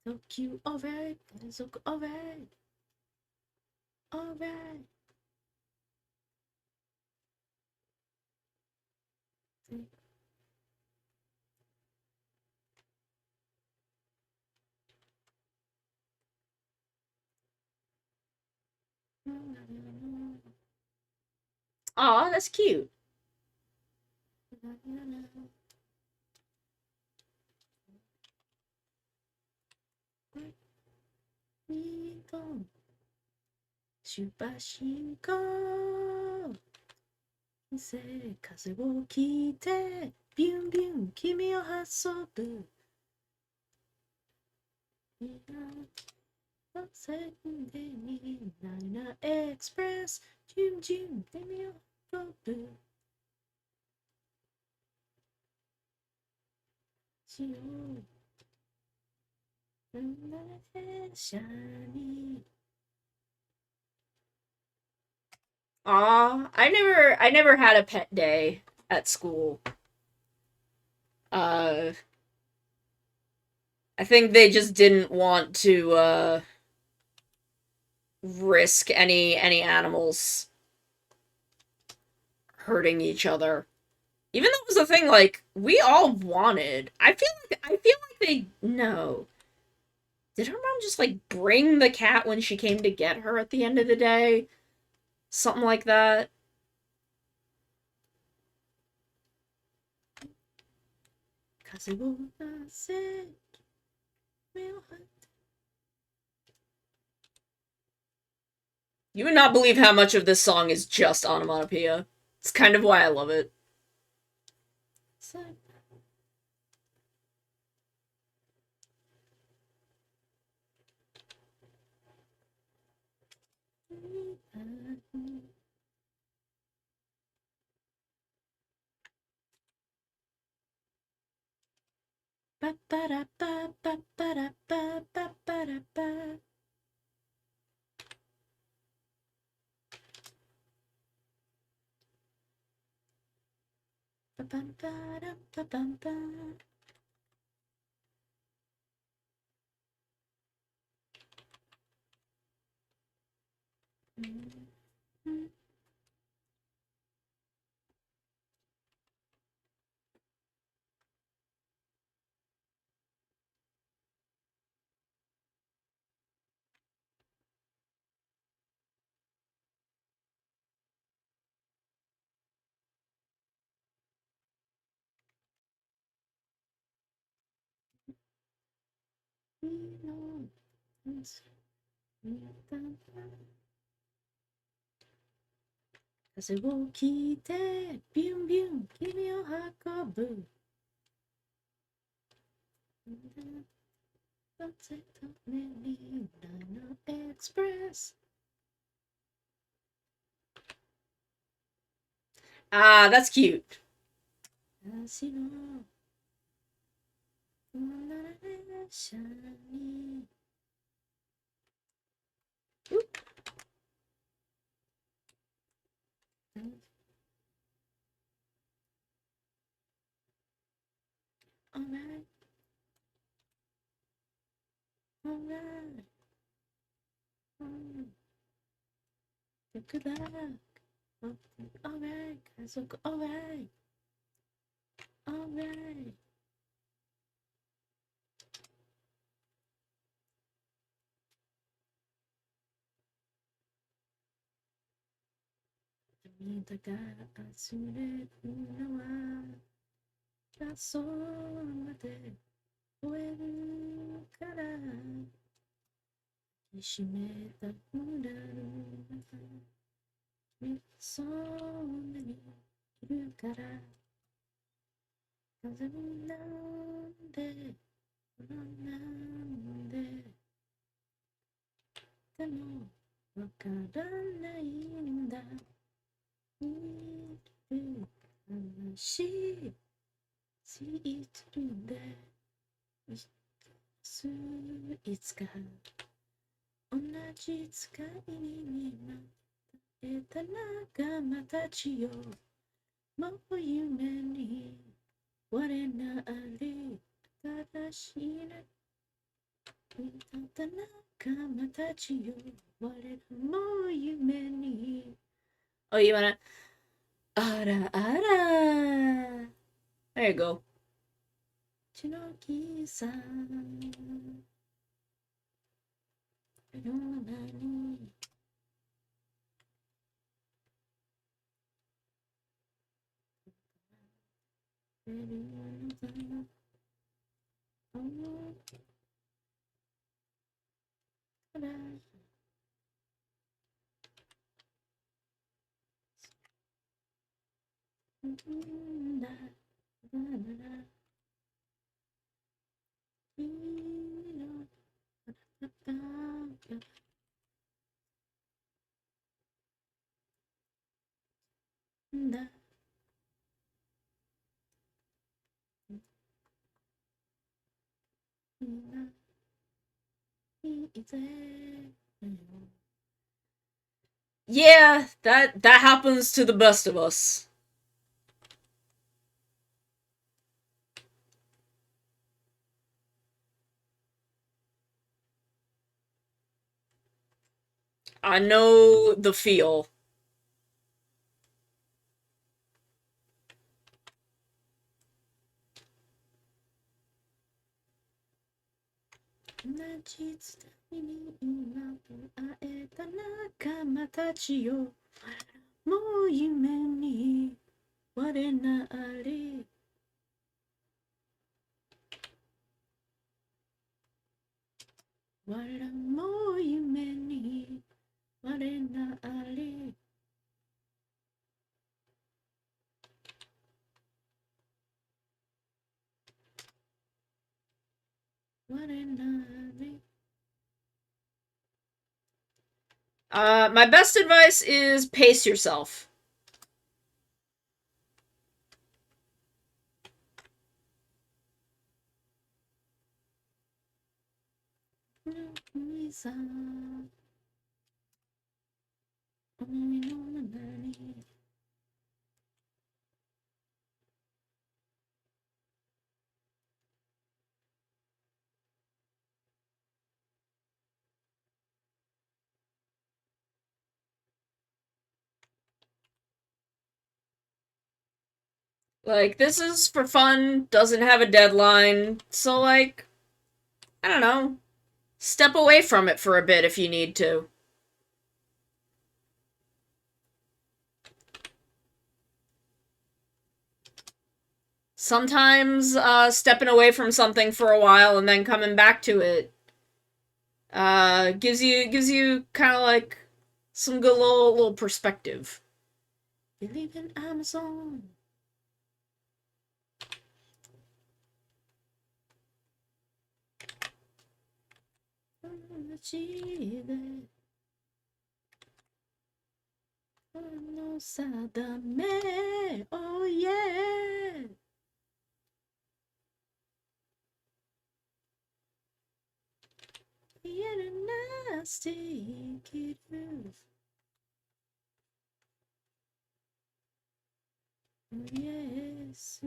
Talk you alright. Alright. Alright. Aw, that's cute. Express, Jim Jim, Aw, I never had a pet day at school. Uh, I think they just didn't want to, risk any animals hurting each other. Even though it was a thing, like, we all wanted. I feel like they, no. Did her mom just, like, bring the cat when she came to get her at the end of the day? Something like that. You would not believe how much of this song is just onomatopoeia. It's kind of why I love it. Express. Ah, that's cute. Oop. Alright. Alright. Good luck. Alright, guys. Alright. Alright. Oh, you wanna? Ara ara. There you go. Yeah, that happens to the best of us. I know the feel. My best advice is pace yourself. Like, this is for fun, doesn't have a deadline, so, like, I don't know. Step away from it for a bit if you need to. Sometimes, stepping away from something for a while and then coming back to it, gives you kind of like some good little perspective. Believe in Amazon. Oh yeah. Yes.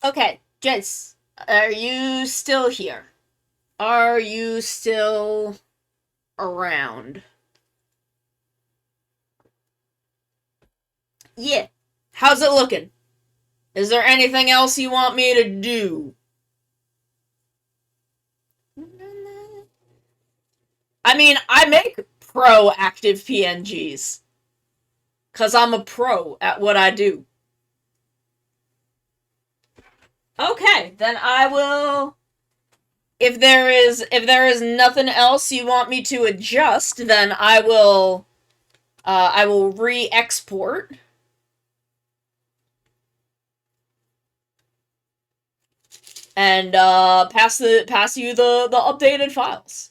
Okay, Jace, are you still here? Are you still around? Yeah. How's it looking? Is there anything else you want me to do? I mean, I make proactive PNGs. Because I'm a pro at what I do. Okay, then I will. If there is nothing else you want me to adjust, then I will re-export and pass you the updated files.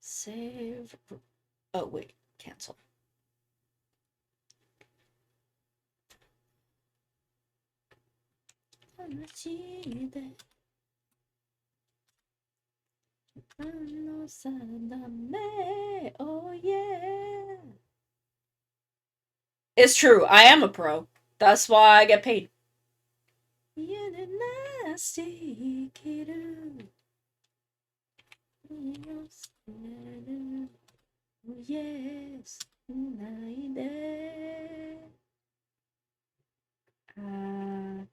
Save. Oh wait, cancel. Oh yeah. It's true. I am a pro. That's why I get paid. Yes.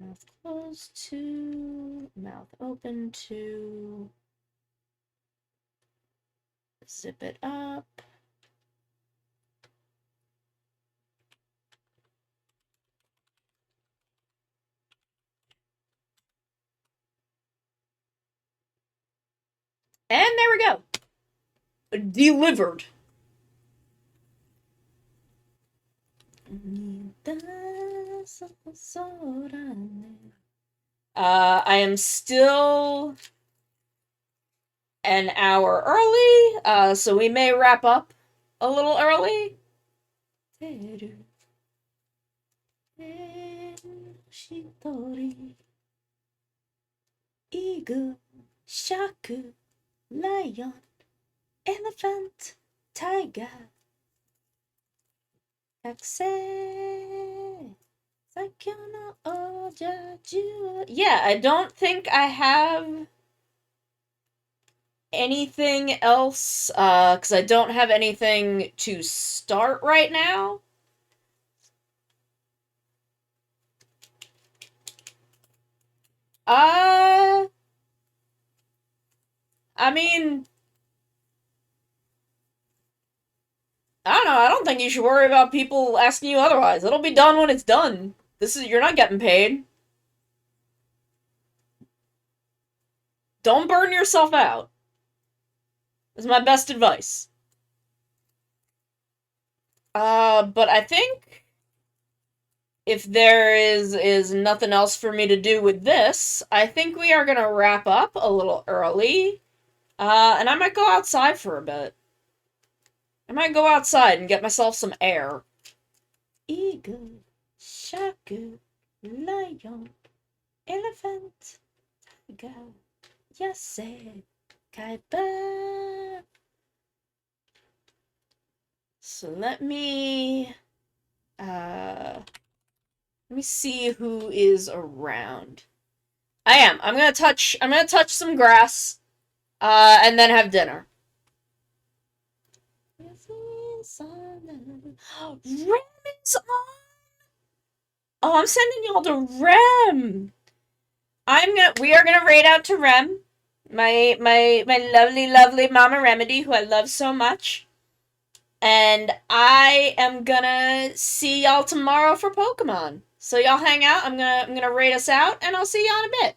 Mouth closed to mouth open to zip it up. And there we go. Delivered. I am still an hour early, so we may wrap up a little early. Eagle, shaku, lion, elephant, tiger, yeah, I don't think I have anything else, because I don't have anything to start right now. I mean, I don't know, I don't think you should worry about people asking you otherwise. It'll be done when it's done. You're not getting paid. Don't burn yourself out. Is my best advice. But I think if there is nothing else for me to do with this, I think we are gonna wrap up a little early. And I might go outside for a bit. I might go outside and get myself some air. Eagle, shaku, lion, elephant, tiger, yase, kaiba. So let me see who is around. I'm gonna touch some grass, and then have dinner. Rem is on! Oh, I'm sending y'all to Rem! We are gonna raid out to Rem. My lovely, lovely Mama Remedy, who I love so much. And I am gonna see y'all tomorrow for Pokemon. So y'all hang out, I'm gonna raid us out, and I'll see y'all in a bit.